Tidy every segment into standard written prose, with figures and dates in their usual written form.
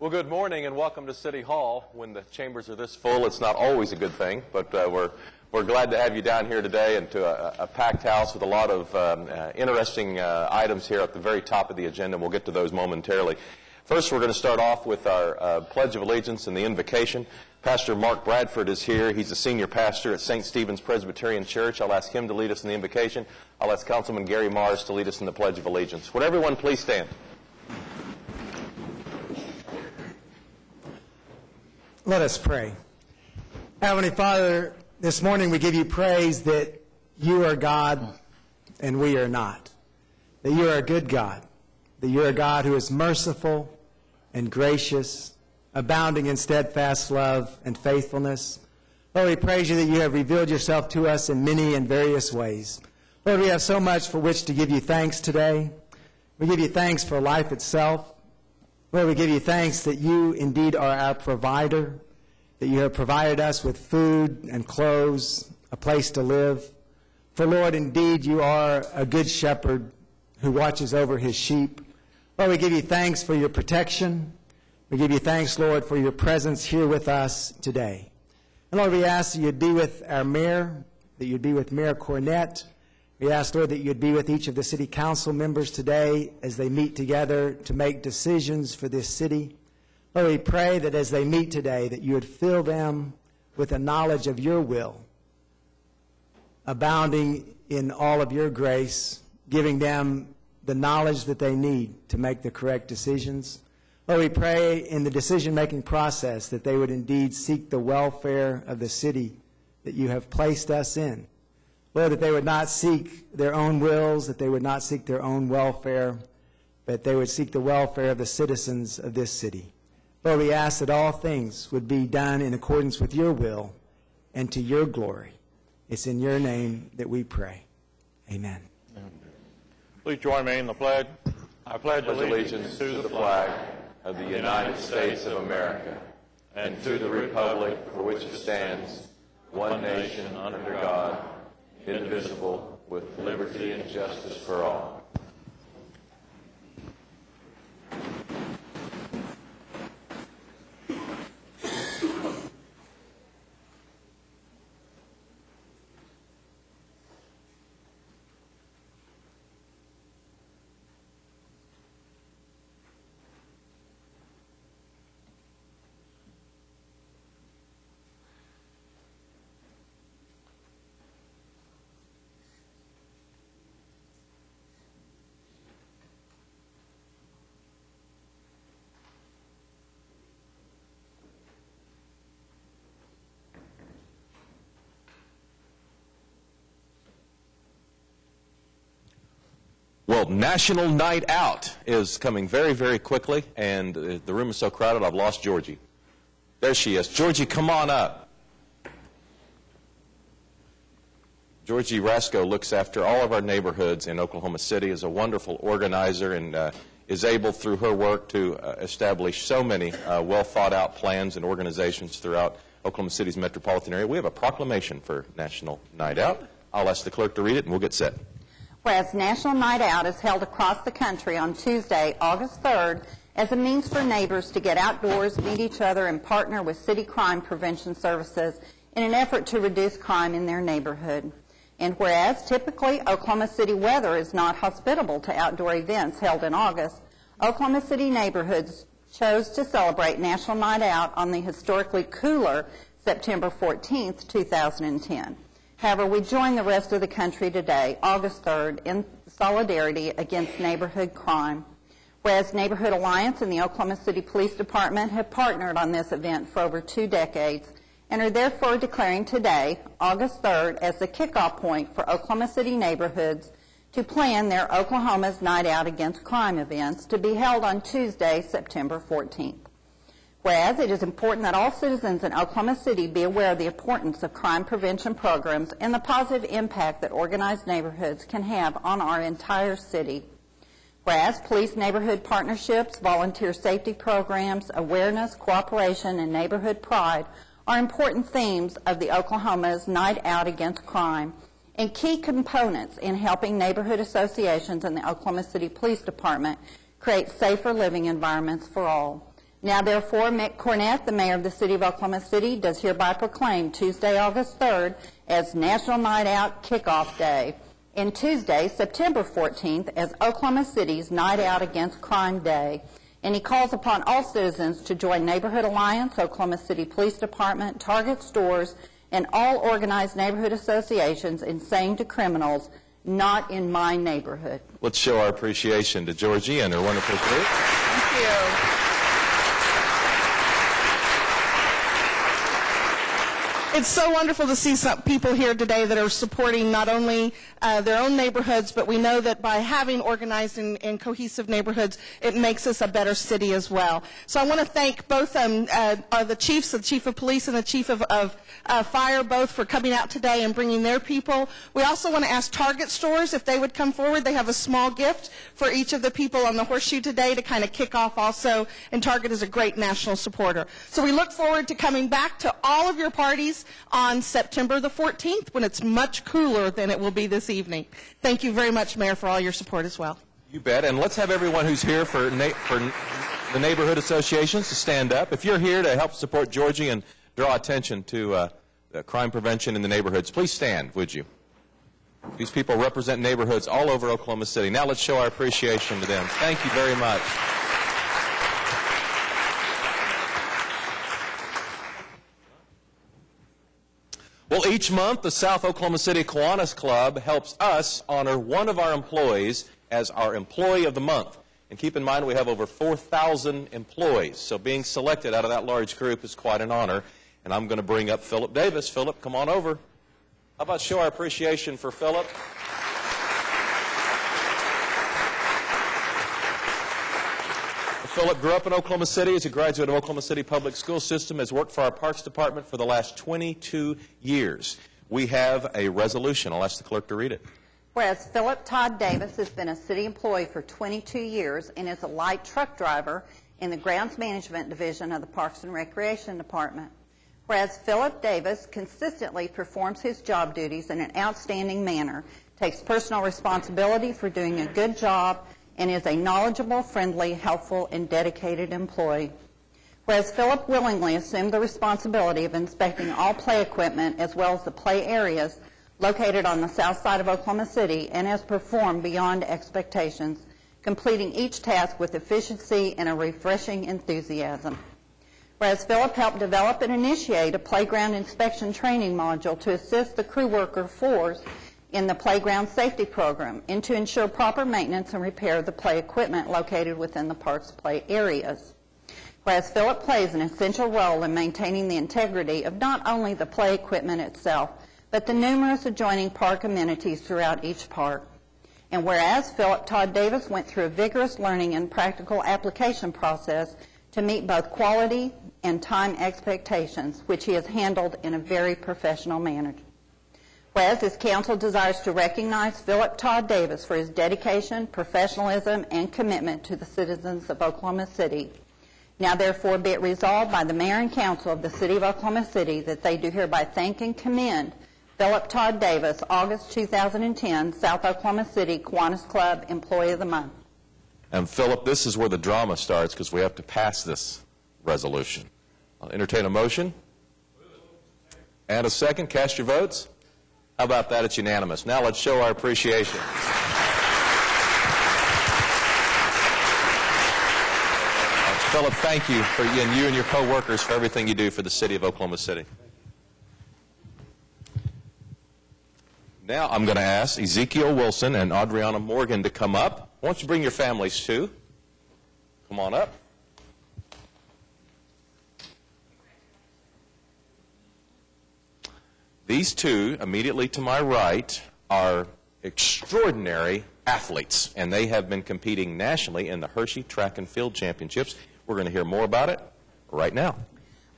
Well, good morning and welcome to City Hall. When the chambers are this full, it's not always a good thing, but we're glad to have you down here today and to a packed house with a lot of interesting items here at the very top of the agenda, and we'll get to those momentarily. First, we're going to start off with our Pledge of Allegiance and the invocation. Pastor Mark Bradford is here. He's a senior pastor at St. Stephen's Presbyterian Church. I'll ask him to lead us in the invocation. I'll ask Councilman Gary Mars to lead us in the Pledge of Allegiance. Would everyone please stand? Let us pray. Heavenly Father, this morning we give you praise that you are God and we are not. That you are a good God. That you are a God who is merciful and gracious, abounding in steadfast love and faithfulness. Lord, we praise you that you have revealed yourself to us in many and various ways. Lord, we have so much for which to give you thanks today. We give you thanks for life itself. Lord, we give you thanks that you indeed are our provider, that you have provided us with food and clothes, a place to live. For Lord, indeed you are a good shepherd who watches over his sheep. Lord, we give you thanks for your protection. We give you thanks, Lord, for your presence here with us today. And Lord, we ask that you'd be with our mayor, that you'd be with Mayor Cornett. We ask, Lord, that you'd be with each of the city council members today as they meet together to make decisions for this city. Lord, we pray that as they meet today, that you would fill them with a knowledge of your will, abounding in all of your grace, giving them the knowledge that they need to make the correct decisions. Lord, we pray in the decision-making process that they would indeed seek the welfare of the city that you have placed us in. Lord, that they would not seek their own wills, that they would not seek their own welfare, but they would seek the welfare of the citizens of this city. Lord, we ask that all things would be done in accordance with your will and to your glory. It's in your name that we pray. Amen. Please join me in the pledge. I pledge allegiance to the flag of the United States of America and to the republic for which it stands, one nation under God, indivisible, with liberty and justice for all. Well, National Night Out is coming very, very quickly, and the room is so crowded I've lost Georgie. There she is. Georgie, come on up. Georgie Rasco looks after all of our neighborhoods in Oklahoma City, is a wonderful organizer, and is able through her work to establish so many well-thought-out plans and organizations throughout Oklahoma City's metropolitan area. We have a proclamation for National Night Out. I'll ask the clerk to read it, and we'll get set. Whereas National Night Out is held across the country on Tuesday, August 3rd, as a means for neighbors to get outdoors, meet each other, and partner with city crime prevention services in an effort to reduce crime in their neighborhood. And whereas typically Oklahoma City weather is not hospitable to outdoor events held in August, Oklahoma City neighborhoods chose to celebrate National Night Out on the historically cooler September 14th, 2010. However, we join the rest of the country today, August 3rd, in solidarity against neighborhood crime. Whereas Neighborhood Alliance and the Oklahoma City Police Department have partnered on this event for over 2 decades and are therefore declaring today, August 3rd, as the kickoff point for Oklahoma City neighborhoods to plan their Oklahoma's Night Out Against Crime events to be held on Tuesday, September 14th. Whereas it is important that all citizens in Oklahoma City be aware of the importance of crime prevention programs and the positive impact that organized neighborhoods can have on our entire city. Whereas police neighborhood partnerships, volunteer safety programs, awareness, cooperation, and neighborhood pride are important themes of the Oklahoma's Night Out Against Crime and key components in helping neighborhood associations and the Oklahoma City Police Department create safer living environments for all. Now therefore, Mick Cornett, the mayor of the city of Oklahoma City, does hereby proclaim Tuesday, August 3rd as National Night Out Kickoff Day, and Tuesday, September 14th as Oklahoma City's Night Out Against Crime Day. And he calls upon all citizens to join Neighborhood Alliance, Oklahoma City Police Department, Target stores, and all organized neighborhood associations in saying to criminals, "Not in my neighborhood." Let's show our appreciation to Georgie and her wonderful group. Thank you. It's so wonderful to see some people here today that are supporting not only their own neighborhoods, but we know that by having organized and cohesive neighborhoods, it makes us a better city as well. So I want to thank both the chiefs, the chief of police and the chief of fire, both for coming out today and bringing their people. We also want to ask Target stores if they would come forward. They have a small gift for each of the people on the horseshoe today to kind of kick off also, and Target is a great national supporter. So we look forward to coming back to all of your parties on September the 14th when it's much cooler than it will be this evening. Thank you very much, Mayor, for all your support as well. You bet. And let's have everyone who's here for the neighborhood associations to stand up. If you're here to help support Georgie and draw attention to crime prevention in the neighborhoods, please stand, would you? These people represent neighborhoods all over Oklahoma City. Now let's show our appreciation to them. Thank you very much. Well, each month, the South Oklahoma City Kiwanis Club helps us honor one of our employees as our Employee of the Month. And keep in mind, we have over 4,000 employees, so being selected out of that large group is quite an honor. And I'm going to bring up Philip Davis. Philip, come on over. How about show our appreciation for Philip? Philip grew up in Oklahoma City. He's a graduate of Oklahoma City Public School System, has worked for our Parks Department for the last 22 years. We have a resolution. I'll ask the clerk to read it. Whereas Philip Todd Davis has been a city employee for 22 years and is a light truck driver in the Grounds Management Division of the Parks and Recreation Department. Whereas Philip Davis consistently performs his job duties in an outstanding manner, takes personal responsibility for doing a good job, and is a knowledgeable, friendly, helpful, and dedicated employee. Whereas Philip willingly assumed the responsibility of inspecting all play equipment as well as the play areas located on the south side of Oklahoma City and has performed beyond expectations, completing each task with efficiency and a refreshing enthusiasm. Whereas Philip helped develop and initiate a playground inspection training module to assist the crew worker force in the playground safety program and to ensure proper maintenance and repair of the play equipment located within the park's play areas. Whereas Philip plays an essential role in maintaining the integrity of not only the play equipment itself, but the numerous adjoining park amenities throughout each park. And whereas Philip Todd Davis went through a vigorous learning and practical application process to meet both quality and time expectations, which he has handled in a very professional manner. Whereas this council desires to recognize Philip Todd Davis for his dedication, professionalism, and commitment to the citizens of Oklahoma City. Now therefore be it resolved by the mayor and council of the city of Oklahoma City that they do hereby thank and commend Philip Todd Davis, August 2010, South Oklahoma City Kiwanis Club Employee of the Month. And Philip, this is where the drama starts because we have to pass this resolution. I'll entertain a motion. And a second. Cast your votes. How about that? It's unanimous. Now let's show our appreciation. Philip, thank you for you and your co-workers for everything you do for the city of Oklahoma City. Now I'm going to ask Ezekiel Wilson and Adriana Morgan to come up. Why don't you bring your families too? Come on up. These two, immediately to my right, are extraordinary athletes, and they have been competing nationally in the Hershey Track and Field Championships. We're going to hear more about it right now.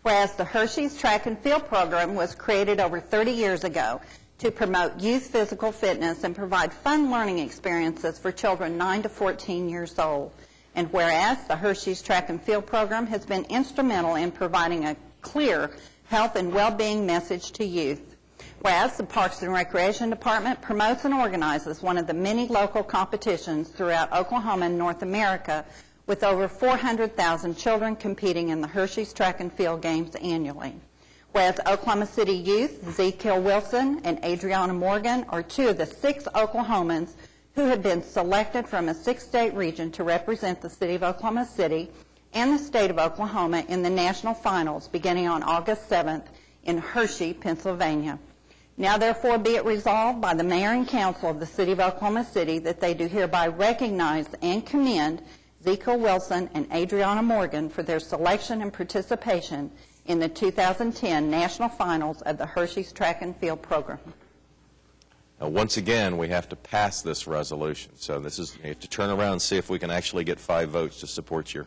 Whereas the Hershey's Track and Field program was created over 30 years ago to promote youth physical fitness and provide fun learning experiences for children 9 to 14 years old. And whereas the Hershey's Track and Field program has been instrumental in providing a clear health and well-being message to youth. Whereas the Parks and Recreation Department promotes and organizes one of the many local competitions throughout Oklahoma and North America with over 400,000 children competing in the Hershey's Track and Field Games annually. Whereas Oklahoma City youth, Ezekiel Wilson and Adriana Morgan, are two of the 6 Oklahomans who have been selected from a 6-state region to represent the city of Oklahoma City and the state of Oklahoma in the national finals beginning on August 7th in Hershey, Pennsylvania. Now therefore be it resolved by the mayor and council of the city of Oklahoma City that they do hereby recognize and commend Ezekiel Wilson and Adriana Morgan for their selection and participation in the 2010 national finals of the Hershey's Track and Field program. Now, once again, we have to pass this resolution. So you have to turn around and see if we can actually get 5 votes to support your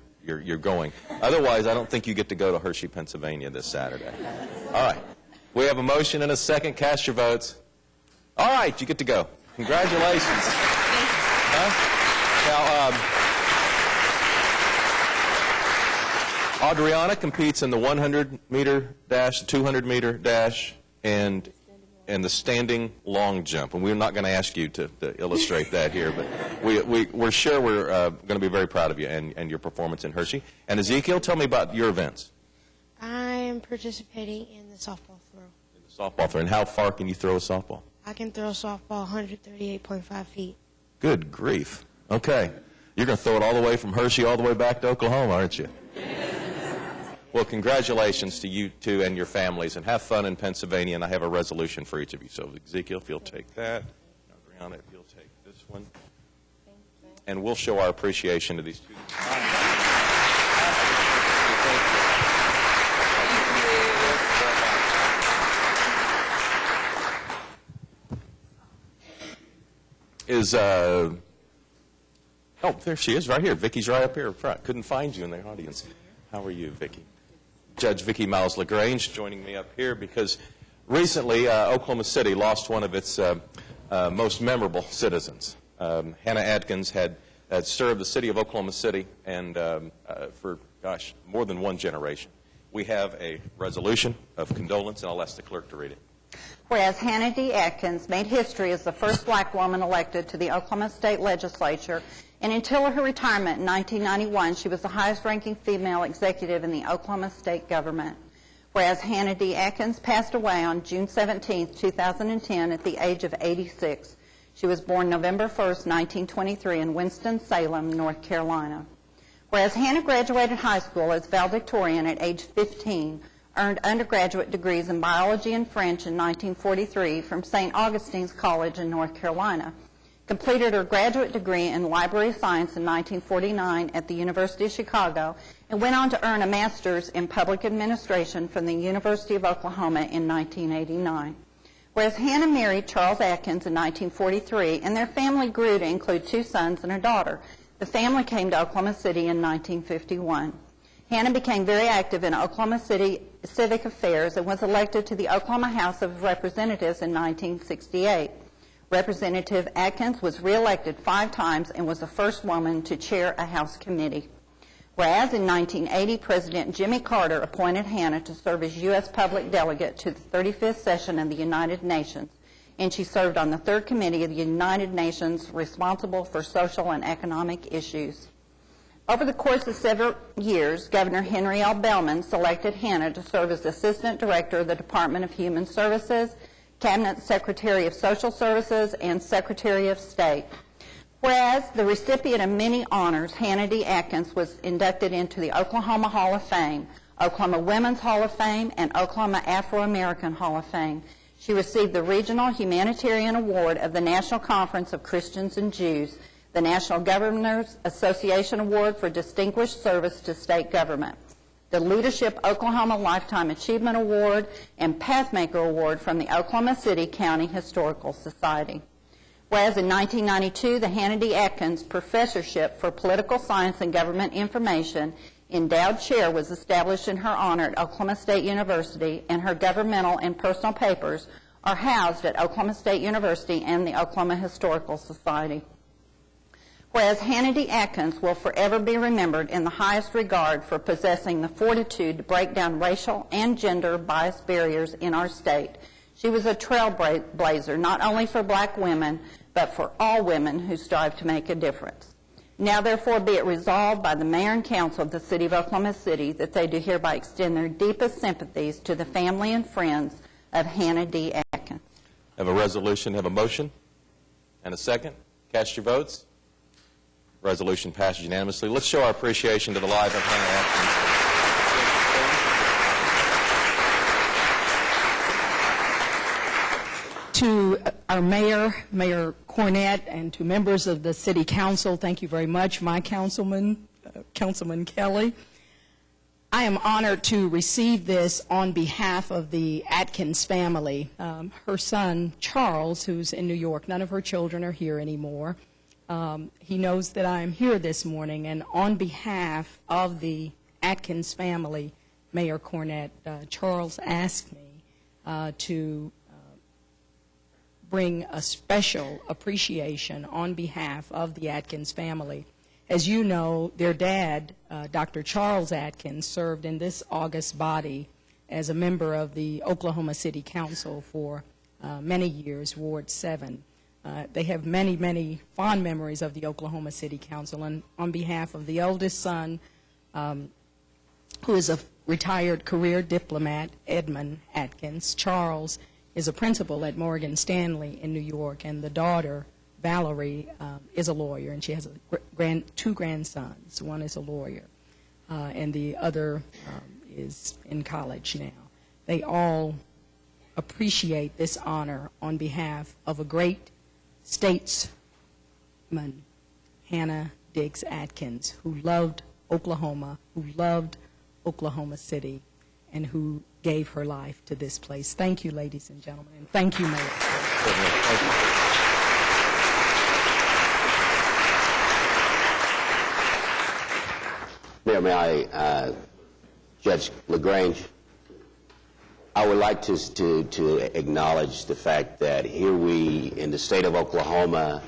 going. Otherwise, I don't think you get to go to Hershey, Pennsylvania this Saturday. All right. We have a motion and a second. Cast your votes. All right, you get to go. Congratulations. Now, Adriana competes in the 100-meter dash, 200-meter dash, and the standing long jump. And we're not going to ask you to illustrate that here, but we're sure we're going to be very proud of you and your performance in Hershey. And Ezekiel, tell me about your events. I'm participating in the softball throw. In the softball throw. And how far can you throw a softball? I can throw a softball 138.5 feet. Good grief. Okay. You're going to throw it all the way from Hershey all the way back to Oklahoma, aren't you? Well, congratulations to you two and your families, and have fun in Pennsylvania, and I have a resolution for each of you. So, Ezekiel, if you'll take that. Adriana, if you'll take this one. And we'll show our appreciation to these two. Oh, there she is, right here. Vicky's right up here in front. Couldn't find you in the audience. How are you, Vicky? Judge Vicki Miles LaGrange joining me up here because recently Oklahoma City lost one of its most memorable citizens. Hannah Adkins had served the city of Oklahoma City and for, more than one generation. We have a resolution of condolence, and I'll ask the clerk to read it. Whereas Hannah D. Adkins made history as the first black woman elected to the Oklahoma State Legislature, and until her retirement in 1991, she was the highest-ranking female executive in the Oklahoma State government. Whereas Hannah D. Adkins passed away on June 17, 2010, at the age of 86. She was born November 1, 1923, in Winston-Salem, North Carolina. Whereas Hannah graduated high school as valedictorian at age 15, earned undergraduate degrees in biology and French in 1943 from St. Augustine's College in North Carolina, completed her graduate degree in library science in 1949 at the University of Chicago, and went on to earn a master's in public administration from the University of Oklahoma in 1989. Whereas Hannah married Charles Atkins in 1943, and their family grew to include 2 sons and a daughter. The family came to Oklahoma City in 1951. Hannah became very active in Oklahoma City civic affairs and was elected to the Oklahoma House of Representatives in 1968. Representative Atkins was reelected 5 times and was the first woman to chair a House committee. Whereas in 1980, President Jimmy Carter appointed Hannah to serve as U.S. public delegate to the 35th session of the United Nations, and she served on the 3rd Committee of the United Nations responsible for social and economic issues. Over the course of several years, Governor Henry L. Bellman selected Hannah to serve as Assistant Director of the Department of Human Services, Cabinet Secretary of Social Services, and Secretary of State. Whereas the recipient of many honors, Hannah D. Adkins was inducted into the Oklahoma Hall of Fame, Oklahoma Women's Hall of Fame, and Oklahoma Afro-American Hall of Fame. She received the Regional Humanitarian Award of the National Conference of Christians and Jews, the National Governors Association Award for Distinguished Service to State Government, the Leadership Oklahoma Lifetime Achievement Award, and Pathmaker Award from the Oklahoma City County Historical Society. Whereas in 1992, the Hannah D. Adkins Professorship for Political Science and Government Information Endowed Chair was established in her honor at Oklahoma State University, and her governmental and personal papers are housed at Oklahoma State University and the Oklahoma Historical Society. Whereas Hannah D. Adkins will forever be remembered in the highest regard for possessing the fortitude to break down racial and gender-biased barriers in our state. She was a trailblazer not only for black women, but for all women who strive to make a difference. Now therefore be it resolved by the Mayor and Council of the City of Oklahoma City that they do hereby extend their deepest sympathies to the family and friends of Hannah D. Atkins. Have a resolution, have a motion, and a second. Cast your votes. Resolution passes unanimously. Let's show our appreciation to the life of Hannah Atkins. To our mayor, Mayor Cornett, and to members of the City Council, thank you very much. My councilman, Councilman Kelly. I am honored to receive this on behalf of the Atkins family. Her son, Charles, who's in New York, none of her children are here anymore. He knows that I am here this morning, and on behalf of the Atkins family, Mayor Cornett, Charles asked me to bring a special appreciation on behalf of the Atkins family. As you know, their dad, Dr. Charles Atkins, served in this august body as a member of the Oklahoma City Council for many years, Ward 7. They have many, many fond memories of the Oklahoma City Council, and on behalf of the eldest son, who is a retired career diplomat, Edmund Atkins, Charles is a principal at Morgan Stanley in New York, and the daughter, Valerie, is a lawyer, and she has two grandsons. One is a lawyer, and the other is in college now. They all appreciate this honor on behalf of a great statesman, Hannah Diggs Atkins, who loved Oklahoma, who loved Oklahoma City, and who gave her life to this place. Thank you, ladies and gentlemen, and thank you, Mayor. Thank you. Mayor, may I, Judge LaGrange, I would like to acknowledge the fact that here we, in the state of Oklahoma,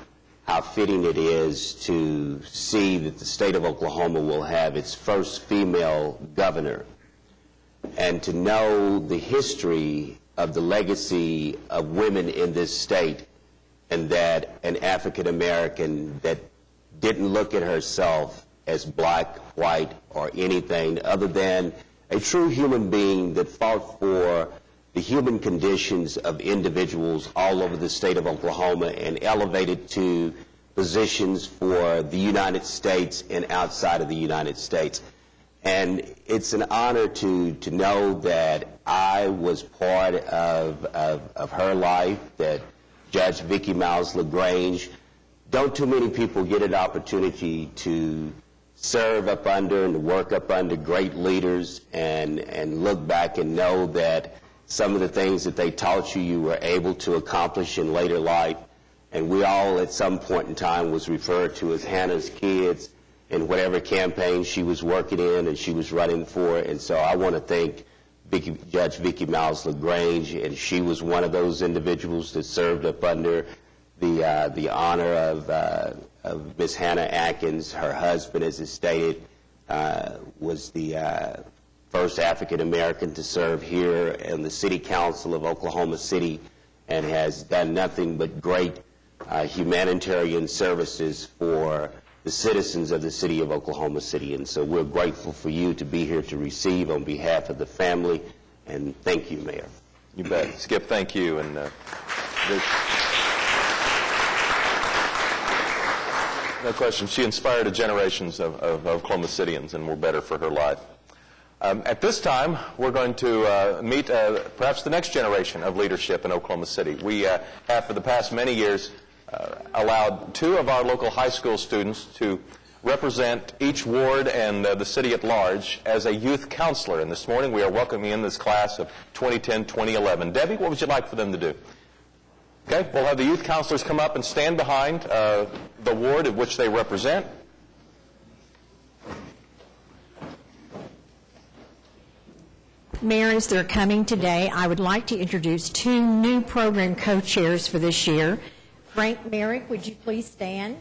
how fitting it is to see that the state of Oklahoma will have its first female governor, and to know the history of the legacy of women in this state, and that an African American that didn't look at herself as black, white, or anything other than a true human being that fought for the human conditions of individuals all over the state of Oklahoma and elevated to positions for the United States and outside of the United States. And it's an honor to know that I was part of her life, that Judge Vicki Miles LaGrange, don't too many people get an opportunity to serve up under and to work up under great leaders and look back and know that some of the things that they taught you, you were able to accomplish in later life. And we all at some point in time was referred to as Hannah's kids in whatever campaign she was working in and she was running for. And so I want to thank Judge Vicki Miles LaGrange, and she was one of those individuals that served up under the honor of Miss Hannah Atkins. Her husband, as is stated, was the first African American to serve here in the City Council of Oklahoma City, and has done nothing but great humanitarian services for the citizens of the city of Oklahoma City. And so we're grateful for you to be here to receive on behalf of the family, and thank you, Mayor. You bet. Skip, thank you. And no question, she inspired generations of Oklahoma Cityans, and we're better for her life. At this time, we're going to meet perhaps the next generation of leadership in Oklahoma City. We have, for the past many years, allowed two of our local high school students to represent each ward and the city at large as a youth counselor. And this morning, we are welcoming in this class of 2010-2011. Debbie, what would you like for them to do? Okay, we'll have the youth counselors come up and stand behind the ward of which they represent. Mayor, as they're coming today, I would like to introduce two new program co-chairs for this year. Frank Merrick, would you please stand?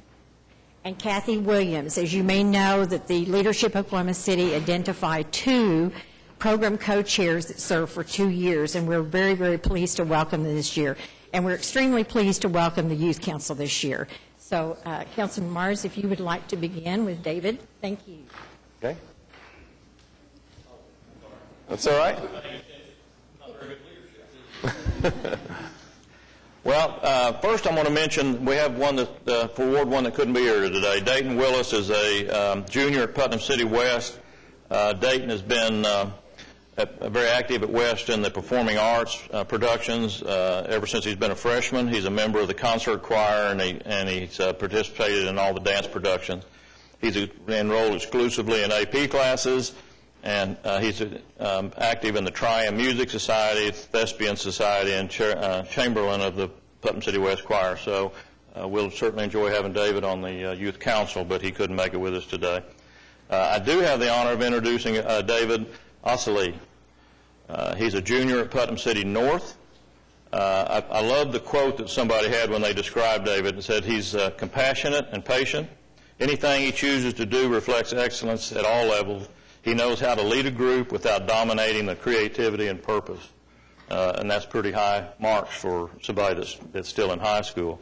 And Kathy Williams. As you may know, that the Leadership Oklahoma City identified two program co-chairs that served for 2 years, and we're very, very pleased to welcome them this year. And we're extremely pleased to welcome the Youth Council this year. So, Councilman Myers, if you would like to begin with David, thank you. Okay. That's all right. Well, first I'm going to mention we have one that, for Ward 1 that couldn't be here today. Dayton Willis is a junior at Putnam City West. Dayton has been very active at West in the performing arts productions ever since he's been a freshman. He's a member of the concert choir, and he's participated in all the dance productions. He's enrolled exclusively in AP classes, and he's active in the Triumph Music Society, Thespian Society, and Chamberlain of the Putnam City West Choir. So we'll certainly enjoy having David on the Youth Council, but he couldn't make it with us today. I do have the honor of introducing David Osili. He's a junior at Putnam City North. I love the quote that somebody had when they described David. It said he's compassionate and patient. Anything he chooses to do reflects excellence at all levels. He knows how to lead a group without dominating the creativity and purpose. And that's pretty high marks for somebody that's still in high school.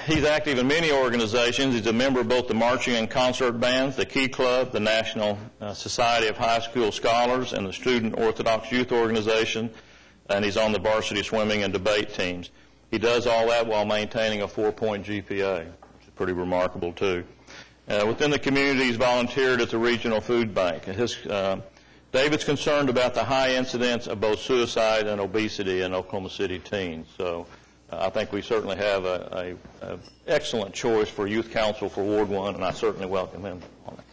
He's active in many organizations. He's a member of both the marching and concert bands, the Key Club, the National Society of High School Scholars, and the Student Orthodox Youth Organization, and he's on the varsity swimming and debate teams. He does all that while maintaining a 4-point GPA, which is pretty remarkable, too. Within the community, he's volunteered at the Regional Food Bank. David's concerned about the high incidence of both suicide and obesity in Oklahoma City teens. So I think we certainly have an excellent choice for Youth Council for Ward 1, and I certainly welcome him on it.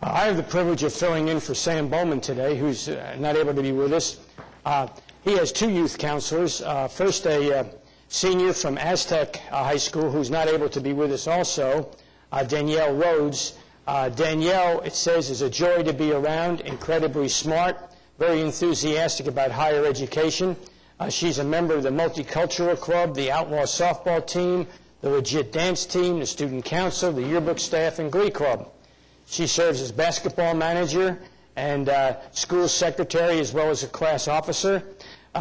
I have the privilege of filling in for Sam Bowman today, who's not able to be with us. He has two youth counselors. First, a senior from Aztec High School who's not able to be with us also, Danielle Rhodes. Danielle, it says, is a joy to be around, incredibly smart, very enthusiastic about higher education. She's a member of the Multicultural Club, the Outlaw Softball Team, the Legit Dance Team, the Student Council, the Yearbook Staff, and Glee Club. She serves as basketball manager and school secretary as well as a class officer.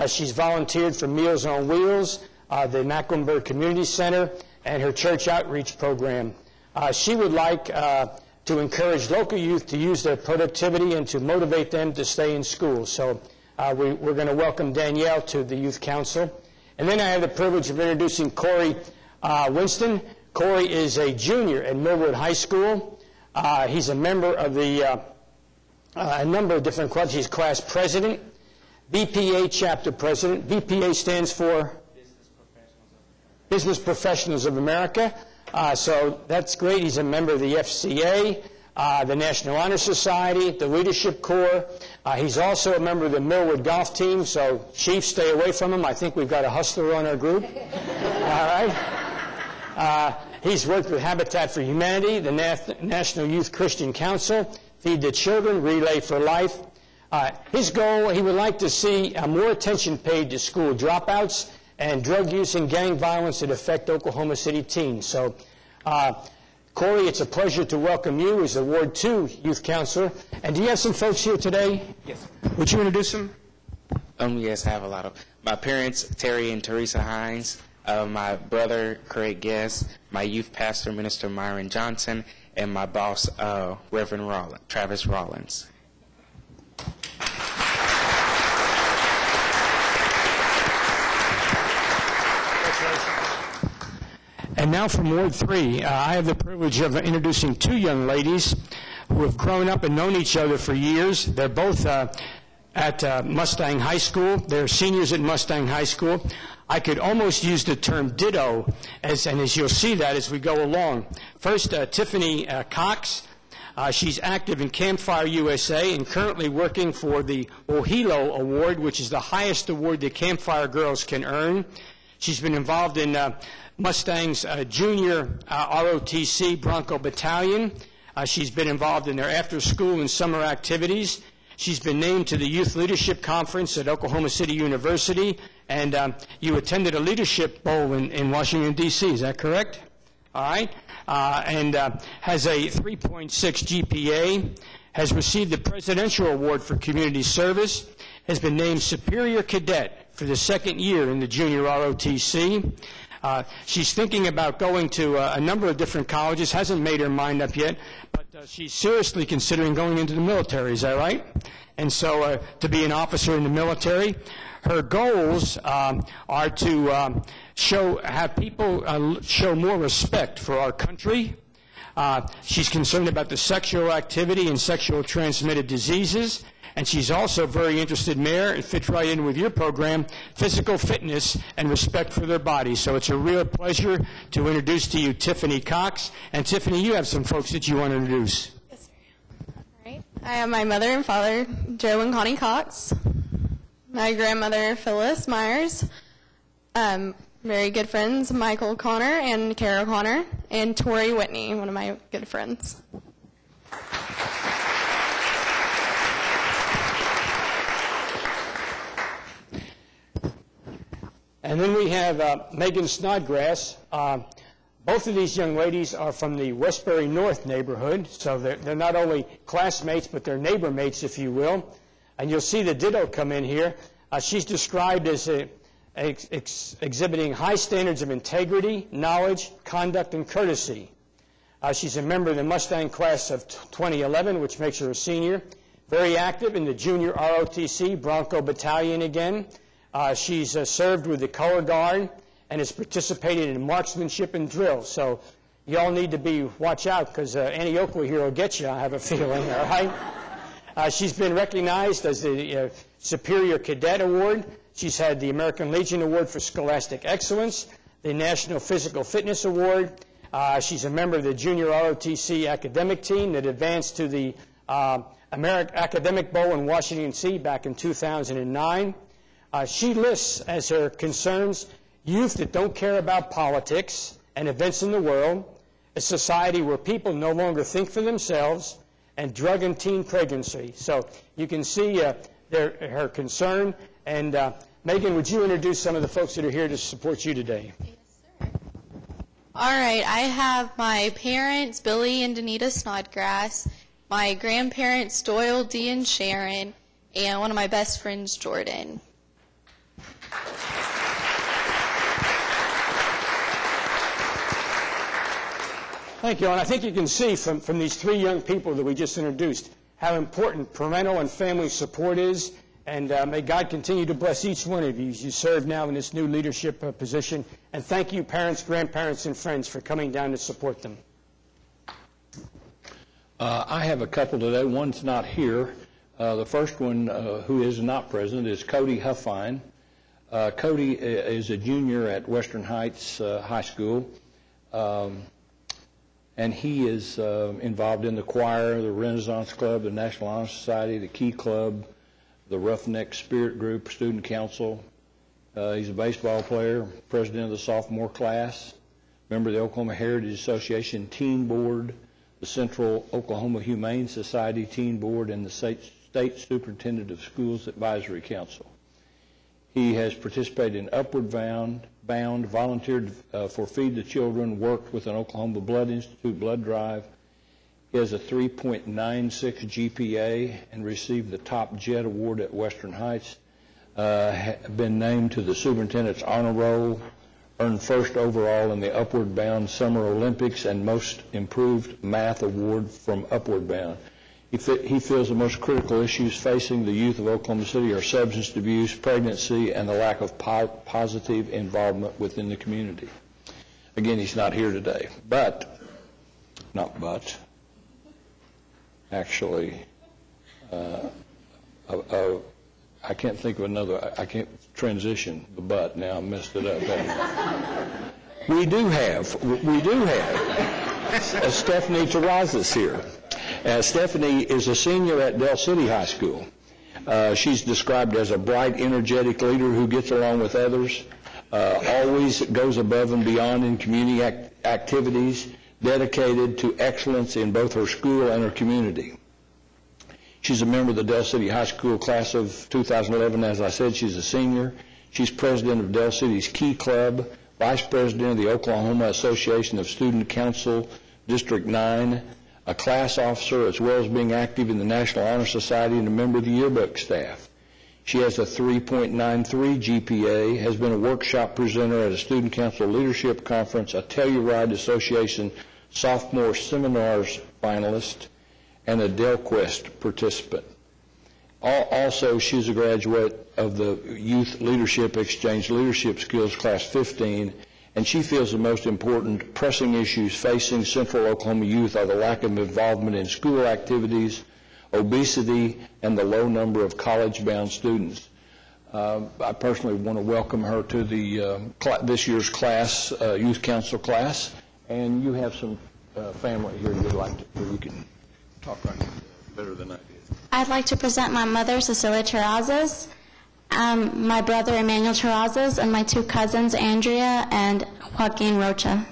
She's volunteered for Meals on Wheels, the Mecklenburg Community Center, and her church outreach program. She would like to encourage local youth to use their productivity and to motivate them to stay in school. So we're going to welcome Danielle to the Youth Council. And then I have the privilege of introducing Corey Winston. Corey is a junior at Millwood High School. He's a member of a number of different clubs. He's class president, BPA chapter president. BPA stands for Business Professionals of America. So that's great. He's a member of the FCA, the National Honor Society, the Leadership Corps. He's also a member of the Millwood golf team, so Chief, stay away from him. I think we've got a hustler on our group. All right. He's worked with Habitat for Humanity, the National Youth Christian Council, Feed the Children, Relay for Life. His goal, he would like to see more attention paid to school dropouts and drug use and gang violence that affect Oklahoma City teens. So, Corey, it's a pleasure to welcome you as the Ward 2 Youth Counselor. And do you have some folks here today? Yes. Would you introduce them? Yes, I have a lot of. My parents, Terry and Teresa Hines, my brother, Craig Guest, my youth pastor, Minister Myron Johnson, and my boss, Reverend Travis Rollins. And now from Ward 3, I have the privilege of introducing two young ladies who have grown up and known each other for years. They're both at Mustang High School. They're seniors at Mustang High School. I could almost use the term ditto, and as you'll see that as we go along. First, Tiffany Cox. She's active in Campfire USA and currently working for the Ohilo Award, which is the highest award that Campfire girls can earn. She's been involved in Mustang's junior ROTC Bronco Battalion. She's been involved in their after-school and summer activities. She's been named to the Youth Leadership Conference at Oklahoma City University, and you attended a leadership bowl in Washington, D.C., is that correct? all right, and has a 3.6 GPA, has received the Presidential Award for Community Service, has been named Superior Cadet for the second year in the Junior ROTC. She's thinking about going to a number of different colleges, hasn't made her mind up yet, but she's seriously considering going into the military, is that right? And so to be an officer in the military. Her goals are to have people show more respect for our country. She's concerned about the sexual activity and sexual transmitted diseases. And she's also very interested, Mayor, it fits right in with your program, physical fitness and respect for their body. So it's a real pleasure to introduce to you Tiffany Cox. And Tiffany, you have some folks that you want to introduce. Yes, sir. All right. I have my mother and father, Joe and Connie Cox. My grandmother, Phyllis Myers. Very good friends, Michael Connor and Carol Connor. And Tori Whitney, one of my good friends. And then we have Megan Snodgrass. Both of these young ladies are from the Westbury North neighborhood, so they're not only classmates, but they're neighbor mates, if you will. And you'll see the ditto come in here. She's described as exhibiting high standards of integrity, knowledge, conduct, and courtesy. She's a member of the Mustang class of 2011, which makes her a senior. Very active in the Junior ROTC, Bronco Battalion again. She's served with the Color Guard and has participated in marksmanship and drill. So you all need to watch out because Annie Oakley here will get you, I have a feeling, all right? She's been recognized as the Superior Cadet Award. She's had the American Legion Award for Scholastic Excellence, the National Physical Fitness Award. She's a member of the Junior ROTC academic team that advanced to the Academic Bowl in Washington, D.C. back in 2009. She lists as her concerns youth that don't care about politics and events in the world, a society where people no longer think for themselves, and drug and teen pregnancy. So you can see her concern. And Megan, would you introduce some of the folks that are here to support you today? Yes, sir. All right. I have my parents, Billy and Danita Snodgrass, my grandparents, Doyle, Dee, and Sharon, and one of my best friends, Jordan. Thank you. And I think you can see from these three young people that we just introduced how important parental and family support is. And may God continue to bless each one of you as you serve now in this new leadership position. And thank you, parents, grandparents, and friends, for coming down to support them. I have a couple today. One's not here. The first one, who is not present, is Cody Huffine. Cody is a junior at Western Heights High School. And he is involved in the choir, the Renaissance Club, the National Honor Society, the Key Club, the Roughneck Spirit Group, Student Council. He's a baseball player, president of the sophomore class, member of the Oklahoma Heritage Association Teen Board, the Central Oklahoma Humane Society Teen Board, and the State Superintendent of Schools Advisory Council. He has participated in Upward Bound, volunteered for Feed the Children, worked with an Oklahoma Blood Institute blood drive. He has a 3.96 GPA and received the Top Jet Award at Western Heights, been named to the Superintendent's Honor Roll, earned first overall in the Upward Bound Summer Olympics and Most Improved Math Award from Upward Bound. He feels the most critical issues facing the youth of Oklahoma City are substance abuse, pregnancy, and the lack of positive involvement within the community. Again, he's not here today, actually, I can't think of another, I can't transition the but, now I messed it up. We do have Stephanie Terrazas here. Stephanie is a senior at Del City High School. She's described as a bright, energetic leader who gets along with others, always goes above and beyond in community activities, dedicated to excellence in both her school and her community. She's a member of the Del City High School class of 2011. As I said, she's a senior. She's president of Del City's Key Club, Vice President of the Oklahoma Association of Student Council, District 9, a class officer, as well as being active in the National Honor Society and a member of the yearbook staff. She has a 3.93 GPA, has been a workshop presenter at a Student Council Leadership Conference, a Telluride Association Sophomore Seminars finalist, and a DelQuest participant. Also, she's a graduate of the Youth Leadership Exchange Leadership Skills Class 15, and she feels the most important pressing issues facing Central Oklahoma youth are the lack of involvement in school activities, obesity, and the low number of college-bound students. I personally want to welcome her to the this year's class, Youth Council class, and you have some family here you'd like to, you can talk right better than I did. I'd like to present my mother, Cecilia Terrazas, my brother, Emmanuel Terrazas, and my two cousins, Andrea and Joaquin Rocha.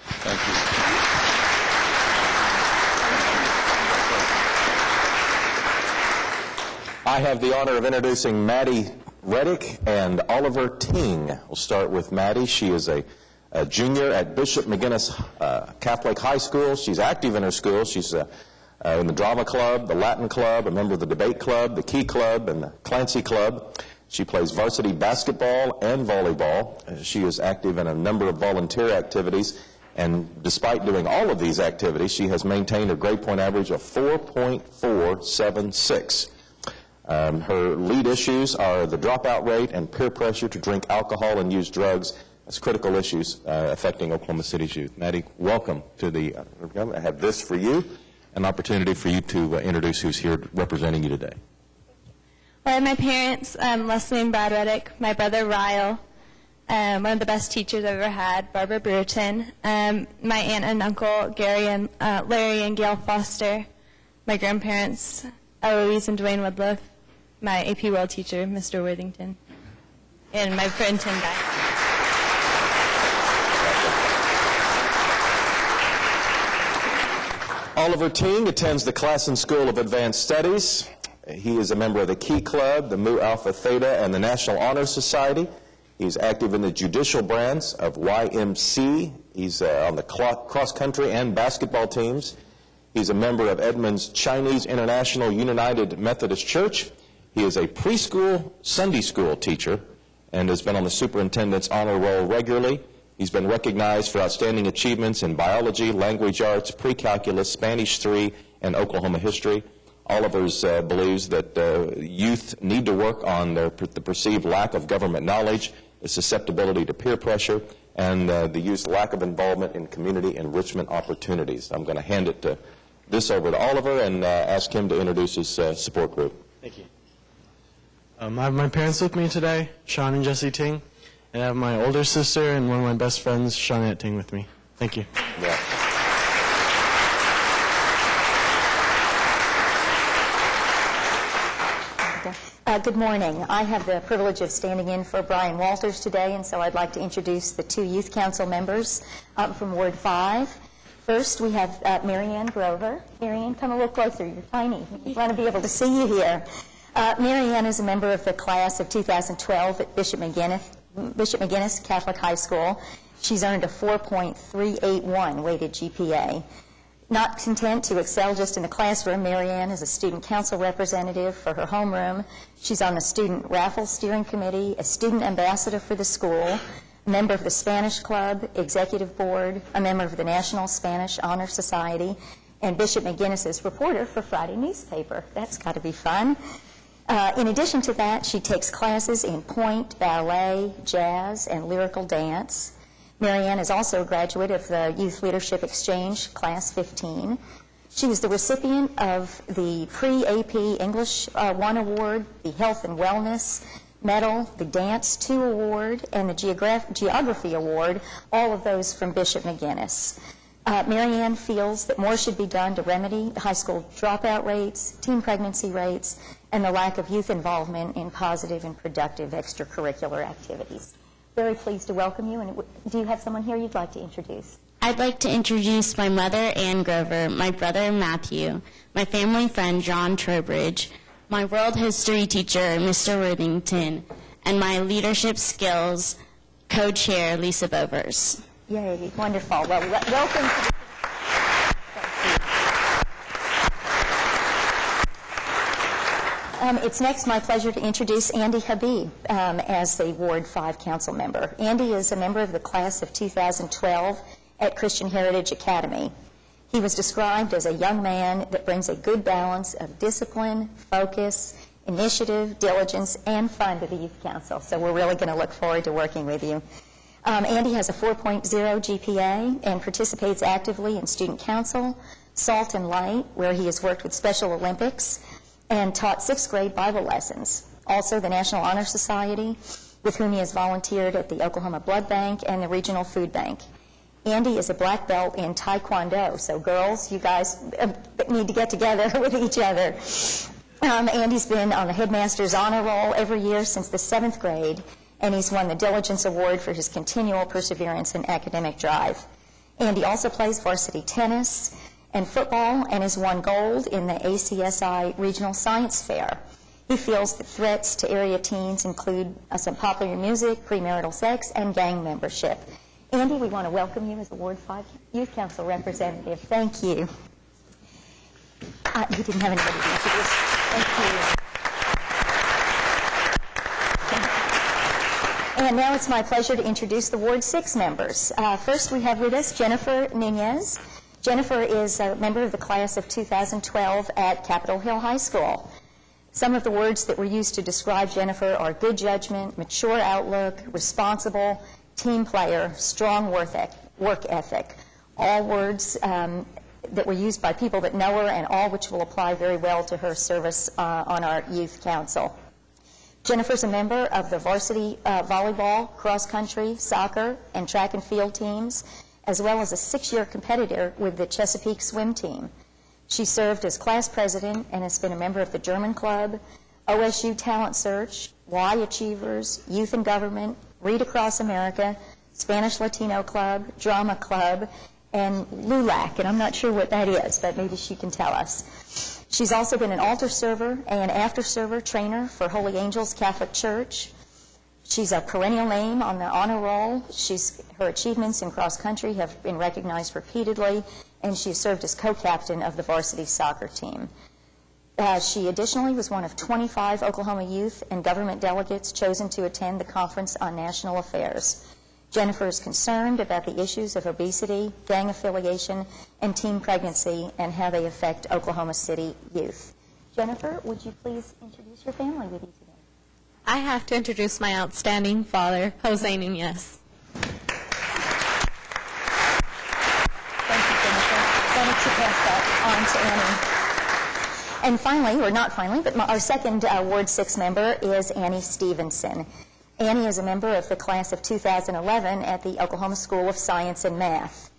Thank you. I have the honor of introducing Maddie Reddick and Oliver Ting. We'll start with Maddie. She is a junior at Bishop McGinnis Catholic High School. She's active in her school. She's in the Drama Club, the Latin Club, a member of the Debate Club, the Key Club, and the Clancy Club. She plays varsity basketball and volleyball. She is active in a number of volunteer activities, and despite doing all of these activities, she has maintained a grade point average of 4.476. Her lead issues are the dropout rate and peer pressure to drink alcohol and use drugs as critical issues affecting Oklahoma City's youth. Maddie, welcome to the, I have this for you, an opportunity for you to introduce who's here representing you today. Well, I have my parents, Leslie and Brad Reddick, my brother Ryle, one of the best teachers I've ever had, Barbara Brewerton, my aunt and uncle, Gary and Larry and Gail Foster, my grandparents, Eloise and Dwayne Woodruff, my AP World teacher, Mr. Worthington, and my friend Tim Guy. Oliver Ting attends the Classen School of Advanced Studies. He is a member of the Key Club, the Mu Alpha Theta, and the National Honor Society. He's active in the judicial branch of YMC. He's on the cross-country and basketball teams. He's a member of Edmonds Chinese International United Methodist Church. He is a preschool Sunday school teacher and has been on the superintendent's honor roll regularly. He's been recognized for outstanding achievements in biology, language arts, pre-calculus, Spanish 3, and Oklahoma history. Oliver's believes that youth need to work on the perceived lack of government knowledge, the susceptibility to peer pressure, and the youth's lack of involvement in community enrichment opportunities. I'm going to hand this over to Oliver and ask him to introduce his support group. Thank you. I have my parents with me today, Sean and Jesse Ting, and I have my older sister and one of my best friends, Shawnette Ting, with me. Thank you. Yeah. Good morning. I have the privilege of standing in for Brian Walters today, and so I'd like to introduce the two Youth Council members from Ward 5. First, we have Marianne Grover. Marianne, come a little closer. You're tiny. We want to be able to see you here. Marianne is a member of the class of 2012 at Bishop McGinnis Catholic High School. She's earned a 4.381 weighted GPA. Not content to excel just in the classroom, Marianne is a student council representative for her homeroom. She's on the student raffle steering committee, a student ambassador for the school, a member of the Spanish Club, executive board, a member of the National Spanish Honor Society, and Bishop McGinnis's reporter for Friday newspaper. That's got to be fun. In addition to that, she takes classes in pointe, ballet, jazz, and lyrical dance. Marianne is also a graduate of the Youth Leadership Exchange, Class 15. She was the recipient of the Pre-AP English 1 Award, the Health and Wellness Medal, the Dance 2 Award, and the Geography Award, all of those from Bishop McGinnis. Marianne feels that more should be done to remedy the high school dropout rates, teen pregnancy rates, and the lack of youth involvement in positive and productive extracurricular activities. Very pleased to welcome you. And do you have someone here you'd like to introduce? I'd like to introduce my mother, Ann Grover, my brother, Matthew, my family friend, John Trowbridge, my world history teacher, Mr. Worthington, and my leadership skills co-chair Lisa Bovers. Yay, wonderful. Well, welcome to the... It's next my pleasure to introduce Andy Habib as the Ward 5 council member. Andy is a member of the class of 2012 at Christian Heritage Academy. He was described as a young man that brings a good balance of discipline, focus, initiative, diligence, and fun to the Youth Council. So we're really going to look forward to working with you. Andy has a 4.0 GPA and participates actively in Student Council, Salt and Light, where he has worked with Special Olympics, and taught 6th grade Bible lessons. Also the National Honor Society, with whom he has volunteered at the Oklahoma Blood Bank and the Regional Food Bank. Andy is a black belt in Taekwondo, so girls, you guys need to get together with each other. Andy's been on the Headmaster's Honor Roll every year since the 7th grade, and he's won the Diligence Award for his continual perseverance and academic drive. Andy also plays varsity tennis and football and has won gold in the ACSI Regional Science Fair. He feels that threats to area teens include some popular music, premarital sex, and gang membership. Andy, we want to welcome you as the Ward 5 Youth Council representative. Thank you. You didn't have anybody to introduce. Thank you. And now it's my pleasure to introduce the Ward 6 members. First, we have with us Jennifer Nunez. Jennifer is a member of the class of 2012 at Capitol Hill High School. Some of the words that were used to describe Jennifer are good judgment, mature outlook, responsible, team player, strong work ethic. All words that were used by people that know her, and all which will apply very well to her service on our Youth Council. Jennifer's a member of the varsity volleyball, cross country, soccer, and track and field teams, as well as a 6-year competitor with the Chesapeake swim team. She served as class president and has been a member of the German Club, OSU Talent Search, Y Achievers, Youth in Government, Read Across America, Spanish Latino Club, Drama Club, and LULAC, and I'm not sure what that is, but maybe she can tell us. She's also been an altar server and after-server trainer for Holy Angels Catholic Church. She's a perennial name on the honor roll. Her achievements in cross country have been recognized repeatedly, and she served as co-captain of the varsity soccer team. She additionally was one of 25 Oklahoma youth and government delegates chosen to attend the Conference on National Affairs. Jennifer is concerned about the issues of obesity, gang affiliation, and teen pregnancy, and how they affect Oklahoma City youth. Jennifer, would you please introduce your family with you today? I have to introduce my outstanding father, Jose Nunez. Thank you, Jennifer. Why don't you pass that on to Annie? And finally, or not finally, but our second Ward 6 member is Annie Stevenson. Annie is a member of the class of 2011 at the Oklahoma School of Science and Math.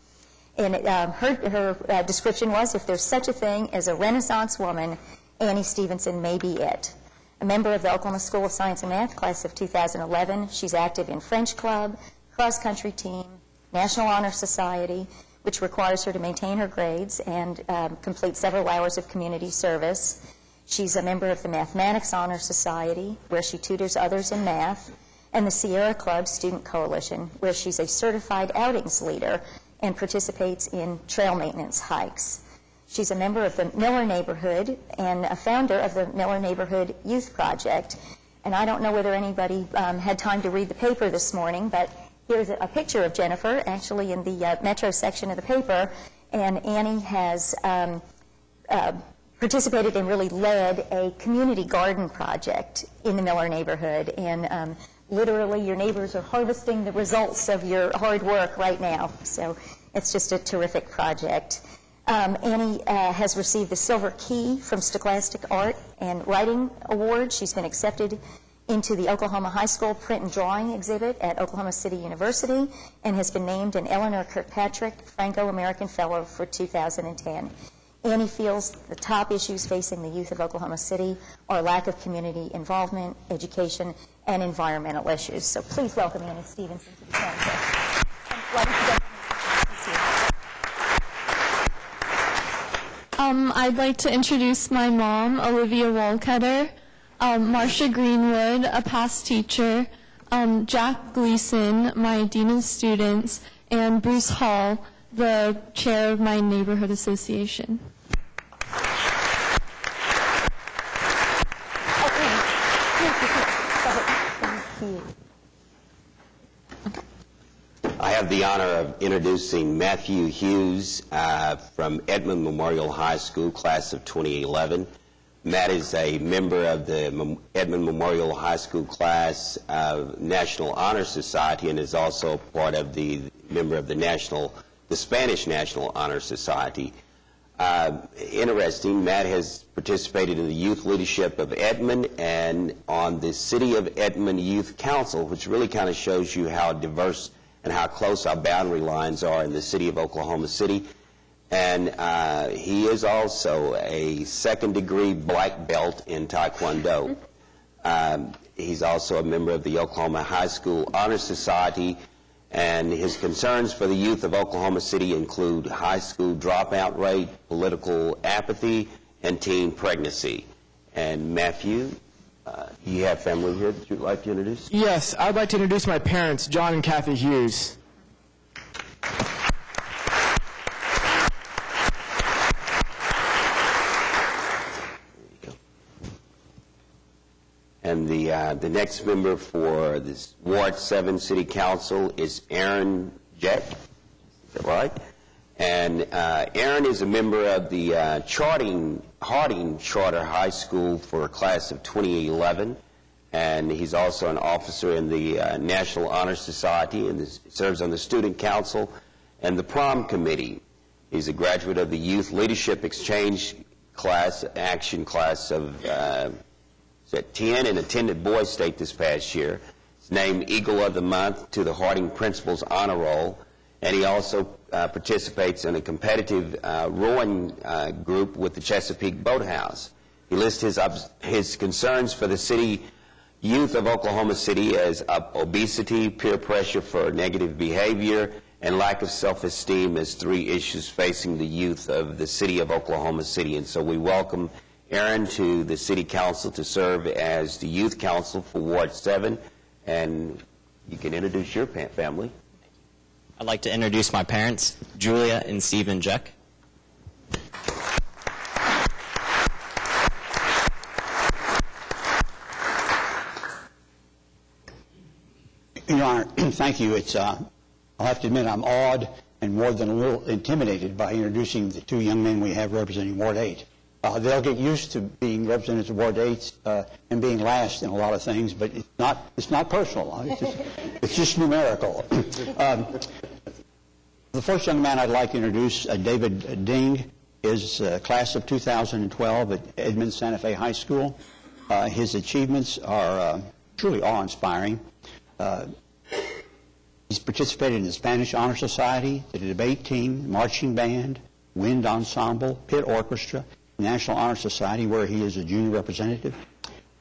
And her description was, if there's such a thing as a Renaissance woman, Annie Stevenson may be it. A member of the Oklahoma School of Science and Math class of 2011, she's active in French Club, cross-country team, National Honor Society, which requires her to maintain her grades and complete several hours of community service. She's a member of the Mathematics Honor Society, where she tutors others in math, and the Sierra Club Student Coalition, where she's a certified outings leader and participates in trail maintenance hikes. She's a member of the Miller Neighborhood and a founder of the Miller Neighborhood Youth Project. And I don't know whether anybody had time to read the paper this morning, but here's a picture of Jennifer, actually in the Metro section of the paper. And Annie has participated and really led a community garden project in the Miller Neighborhood. And literally, your neighbors are harvesting the results of your hard work right now. So it's just a terrific project. Annie has received the Silver Key from Scholastic Art and Writing Award. She's been accepted into the Oklahoma High School Print and Drawing exhibit at Oklahoma City University and has been named an Eleanor Kirkpatrick Franco-American Fellow for 2010. Annie feels the top issues facing the youth of Oklahoma City are lack of community involvement, education, and environmental issues. So please welcome Annie Stevenson to the council. I'd like to introduce my mom, Olivia Walcutter, Marcia Greenwood, a past teacher, Jack Gleason, my Dean of Students, and Bruce Hall, the chair of my neighborhood association. I have the honor of introducing Matthew Hughes from Edmond Memorial High School, class of 2011. Matt is a member of the Edmond Memorial High School class of National Honor Society and is also part of the member of the Spanish National Honor Society. Interesting, Matt has participated in the youth leadership of Edmond and on the City of Edmond Youth Council, which really kind of shows you how diverse and how close our boundary lines are in the city of Oklahoma City. And he is also a second-degree black belt in Taekwondo. He's also a member of the Oklahoma High School Honor Society, and his concerns for the youth of Oklahoma City include high school dropout rate, political apathy, and teen pregnancy. And Matthew, you have family here that you'd like to introduce? Yes, I'd like to introduce my parents, John and Kathy Hughes. And the next member for this Ward 7 City Council is Aaron Jack. Is that right? And Aaron is a member of the Harding Charter High School for a class of 2011. And he's also an officer in the National Honor Society and serves on the Student Council and the Prom Committee. He's a graduate of the Youth Leadership Exchange class, action class of 10 and attended Boys State this past year. He's named Eagle of the Month to the Harding Principals Honor Roll, and he also participates in a competitive rowing group with the Chesapeake Boathouse. He lists his concerns for the city youth of Oklahoma City as obesity, peer pressure for negative behavior, and lack of self-esteem as 3 issues facing the youth of the city of Oklahoma City. And so we welcome Aaron to the City Council to serve as the Youth Council for Ward 7, and you can introduce your family. I'd like to introduce my parents, Julia and Stephen Jeck. Your Honor, thank you. I'll have to admit I'm awed and more than a little intimidated by introducing the 2 young men we have representing Ward 8. They'll get used to being representatives of Ward 8 and being last in a lot of things, but it's not personal. It's just numerical. The first young man I'd like to introduce, David Ding, is class of 2012 at Edmond Santa Fe High School. His achievements are truly awe-inspiring. He's participated in the Spanish Honor Society, the debate team, marching band, wind ensemble, pit orchestra, National Honor Society, where he is a junior representative.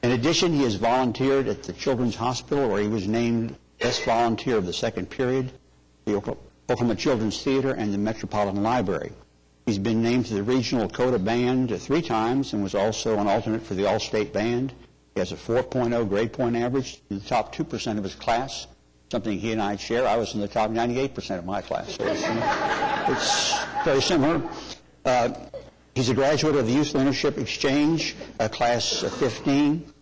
In addition, he has volunteered at the Children's Hospital, where he was named Best Volunteer of the Second Period, the Oklahoma Children's Theater, and the Metropolitan Library. He's been named to the Regional Coda Band 3 times and was also an alternate for the All-State Band. He has a 4.0 grade point average in the top 2% of his class, something he and I share. I was in the top 98% of my class, so it's very similar. He's a graduate of the Youth Leadership Exchange, class of 15.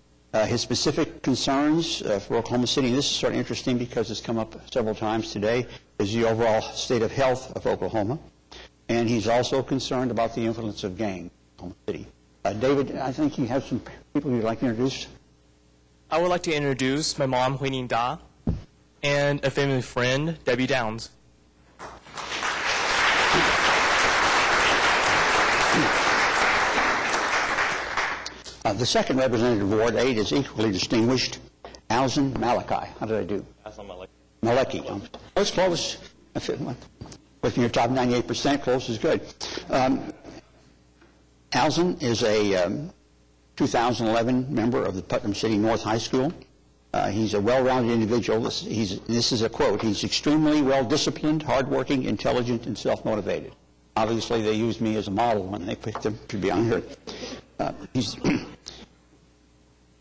His specific concerns for Oklahoma City, and this is sort of interesting because it's come up several times today, is the overall state of health of Oklahoma. And he's also concerned about the influence of gangs in Oklahoma City. David, I think you have some people you'd like to introduce. I would like to introduce my mom, Huining Da, and a family friend, Debbie Downs. The second representative of Ward 8 is equally distinguished, Alzin Malachi. How did I do? Maleki. That's close. Within your top 98%, close is good. Alzin is a 2011 member of the Putnam City North High School. He's a well-rounded individual. This is a quote. He's extremely well-disciplined, hardworking, intelligent, and self-motivated. Obviously, they used me as a model when they picked him to be on here.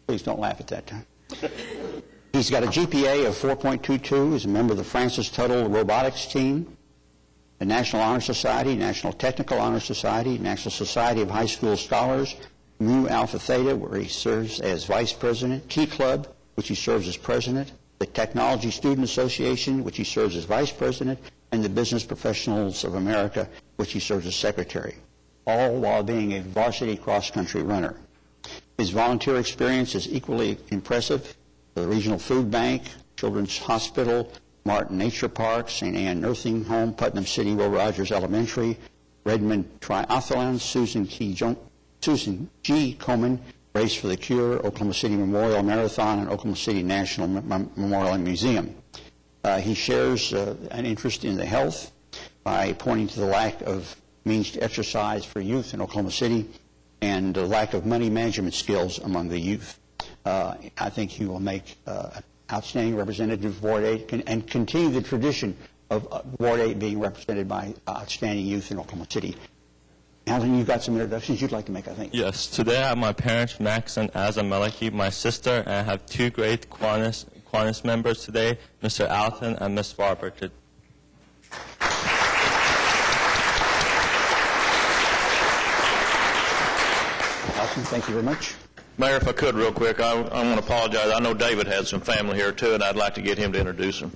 Please don't laugh at that time. He's got a GPA of 4.22. He's a member of the Francis Tuttle robotics team, the National Honor Society, National Technical Honor Society, National Society of High School Scholars, Mu Alpha Theta, where he serves as vice president, Key Club, which he serves as president, the Technology Student Association, which he serves as vice president, and the Business Professionals of America, which he serves as secretary, all while being a varsity cross-country runner. His volunteer experience is equally impressive. The Regional Food Bank, Children's Hospital, Martin Nature Park, St. Anne Nursing Home, Putnam City, Will Rogers Elementary, Redmond Triathlon, Susan G. Komen, Race for the Cure, Oklahoma City Memorial Marathon, and Oklahoma City National Memorial and Museum. He shares an interest in the health by pointing to the lack of means to exercise for youth in Oklahoma City and the lack of money management skills among the youth. I think he will make an outstanding representative of Ward 8 and continue the tradition of Ward 8 being represented by outstanding youth in Oklahoma City. Alan, you've got some introductions you'd like to make, I think. Yes. Today I have my parents, Max and Azza Malaki, my sister, and I have two great Kiwanis members today, Mr. Alton and Ms. Warburton. Alton, thank you very much. Mayor, if I could real quick, I want to apologize. I know David had some family here too, and I'd like to get him to introduce him.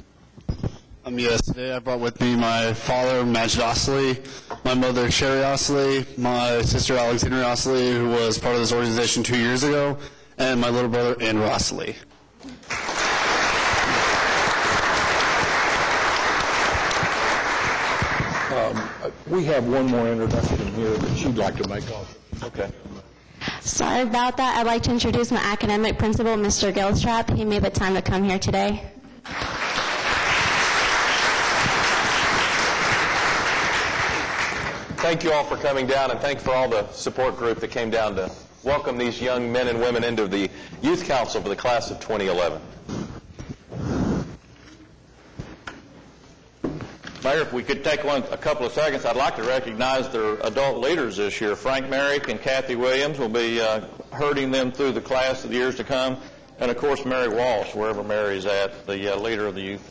Yes, today I brought with me my father, Majid Osley, my mother, Sherry Osley, my sister, Alexandria Osley, who was part of this organization 2 years ago, and my little brother, Andrew Osley. We have one more introduction here that she'd like to make also. Okay. Sorry about that. I'd like to introduce my academic principal, Mr. Gilstrap. He made the time to come here today. Thank you all for coming down, and thank you for all the support group that came down to welcome these young men and women into the Youth Council for the class of 2011. Mayor, if we could take a couple of seconds, I'd like to recognize their adult leaders this year. Frank Merrick and Kathy Williams will be herding them through the class of the years to come. And, of course, Mary Walsh, wherever Mary's at, the leader of the youth.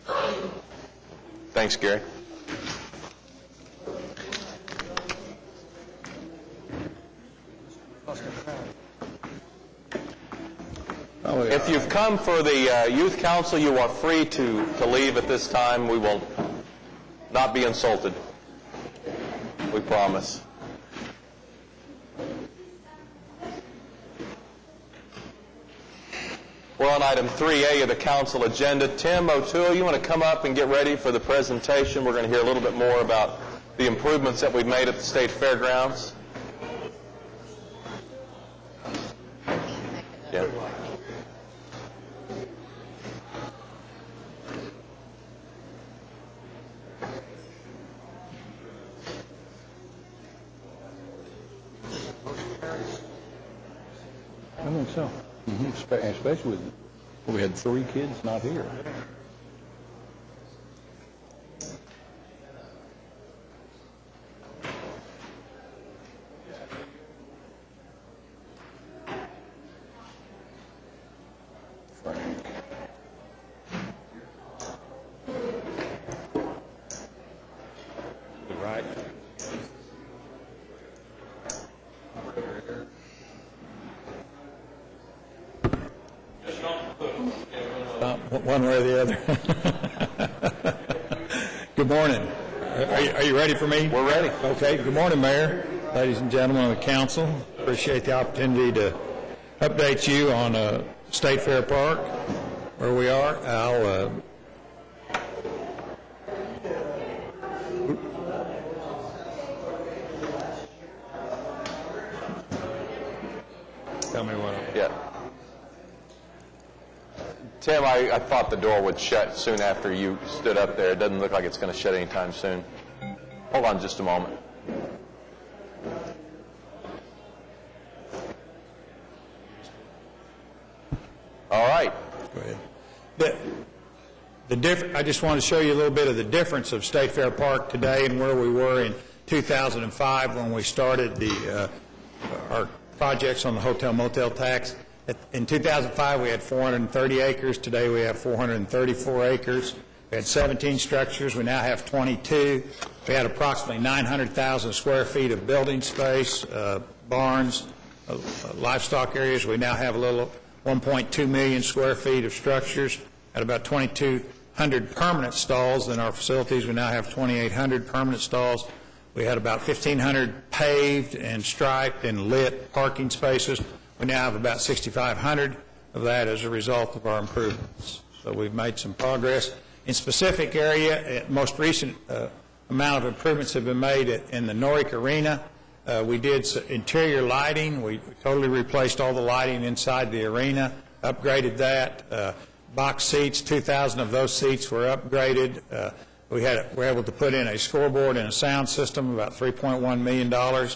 Thanks, Gary. If you've come for the Youth Council, you are free to leave at this time. We will not be insulted. We promise. We're on item 3A of the council agenda. Tim O'Toole, you want to come up and get ready for the presentation? We're going to hear a little bit more about the improvements that we've made at the State Fairgrounds. Yeah. I think so. Especially with, we had 3 kids not here. Right. One way or the other. Good morning. Are you ready for me? We're ready. Okay. Good morning, Mayor, ladies and gentlemen of the council. Appreciate the opportunity to update you on State Fair Park, where we are. Tell me what. Yeah. Tim, I thought the door would shut soon after you stood up there. It doesn't look like it's going to shut anytime soon. Hold on just a moment. All right. Go ahead. I just want to show you a little bit of the difference of State Fair Park today and where we were in 2005 when we started our projects on the hotel motel tax. In 2005, we had 430 acres. Today, we have 434 acres. We had 17 structures. We now have 22. We had approximately 900,000 square feet of building space, barns, livestock areas. We now have a little 1.2 million square feet of structures at about 2,200 permanent stalls in our facilities. We now have 2,800 permanent stalls. We had about 1,500 paved and striped and lit parking spaces. We now have about 6,500 of that as a result of our improvements. So we've made some progress. In specific area, most recent amount of improvements have been made in the Norick Arena. We did interior lighting. We totally replaced all the lighting inside the arena, upgraded that. Box seats, 2,000 of those seats were upgraded. We were able to put in a scoreboard and a sound system, about $3.1 million.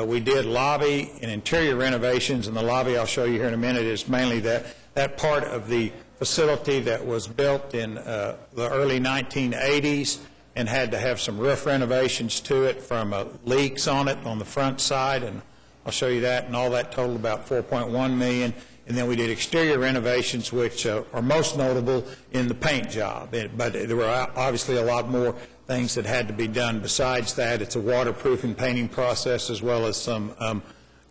We did lobby and interior renovations, and the lobby I'll show you here in a minute is mainly that part of the facility that was built in the early 1980s and had to have some roof renovations to it from leaks on it on the front side, and I'll show you that, and all that totaled about $4.1 million. And then we did exterior renovations, which are most notable in the paint job. But there were obviously a lot more things that had to be done besides that. It's a waterproofing painting process as well as some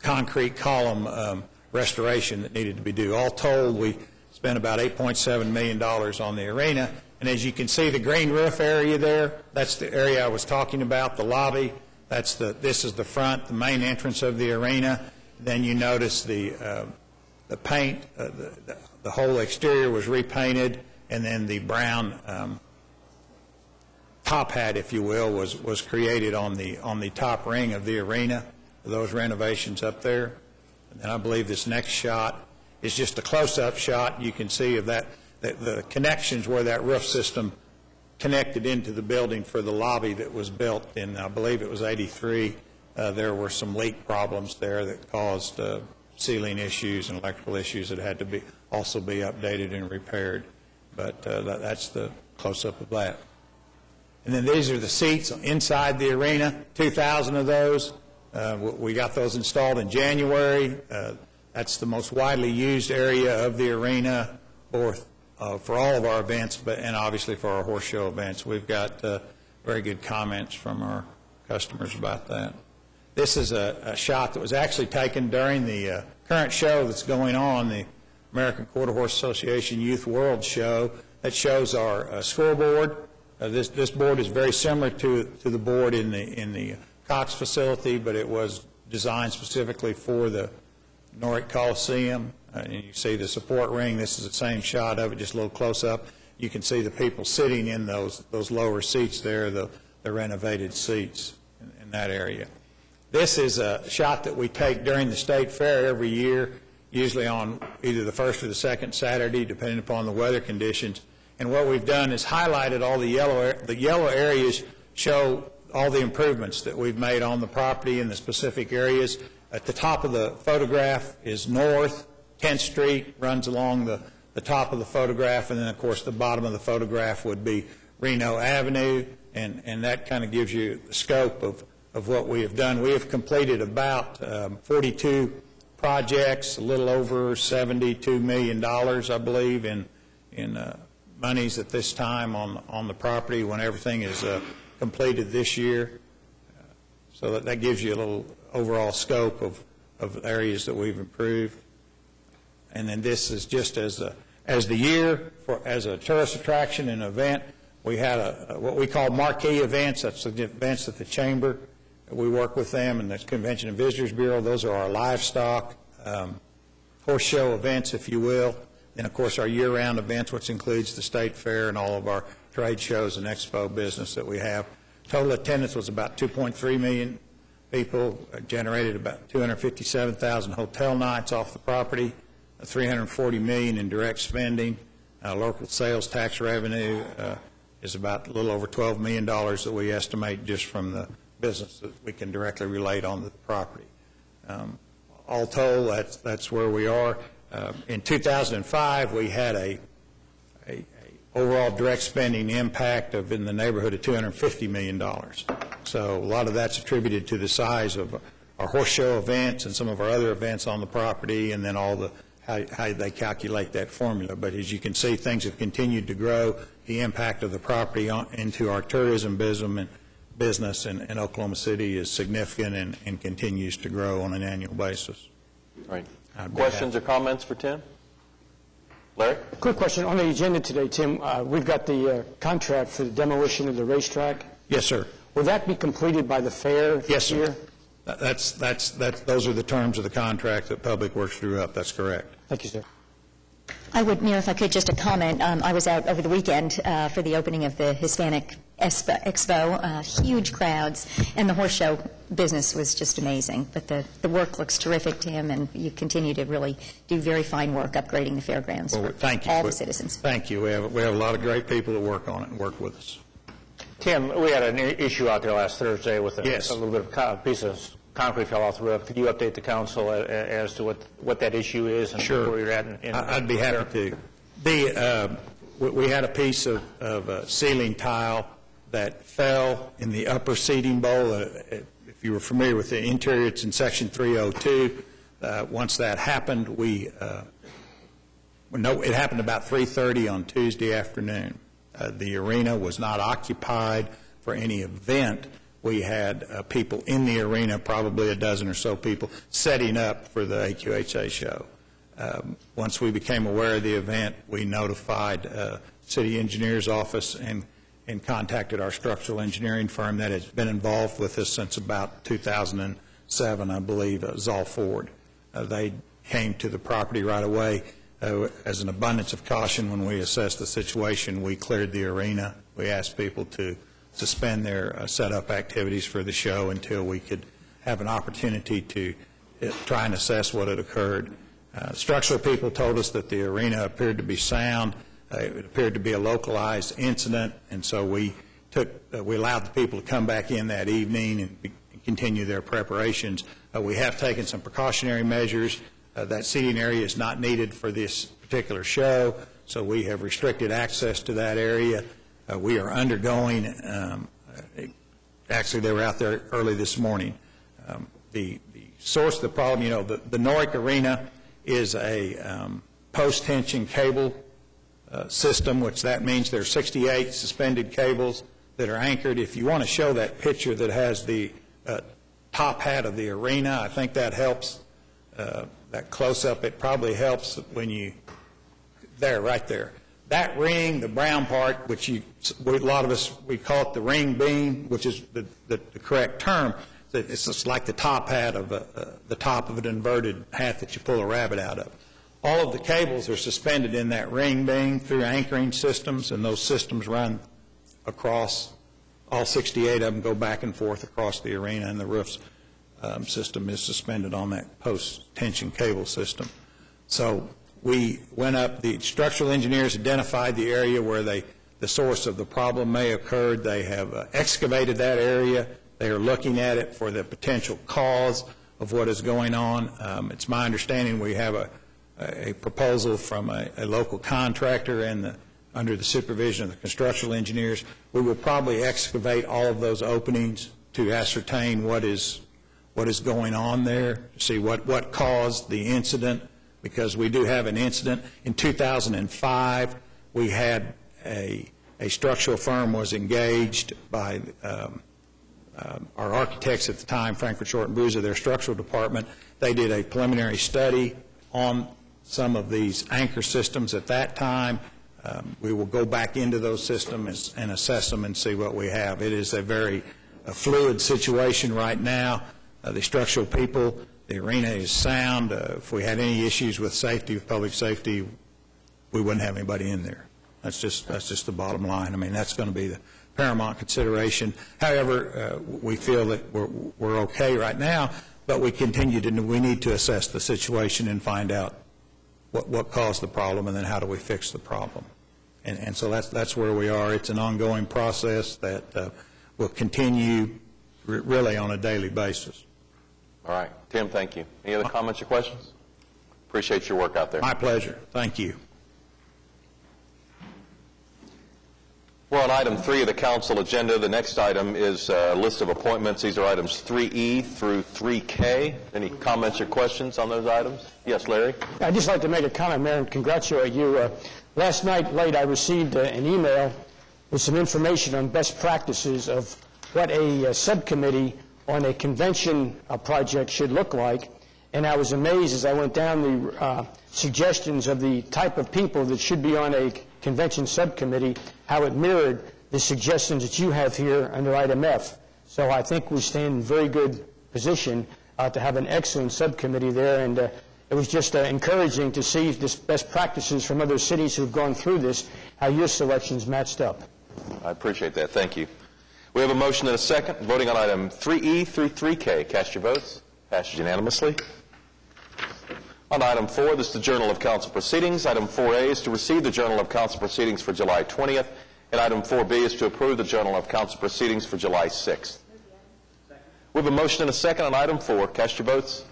concrete column restoration that needed to be done. All told, we spent about $8.7 million on the arena. And as you can see, the green roof area there, that's the area I was talking about, the lobby. This is the front, the main entrance of the arena. Then you notice the paint, the whole exterior was repainted, and then the brown top hat, if you will, was created on the top ring of the arena, those renovations up there. And then I believe this next shot is just a close-up shot. You can see of that the connections where that roof system connected into the building for the lobby that was built in, I believe it was 83. There were some leak problems there that caused ceiling issues and electrical issues that had to also be updated and repaired. But that's the close-up of that. And then these are the seats inside the arena, 2,000 of those. We got those installed in January. That's the most widely used area of the arena, both for all of our events, and obviously for our horse show events. We've got very good comments from our customers about that. This is a shot that was actually taken during the current show that's going on, the American Quarter Horse Association Youth World Show, that shows our scoreboard. This board is very similar to the board in the Cox facility, but it was designed specifically for the Norick Coliseum. And you see the support ring. This is the same shot of it, just a little close-up. You can see the people sitting in those lower seats there, the renovated seats in that area. This is a shot that we take during the State Fair every year, usually on either the first or the second Saturday, depending upon the weather conditions. And what we've done is highlighted all the yellow areas, show all the improvements that we've made on the property in the specific areas. At the top of the photograph is North 10th Street, runs along the top of the photograph, and then, of course, the bottom of the photograph would be Reno Avenue, and that kind of gives you the scope of what we have done. We have completed about 42 projects, a little over $72 million, I believe, in monies at this time on the property when everything is completed this year. So that gives you a little overall scope of areas that we've improved. And then this is just as the year as a tourist attraction and event. We had what we call marquee events. That's the events at the Chamber. We work with them and the Convention and Visitors Bureau. Those are our livestock horse show events, if you will. And, of course, our year-round events, which includes the State Fair and all of our trade shows and expo business that we have. Total attendance was about 2.3 million people, generated about 257,000 hotel nights off the property, $340 million in direct spending. Local sales tax revenue is about a little over $12 million that we estimate just from the business that we can directly relate on the property. All told, that's where we are. In 2005, we had a overall direct spending impact of in the neighborhood of $250 million. So a lot of that's attributed to the size of our horse show events and some of our other events on the property, and then all the how they calculate that formula. But as you can see, things have continued to grow. The impact of the property into our tourism business in Oklahoma City is significant and continues to grow on an annual basis. Right. Questions or comments for Tim? Larry? Quick question. On the agenda today, Tim, we've got the contract for the demolition of the racetrack. Yes, sir. Will that be completed by the fair this year? Yes, sir. Those are the terms of the contract that Public Works drew up. That's correct. Thank you, sir. I would, Mayor, if I could, just a comment. I was out over the weekend for the opening of the Hispanic Expo, huge crowds, and the horse show business was just amazing. But the work looks terrific, Tim, and you continue to really do very fine work upgrading the fairgrounds for all the citizens. Thank you. We have a lot of great people that work on it and work with us. Tim, we had an issue out there last Thursday with a little bit of a piece of concrete fell off the roof. Could you update the council as to what that issue is and where you're at? I'd be happy to. We had a piece of ceiling tile that fell in the upper seating bowl. If you were familiar with the interior, it's in Section 302. Once that happened, it happened about 3:30 on Tuesday afternoon. The arena was not occupied for any event. We had people in the arena, probably a dozen or so people, setting up for the AQHA show. Once we became aware of the event, we notified City Engineer's Office and contacted our structural engineering firm that has been involved with this since about 2007, I believe, Zoll Ford. They came to the property right away. As an abundance of caution, when we assessed the situation, we cleared the arena. We asked people to suspend their setup activities for the show until we could have an opportunity to try and assess what had occurred. Structural people told us that the arena appeared to be sound. It appeared to be a localized incident, and so we allowed the people to come back in that evening and continue their preparations. We have taken some precautionary measures. That seating area is not needed for this particular show, so we have restricted access to that area. We are undergoing, actually they were out there early this morning. The source of the problem, the Norick Arena is a post-tension cable system, which that means there are 68 suspended cables that are anchored. If you want to show that picture that has the top hat of the arena, I think that helps, that close-up. It probably helps when you, right there. That ring, the brown part, which a lot of us, we call it the ring beam, which is the correct term. It's just like the top hat of the top of an inverted hat that you pull a rabbit out of. All of the cables are suspended in that ring beam through anchoring systems, and those systems run across, all 68 of them go back and forth across the arena, and the roof's system is suspended on that post-tension cable system. So we went up, the structural engineers identified the area where the source of the problem may occur. They have excavated that area. They are looking at it for the potential cause of what is going on. It's my understanding we have a proposal from a local contractor and under the supervision of the construction engineers. We will probably excavate all of those openings to ascertain what is going on there, to see what caused the incident, because we do have an incident. In 2005, we had a structural firm was engaged by our architects at the time, Frankfurt Short and Boozer, their structural department. They did a preliminary study on some of these anchor systems at that time. We will go back into those systems and assess them and see what we have. It is a very fluid situation right now. The structural people, the arena is sound. If we had any issues with safety, with public safety, we wouldn't have anybody in there. That's just the bottom line. I mean, that's going to be the paramount consideration. However, we feel that we're okay right now, but we need to assess the situation and find out what caused the problem, and then how do we fix the problem. And so that's where we are. It's an ongoing process that will continue really on a daily basis. All right. Tim, thank you. Any other comments or questions? Appreciate your work out there. My pleasure. Thank you. We're on item 3 of the council agenda. The next item is a list of appointments. These are items 3E through 3K. Any comments or questions on those items? Yes, Larry? I'd just like to make a comment, Mayor, and congratulate you. Last night late I received an email with some information on best practices of what a subcommittee on a convention project should look like. And I was amazed as I went down the suggestions of the type of people that should be on a convention subcommittee, how it mirrored the suggestions that you have here under item F. So I think we stand in very good position to have an excellent subcommittee there, and it was just encouraging to see this best practices from other cities who have gone through this, how your selections matched up. I appreciate that. Thank you. We have a motion and a second. Voting on item 3E through 3K. Cast your votes. Passes unanimously. On item 4, this is the Journal of Council Proceedings. Item 4A is to receive the Journal of Council Proceedings for July 20th, and item 4B is to approve the Journal of Council Proceedings for July 6th. We have a motion and a second on item 4. Cast your votes.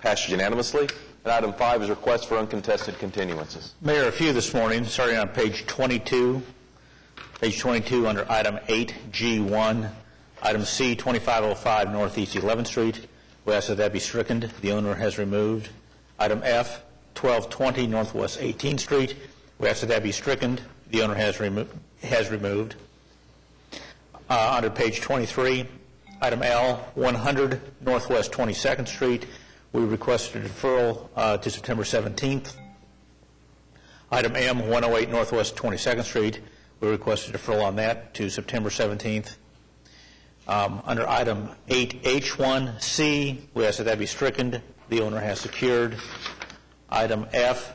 Passes unanimously. And item 5 is request for uncontested continuances. Mayor, a few this morning, starting on page 22. Page 22 under item 8G1, item C, 2505 Northeast 11th Street. We ask that that be stricken. The owner has removed. Item F, 1220 Northwest 18th Street. We ask that that be stricken. The owner has removed. Under page 23, item L, 100 Northwest 22nd Street. We requested a deferral to September 17th. Item M, 108 Northwest 22nd Street. We requested a deferral on that to September 17th. Under item 8H1C, we ask that that be stricken. The owner has secured. Item F,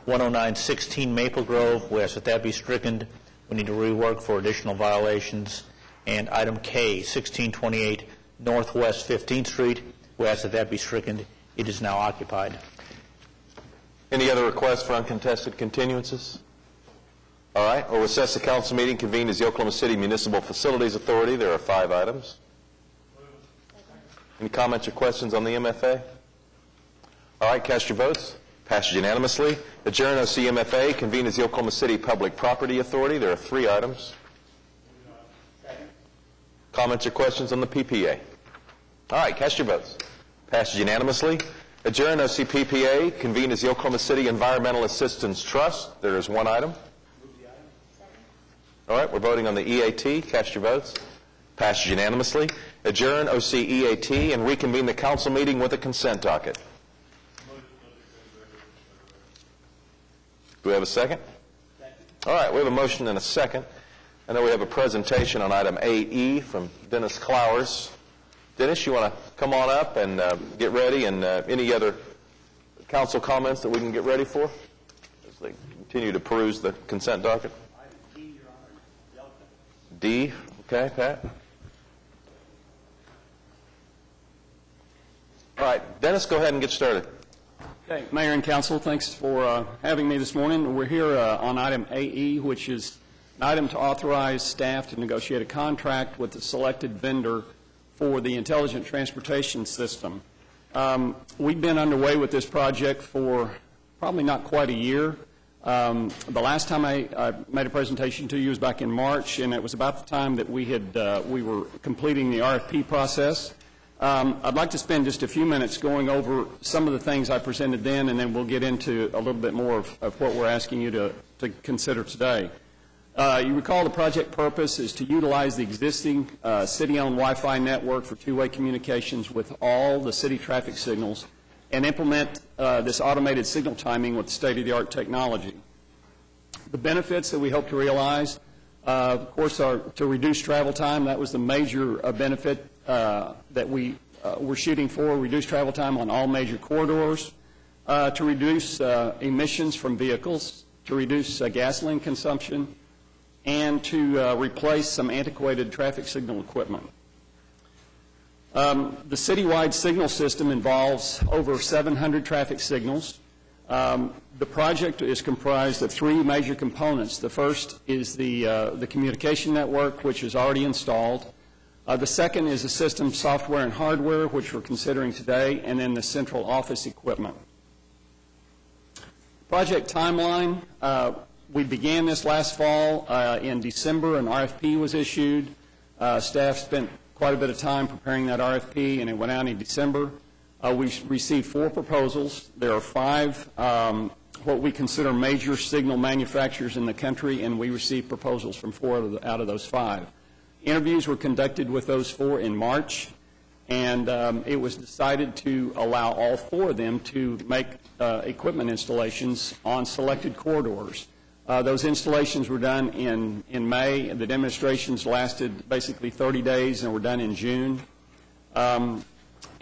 10916 Maple Grove, we ask that that be stricken. We need to rework for additional violations. And item K, 1628 Northwest 15th Street, we ask that that be stricken. It is now occupied. Any other requests for uncontested continuances? All right. We'll recess the council meeting convened as the Oklahoma City Municipal Facilities Authority. There are 5 items. Any comments or questions on the MFA? All right. Cast your votes. Passes unanimously. Adjourn OCMFA, convened as the Oklahoma City Public Property Authority. There are 3 items. Comments or questions on the PPA? All right. Cast your votes. Passes unanimously. Adjourn OCPPA, convened as the Oklahoma City Environmental Assistance Trust. There is 1 item. All right, we're voting on the EAT. Cast your votes. Passes unanimously. Adjourn OCEAT and reconvene the council meeting with a consent docket. Do we have a second? All right, we have a motion and a second. I know we have a presentation on item 8E from Dennis Clowers. Dennis, you want to come on up and get ready, and any other council comments that we can get ready for as they continue to peruse the consent docket? D, okay, Pat. All right, Dennis, go ahead and get started. Okay, Mayor and Council, thanks for having me this morning. We're here on item AE, which is an item to authorize staff to negotiate a contract with the selected vendor for the Intelligent Transportation System. We've been underway with this project for probably not quite a year. The last time I made a presentation to you was back in March, and it was about the time that we were completing the RFP process. I'd like to spend just a few minutes going over some of the things I presented then, and then we'll get into a little bit more of what we're asking you to consider today. You recall the project purpose is to utilize the existing city-owned Wi-Fi network for two-way communications with all the city traffic signals and implement this automated signal timing with state-of-the-art technology. The benefits that we hope to realize, of course, are to reduce travel time. That was the major benefit that we were shooting for, reduce travel time on all major corridors, to reduce emissions from vehicles, to reduce gasoline consumption, and to replace some antiquated traffic signal equipment. The citywide signal system involves over 700 traffic signals. The project is comprised of 3 major components. The first is the communication network, which is already installed. The second is the system software and hardware, which we're considering today, and then the central office equipment. Project timeline, We began this last fall. In December, an RFP was issued. Staff spent quite a bit of time preparing that RFP, and it went out in December. We received 4 proposals. There are 5 what we consider major signal manufacturers in the country, and we received proposals from 4 out of those 5. Interviews were conducted with those 4 in March, and it was decided to allow all 4 of them to make equipment installations on selected corridors. Those installations were done in May. The demonstrations lasted basically 30 days and were done in June.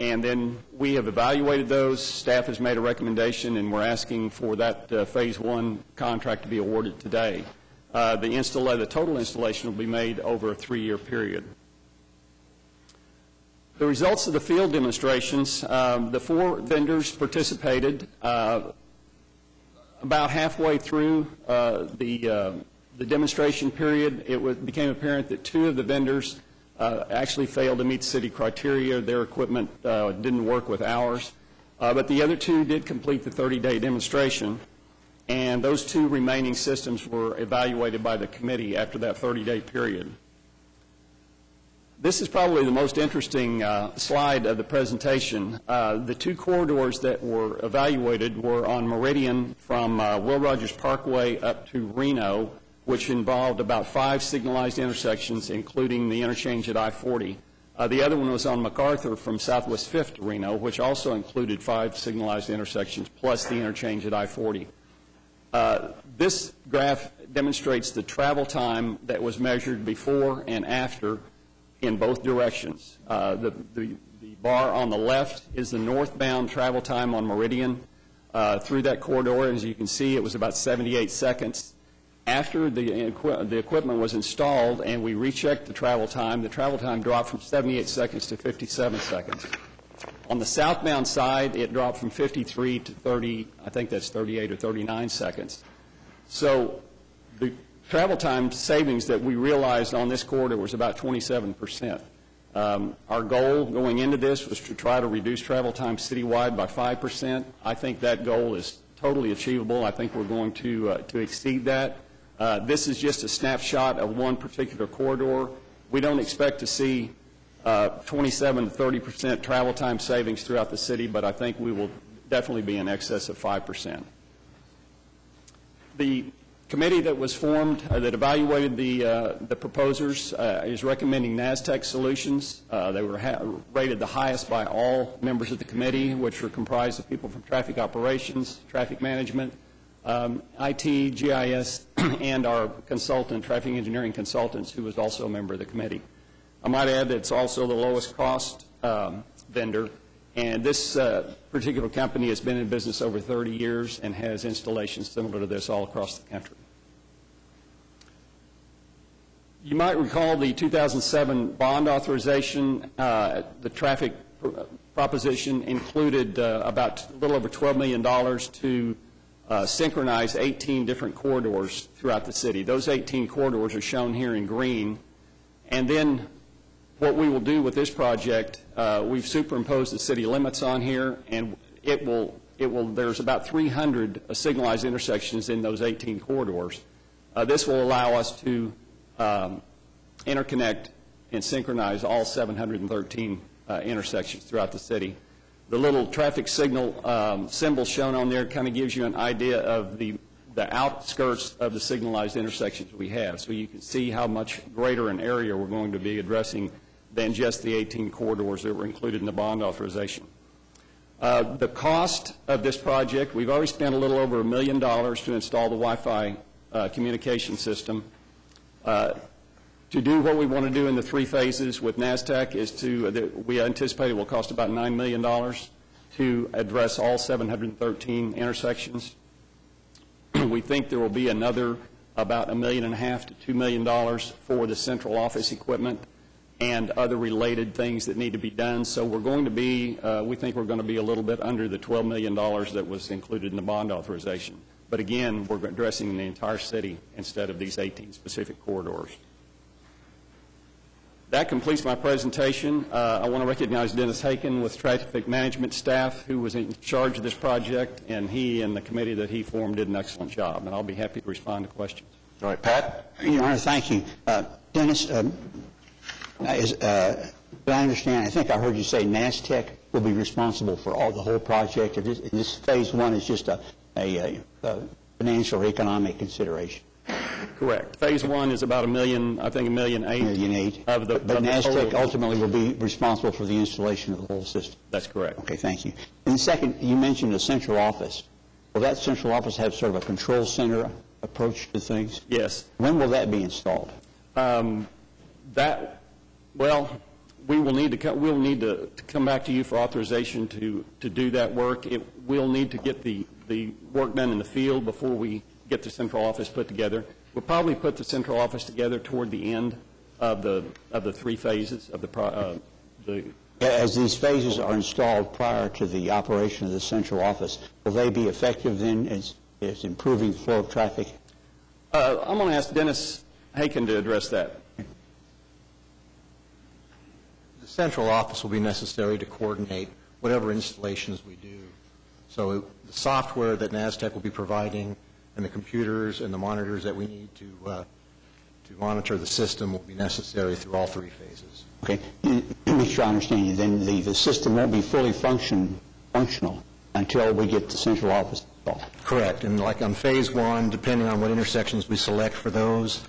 And then we have evaluated those. Staff has made a recommendation, and we're asking for that Phase 1 contract to be awarded today. The total installation will be made over a 3-year period. The results of the field demonstrations, the 4 vendors participated. About halfway through the demonstration period, it became apparent that 2 of the vendors actually failed to meet city criteria. Their equipment didn't work with ours. But the other 2 did complete the 30-day demonstration, and those 2 remaining systems were evaluated by the committee after that 30-day period. This is probably the most interesting slide of the presentation. The 2 corridors that were evaluated were on Meridian from Will Rogers Parkway up to Reno, which involved about 5 signalized intersections, including the interchange at I-40. The other one was on MacArthur from Southwest 5th to Reno, which also included 5 signalized intersections plus the interchange at I-40. This graph demonstrates the travel time that was measured before and after in both directions. The bar on the left is the northbound travel time on Meridian through that corridor. As you can see, it was about 78 seconds. After the equipment was installed and we rechecked the travel time dropped from 78 seconds to 57 seconds. On the southbound side, it dropped from 53 to 30, I think that's 38 or 39 seconds. So the travel time savings that we realized on this corridor was about 27%. Our goal going into this was to try to reduce travel time citywide by 5%. I think that goal is totally achievable. I think we're going to exceed that. This is just a snapshot of one particular corridor. We don't expect to see 27 to 30% travel time savings throughout the city, but I think we will definitely be in excess of 5%. The committee that was formed that evaluated the proposers is recommending NASTEC Solutions. They were rated the highest by all members of the committee, which are comprised of people from traffic operations, traffic management, IT, GIS, and our consultant, traffic engineering consultants, who was also a member of the committee. I might add that it's also the lowest cost vendor, and this particular company has been in business over 30 years and has installations similar to this all across the country. You might recall the 2007 bond authorization. The traffic proposition included about a little over $12 million to synchronize 18 different corridors throughout the city. Those 18 corridors are shown here in green. And then what we will do with this project, we've superimposed the city limits on here, and there's about 300 signalized intersections in those 18 corridors. This will allow us to interconnect and synchronize all 713 intersections throughout the city. The little traffic signal symbol shown on there kind of gives you an idea of the outskirts of the signalized intersections we have. So you can see how much greater an area we're going to be addressing than just the 18 corridors that were included in the bond authorization. The cost of this project, we've already spent a little over $1 million to install the Wi-Fi communication system. To do what we want to do in the 3 phases with NASTEC is we anticipate it will cost about $9 million to address all 713 intersections. We think there will be another about $1.5 million to $2 million for the central office equipment and other related things that need to be done. So we're going to be, we think we're going to be a little bit under the $12 million that was included in the bond authorization. But again, we're addressing the entire city instead of these 18 specific corridors. That completes my presentation. I want to recognize Dennis Haken with traffic management staff who was in charge of this project, and he and the committee that he formed did an excellent job, and I'll be happy to respond to questions. All right, Pat? Your Honor, thank you. Dennis, I understand, I think I heard you say NASTEC will be responsible for the whole project. This phase one is just a financial or economic consideration. Correct. Phase one is about $1.8 million. But NASTEC ultimately will be responsible for the installation of the whole system. That's correct. Okay, thank you. And second, you mentioned a central office. Will that central office have sort of a control center approach to things? Yes. When will that be installed? We will need to come back to you for authorization to do that work. We'll need to get the work done in the field before we get the central office put together. We'll probably put the central office together toward the end of the 3 phases of the As these phases are installed prior to the operation of the central office, will they be effective then as improving the flow of traffic? I'm going to ask Dennis Haken to address that. The central office will be necessary to coordinate whatever installations we do. So the software that NASTEC will be providing and the computers and the monitors that we need to monitor the system will be necessary through all 3 phases. Okay. To make sure I understand you, then the system won't be fully functional until we get the central office installed. Correct. And like on phase 1, depending on what intersections we select for those,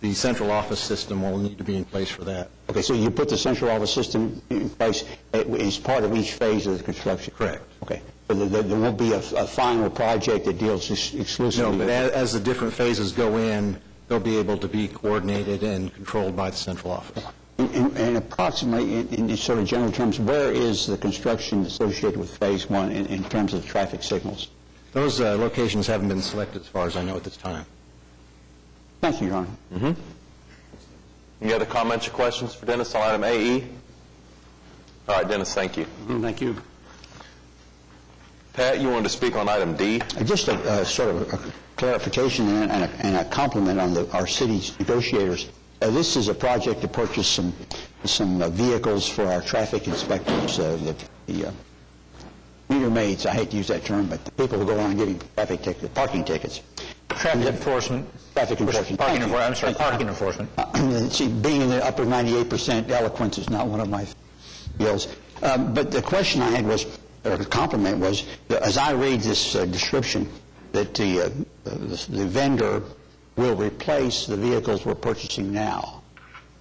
the central office system will need to be in place for that. Okay, so you put the central office system in place as part of each phase of the construction? Correct. Okay. But there won't be a final project that deals exclusively with... No, but as the different phases go in, they'll be able to be coordinated and controlled by the central office. And approximately, in sort of general terms, where is the construction associated with phase 1 in terms of traffic signals? Those locations haven't been selected as far as I know at this time. Thank you, Your Honor. Mm-hmm. Any other comments or questions for Dennis on item AE? All right, Dennis, thank you. Thank you. Pat, you wanted to speak on item D? Just a sort of a clarification and a compliment on our city's negotiators. This is a project to purchase some vehicles for our traffic inspectors, the meter maids, I hate to use that term, but the people who go around getting parking tickets. Traffic enforcement. Traffic enforcement. Parking enforcement. See, being in the upper 98% eloquence is not one of my skills. But the question I had was, or the compliment was, as I read this description, that the vendor will replace the vehicles we're purchasing now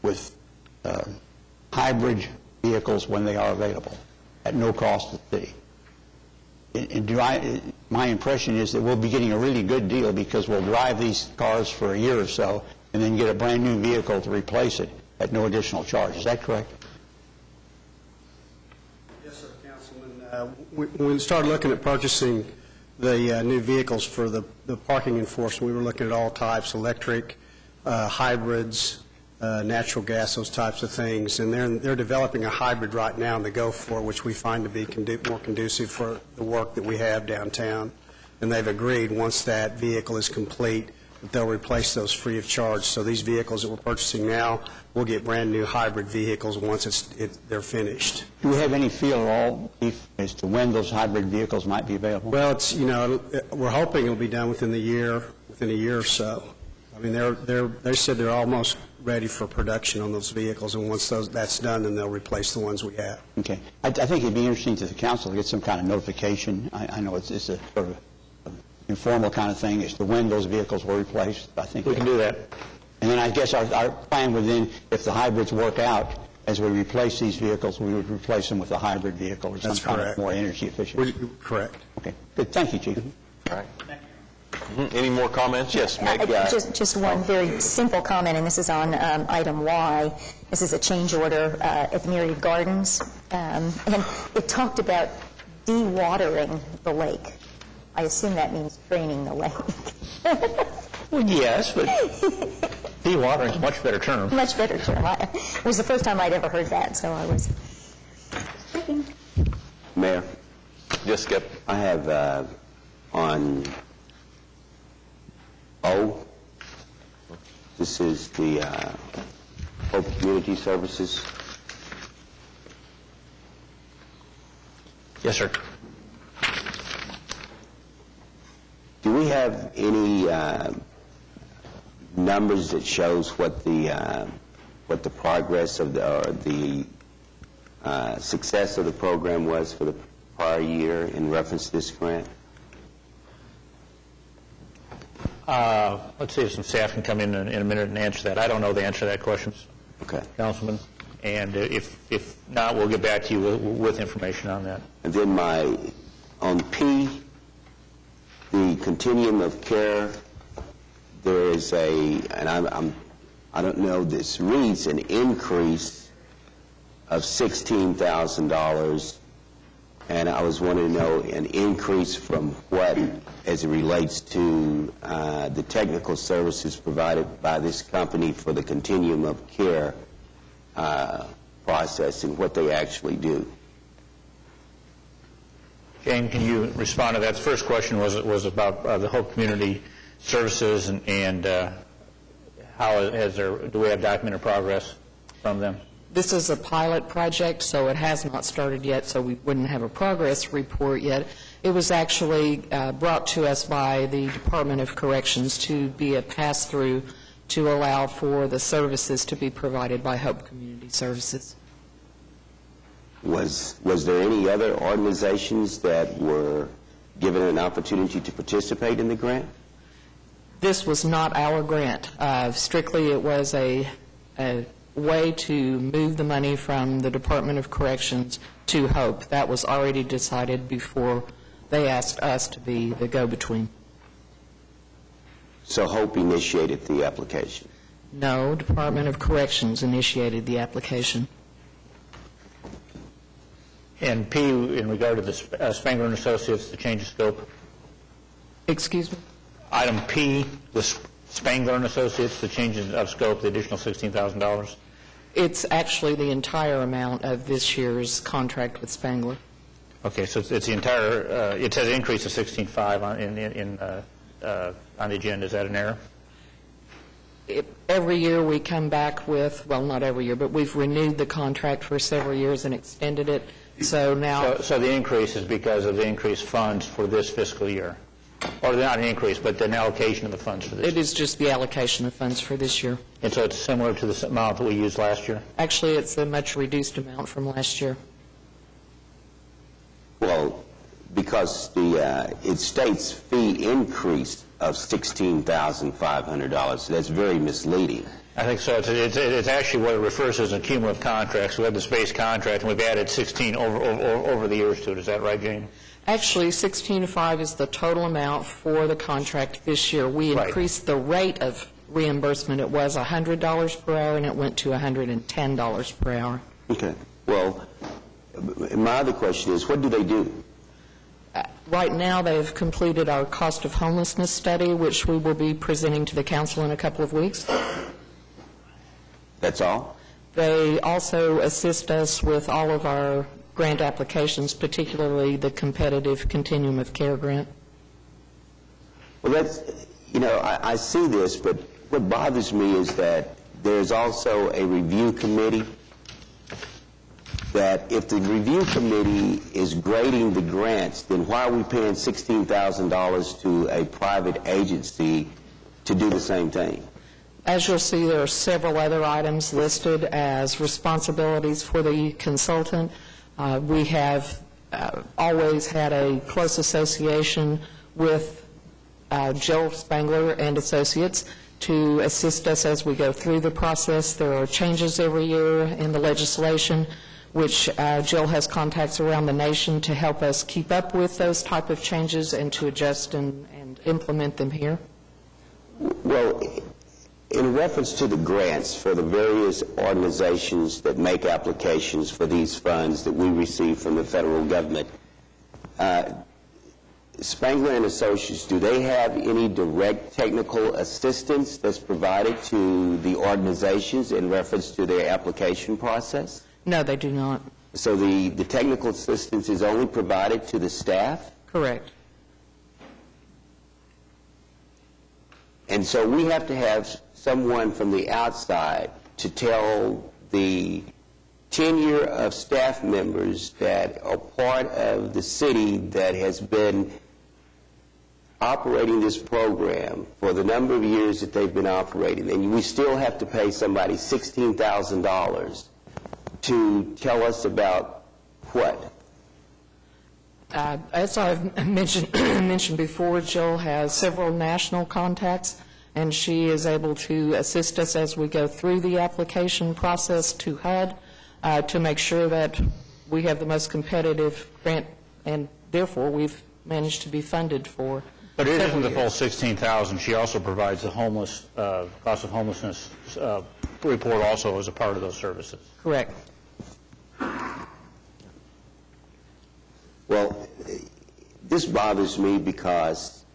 with hybrid vehicles when they are available at no cost to the city. And my impression is that we'll be getting a really good deal because we'll drive these cars for a year or so and then get a brand new vehicle to replace it at no additional charge. Is that correct? Yes, sir, Councilman. When we started looking at purchasing the new vehicles for the parking enforcement, we were looking at all types, electric, hybrids, natural gas, those types of things. And they're developing a hybrid right now in the Go For, which we find to be more conducive for the work that we have downtown. And they've agreed once that vehicle is complete that they'll replace those free of charge. So these vehicles that we're purchasing now, we'll get brand new hybrid vehicles once they're finished. Do we have any feel at all as to when those hybrid vehicles might be available? Well, we're hoping it'll be done within a year or so. I mean, they said they're almost ready for production on those vehicles, and once that's done, then they'll replace the ones we have. Okay. I think it'd be interesting to the council to get some kind of notification. I know it's a sort of informal kind of thing as to when those vehicles were replaced. I think we can do that. And then I guess our plan would then, if the hybrids work out, as we replace these vehicles, we would replace them with a hybrid vehicle or some kind of more energy efficient. Correct. Okay. Good. Thank you, Chief. All right. Any more comments? Yes, Meg. Just one very simple comment, and this is on item Y. This is a change order at the Myriad Gardens, and it talked about dewatering the lake. I assume that means draining the lake. Well, yes, but dewatering is a much better term. Much better term. It was the first time I'd ever heard that, so I was thinking. Mayor? Yes, Skip. I have on O, this is the Hope Community Services? Yes, sir. Do we have any numbers that shows what the progress of the success of the program was for the prior year in reference to this grant? Let's see if some staff can come in a minute and answer that. I don't know the answer to that question, okay, Councilman. And if not, we'll get back to you with information on that. And then on P, the continuum of care, there is and I don't know, this reads an increase of $16,000, and I was wanting to know an increase from what as it relates to the technical services provided by this company for the continuum of care process and what they actually do. Jane, can you respond to that? The first question was about the Hope Community Services and how do we have documented progress from them? This is a pilot project, so it has not started yet, so we wouldn't have a progress report yet. It was actually brought to us by the Department of Corrections to be a pass-through to allow for the services to be provided by Hope Community Services. Was there any other organizations that were given an opportunity to participate in the grant? This was not our grant. Strictly, it was a way to move the money from the Department of Corrections to Hope. That was already decided before they asked us to be the go-between. So Hope initiated the application? No, Department of Corrections initiated the application. And P, in regard to the Spangler and Associates, the change of scope? Excuse me? Item P, the Spangler and Associates, the change of scope, the additional $16,000? It's actually the entire amount of this year's contract with Spangler. Okay, so it's the entire, it says increase of 16.5 on the agenda. Is that an error? Every year we come back with, well, not every year, but we've renewed the contract for several years and extended it. So now... So the increase is because of the increased funds for this fiscal year? Or not an increase, but an allocation of the funds for this year? It is just the allocation of funds for this year. And so it's similar to the amount that we used last year? Actually, it's a much reduced amount from last year. Well, because it states fee increase of $16,500. So that's very misleading. I think so. It's actually what it refers to as a cumulative contract. So we have this base contract, and we've added 16 over the years to it. Is that right, Jane? Actually, $16.5 is the total amount for the contract this year. We increased the rate of reimbursement. It was $100 per hour, and it went to $110 per hour. Okay. Well, my other question is, what do they do? Right now, they've completed our cost of homelessness study, which we will be presenting to the council in a couple of weeks. That's all? They also assist us with all of our grant applications, particularly the competitive continuum of care grant. Well, that's, I see this, but what bothers me is that there's also a review committee, that if the review committee is grading the grants, then why are we paying $16,000 to a private agency to do the same thing? As you'll see, there are several other items listed as responsibilities for the consultant. We have always had a close association with Jill Spangler and Associates to assist us as we go through the process. There are changes every year in the legislation, which Jill has contacts around the nation to help us keep up with those type of changes and to adjust and implement them here. Well, in reference to the grants for the various organizations that make applications for these funds that we receive from the federal government, Spangler and Associates, do they have any direct technical assistance that's provided to the organizations in reference to their application process? No, they do not. So the technical assistance is only provided to the staff? Correct. And so we have to have someone from the outside to tell the tenure of staff members that are part of the city that has been operating this program for the number of years that they've been operating, and we still have to pay somebody $16,000 to tell us about what? As I've mentioned before, Jill has several national contacts, and she is able to assist us as we go through the application process to HUD to make sure that we have the most competitive grant, and therefore we've managed to be funded for. But it isn't the full $16,000. She also provides the cost of homelessness report also as a part of those services. Correct. Well, this bothers me because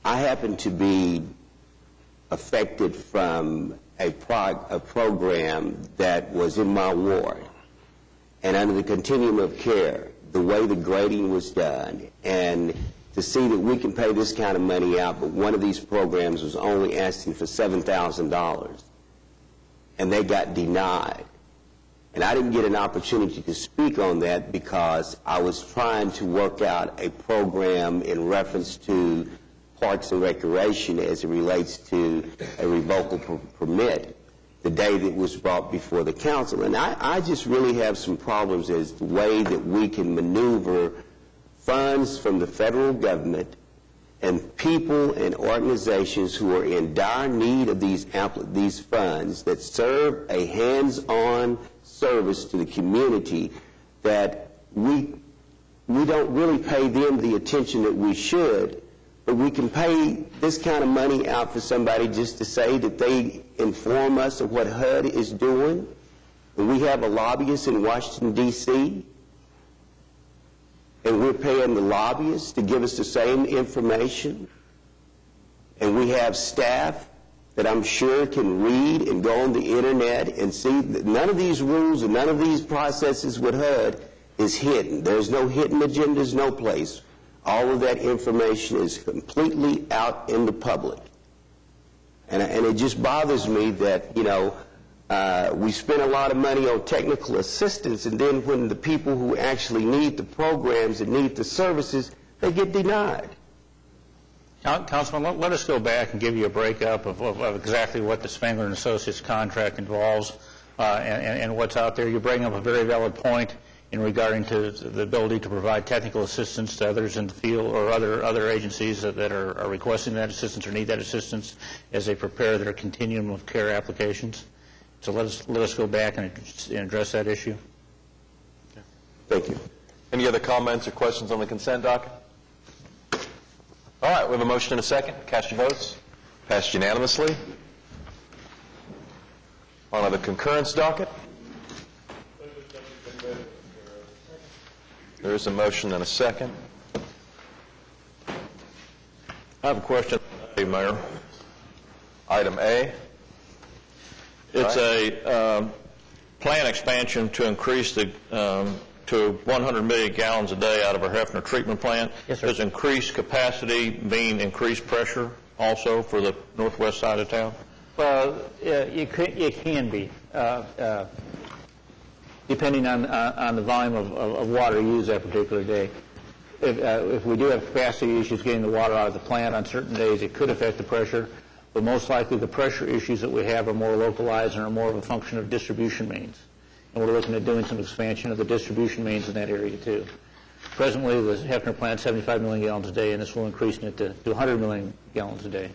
I happen to be affected from a program that was in my ward. And under the continuum of care, the way the grading was done, and to see that we can pay this kind of money out, but one of these programs was only asking for $7,000, and they got denied. And I didn't get an opportunity to speak on that because I was trying to work out a program in reference to Parks and Recreation as it relates to a revocable permit the day that it was brought before the council. And I just really have some problems as the way that we can maneuver funds from the federal government and people and organizations who are in dire need of these funds that serve a hands-on service to the community, that we don't really pay them the attention that we should, but we can pay this kind of money out for somebody just to say that they inform us of what HUD is doing. And we have a lobbyist in Washington, D.C., and we're paying the lobbyists to give us the same information. And we have staff that I'm sure can read and go on the internet and see that none of these rules and none of these processes with HUD is hidden. There's no hidden agendas, no place. All of that information is completely out in the public. And it just bothers me that, we spend a lot of money on technical assistance, and then when the people who actually need the programs and need the services, they get denied. Councilman, let us go back and give you a breakup of exactly what the Spangler & Associates contract involves and what's out there. You bring up a very valid point in regarding to the ability to provide technical assistance to others in the field or other agencies that are requesting that assistance or need that assistance as they prepare their continuum of care applications. So let us go back and address that issue. Thank you. Any other comments or questions on the consent docket? All right, we have a motion and a second. Cast your votes. Passed unanimously. On to the concurrence docket. There is a motion and a second. I have a question, Mayor. Item A. It's a plan expansion to increase to 100 million gallons a day out of our Hefner treatment plant. Yes, sir. Does increased capacity mean increased pressure also for the northwest side of town? Well, it can be, depending on the volume of water used that particular day. If we do have capacity issues getting the water out of the plant on certain days, it could affect the pressure. But most likely the pressure issues that we have are more localized and are more of a function of distribution mains. And we're looking at doing some expansion of the distribution mains in that area too. Presently, the Hefner plant 75 million gallons a day, and this will increase it to 100 million gallons a day.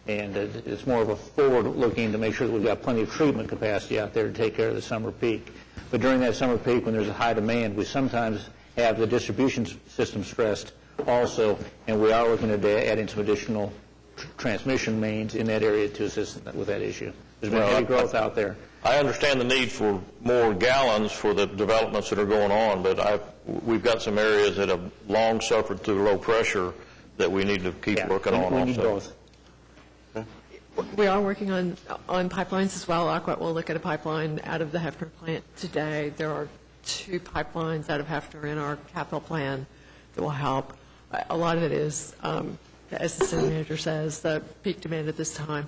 And it's more of a forward-looking to make sure that we've got plenty of treatment capacity out there to take care of the summer peak. But during that summer peak, when there's a high demand, we sometimes have the distribution system stressed also, and we are looking at adding some additional transmission mains in that area to assist with that issue. There's been heavy growth out there. I understand the need for more gallons for the developments that are going on, but we've got some areas that have long suffered through low pressure that we need to keep working on also. We need both. We are working on pipelines as well. Aquat will look at a pipeline out of the Hefner plant today. There are 2 pipelines out of Hefner in our capital plan that will help. A lot of it is, as the city manager says, the peak demand at this time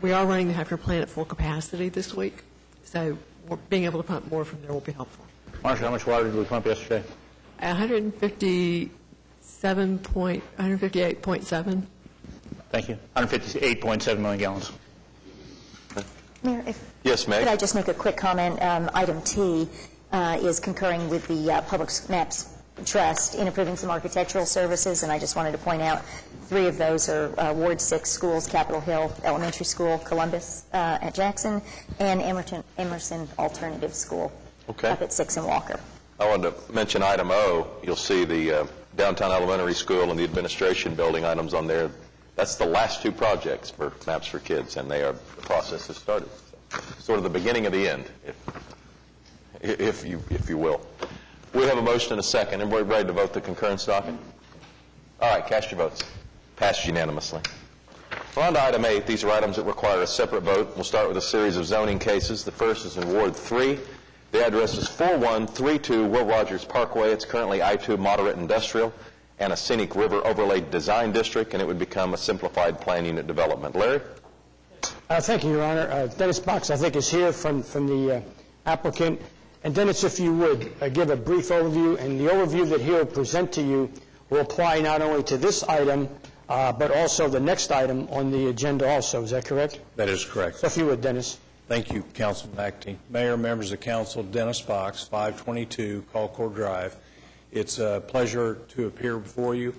We are running the Hefner plant at full capacity this week, so being able to pump more from there will be helpful. Marcia, how much water did we pump yesterday? 158.7. Thank you. 158.7 million gallons. Mayor, yes, Meg. Could I just make a quick comment? Item T is concurring with the Public Maps Trust in approving some architectural services, and I just wanted to point out 3 of those are Ward 6 schools, Capitol Hill Elementary School, Columbus at Jackson, and Emerson Alternative School up at 6 and Walker. I wanted to mention item O. You'll see the downtown elementary school and the administration building items on there. That's the last 2 projects for Maps for Kids, and the process has started. So, sort of the beginning of the end, if you will. We have a motion and a second. Everybody ready to vote the concurrence docket? All right, cast your votes. Passed unanimously. We're on to item 8. These are items that require a separate vote. We'll start with a series of zoning cases. The first is in Ward 3. The address is 4132 Will Rogers Parkway. It's currently I-2 Moderate Industrial and a Scenic River Overlay Design District, and it would become a simplified plan unit development. Larry? Thank you, Your Honor. Dennis Box, I think, is here from the applicant. And Dennis, if you would, give a brief overview, and the overview that he will present to you will apply not only to this item, but also the next item on the agenda also. Is that correct? That is correct. So if you would, Dennis. Thank you, Councilman McAtee. Mayor, members of council, Dennis Box, 522 Colcord Drive. It's a pleasure to appear before you.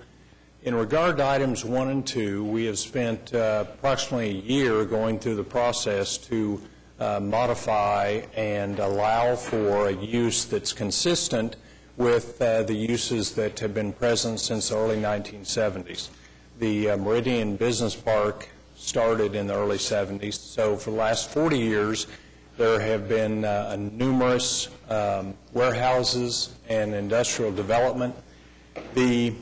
In regard to items 1 and 2, we have spent approximately a year going through the process to modify and allow for a use that's consistent with the uses that have been present since the early 1970s. The Meridian Business Park started in the early 70s, so for the last 40 years there have been numerous warehouses and industrial development. The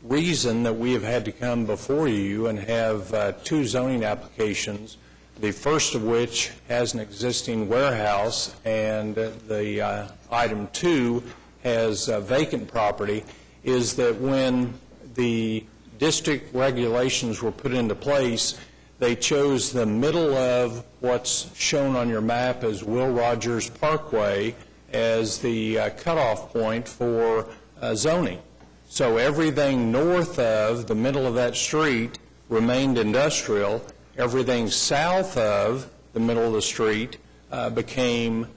reason that we have had to come before you and have 2 zoning applications, the first of which has an existing warehouse, and the item 2 has vacant property, is that when the district regulations were put into place, they chose the middle of what's shown on your map as Will Rogers Parkway as the cutoff point for zoning. So everything north of the middle of that street remained industrial. Everything south of the middle of the street became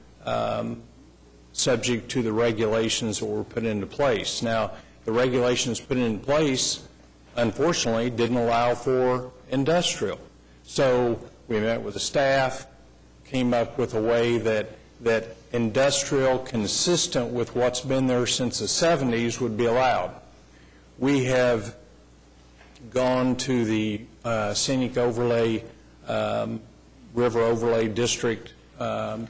subject to the regulations that were put into place. Now, the regulations put into place, unfortunately, didn't allow for industrial. So we met with the staff, came up with a way that industrial, consistent with what's been there since the 70s, would be allowed. We have gone to the Scenic Overlay, River Overlay District on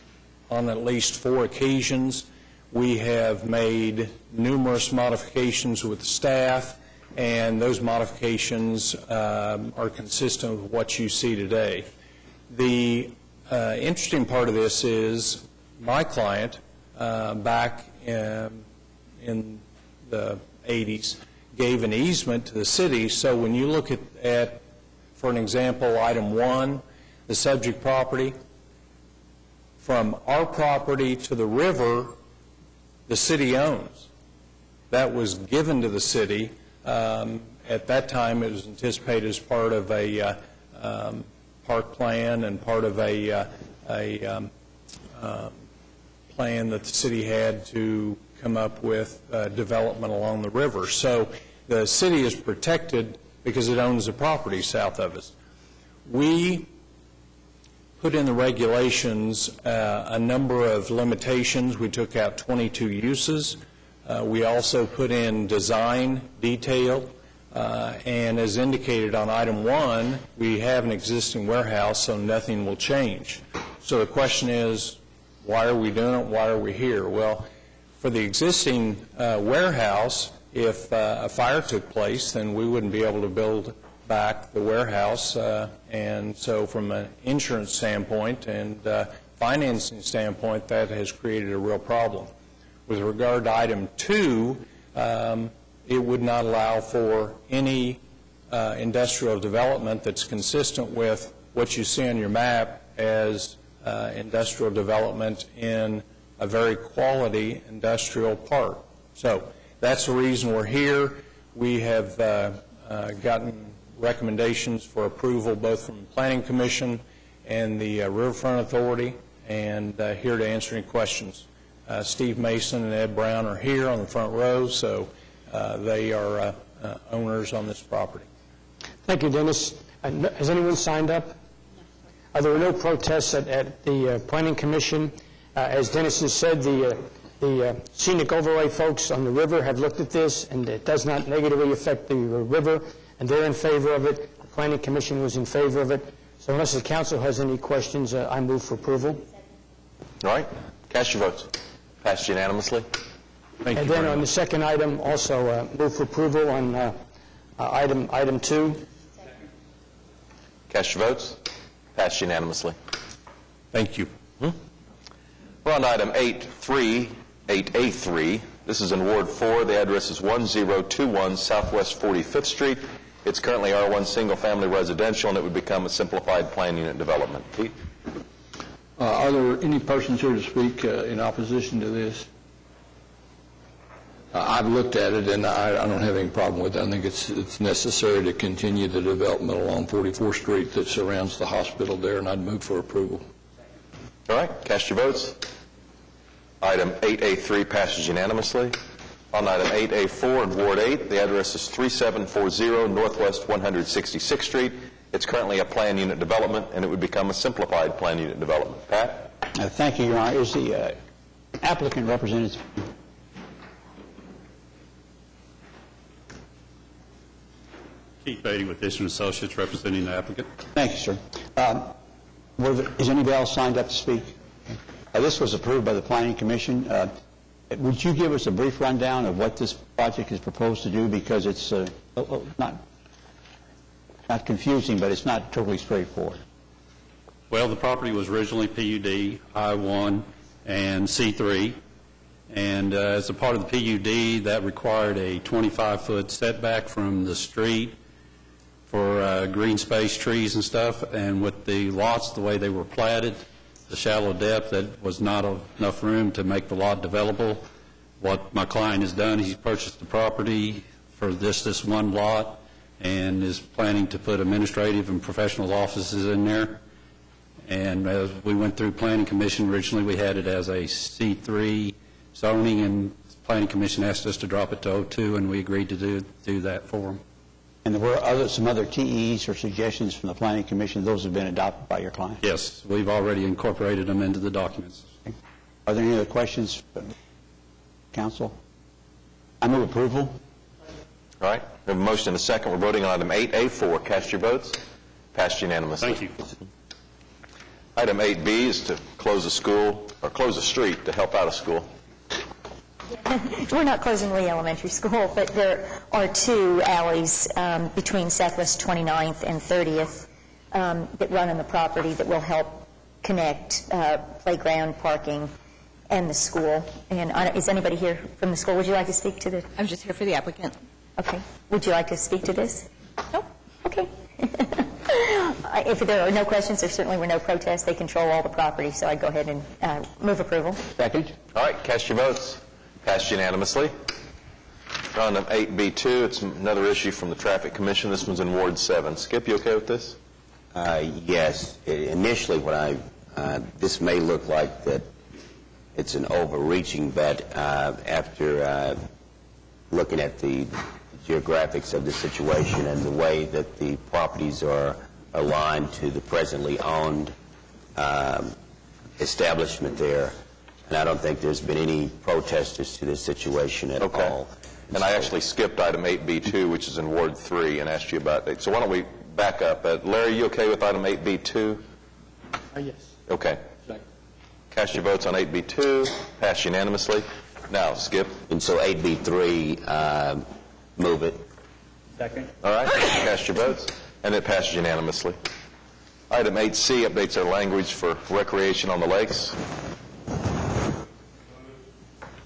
at least 4 occasions. We have made numerous modifications with the staff, and those modifications are consistent with what you see today. The interesting part of this is my client, back in the 80s, gave an easement to the city. So when you look at, for an example, item 1, the subject property, from our property to the river, the city owns. That was given to the city. At that time, it was anticipated as part of a park plan and part of a plan that the city had to come up with development along the river. So the city is protected because it owns the property south of us. We put in the regulations a number of limitations. We took out 22 uses. We also put in design detail, and as indicated on item 1, we have an existing warehouse, so nothing will change. So the question is, why are we doing it? Why are we here? Well, for the existing warehouse, if a fire took place, then we wouldn't be able to build back the warehouse, and so from an insurance standpoint and financing standpoint, that has created a real problem. With regard to item 2, it would not allow for any industrial development that's consistent with what you see on your map as industrial development in a very quality industrial park. So that's the reason we're here. We have gotten recommendations for approval both from the Planning Commission and the Riverfront Authority, and here to answer any questions. Steve Mason and Ed Brown are here on the front row, so they are owners on this property. Thank you, Dennis. Has anyone signed up? There were no protests at the Planning Commission. As Dennis has said, the scenic overlay folks on the river have looked at this, and it does not negatively affect the river, and they're in favor of it. The Planning Commission was in favor of it. So unless the council has any questions, I move for approval. All right. Cast your votes. Passed unanimously. Thank you. And then on the second item, also move for approval on item 2. Cast your votes. Passed unanimously. Thank you. We're on item 8A3. This is in Ward 4. The address is 1021 Southwest 45th Street. It's currently R1 single-family residential, and it would become a simplified plan unit development. Pete? Are there any persons here to speak in opposition to this? I've looked at it, and I don't have any problem with it. I think it's necessary to continue the development along 44th Street that surrounds the hospital there, and I'd move for approval. All right. Cast your votes. Item 8A3 passes unanimously. On item 8A4 in Ward 8, the address is 3740 Northwest 166th Street. It's currently a plan unit development, and it would become a simplified plan unit development. Pat? Thank you, Your Honor. Is the applicant represented? Keith Beatty with Dishon Associates, representing the applicant. Thank you, sir. Is anybody else signed up to speak? This was approved by the Planning Commission. Would you give us a brief rundown of what this project is proposed to do? Because it's not confusing, but it's not totally straightforward. Well, the property was originally PUD, I-1, and C3. And as a part of the PUD, that required a 25-foot setback from the street for green space, trees and stuff. And with the lots, the way they were platted, the shallow depth, that was not enough room to make the lot developable. What my client has done, he's purchased the property for this one lot and is planning to put administrative and professional offices in there. And as we went through Planning Commission, originally we had it as a C3 zoning, and Planning Commission asked us to drop it to O2, and we agreed to do that for them. And there were some other TEs or suggestions from the Planning Commission. Those have been adopted by your client? Yes, we've already incorporated them into the documents. Okay. Are there any other questions, Council? I move approval. All right. We have a motion and a second. We're voting on item 8A4. Cast your votes. Passed unanimously. Thank you. Item 8B is to close a school, or close a street to help out a school. We're not closing Lee Elementary School, but there are two alleys between Southwest 29th and 30th that run on the property that will help connect playground, parking, and the school. And is anybody here from the school? Would you like to speak to this? I'm just here for the applicant. Okay. Would you like to speak to this? No? Okay. If there are no questions, there certainly were no protests. They control all the property, so I'd go ahead and move approval. Second. All right. Cast your votes. Passed unanimously. On 8B2, it's another issue from the Traffic Commission. This one's in Ward 7. Skip, you okay with this? Yes. Initially, this may look like that it's an overreaching, but after looking at the geographics of the situation and the way that the properties are aligned to the presently owned establishment there, and I don't think there's been any protesters to this situation at all. And I actually skipped item 8B2, which is in Ward 3, and asked you about it. So why don't we back up? Larry, you okay with item 8B2? Yes. Okay. Cast your votes on 8B2. Passed unanimously. Now, Skip. And so 8B3, move it. Second. All right. Cast your votes. And it passes unanimously. Item 8C updates our language for recreation on the lakes.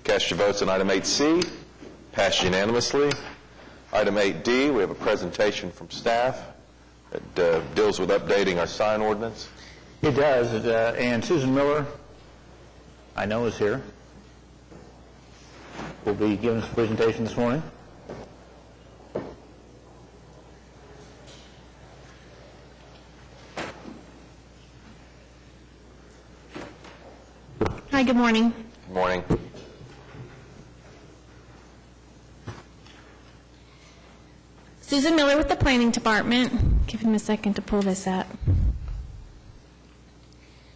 Cast your votes on item 8C. Passed unanimously. Item 8D, we have a presentation from staff. It deals with updating our sign ordinance. It does, and Susan Miller, I know, is here. Will be giving us a presentation this morning. Hi, good morning. Good morning. Susan Miller with the Planning Department. Give him a second to pull this up.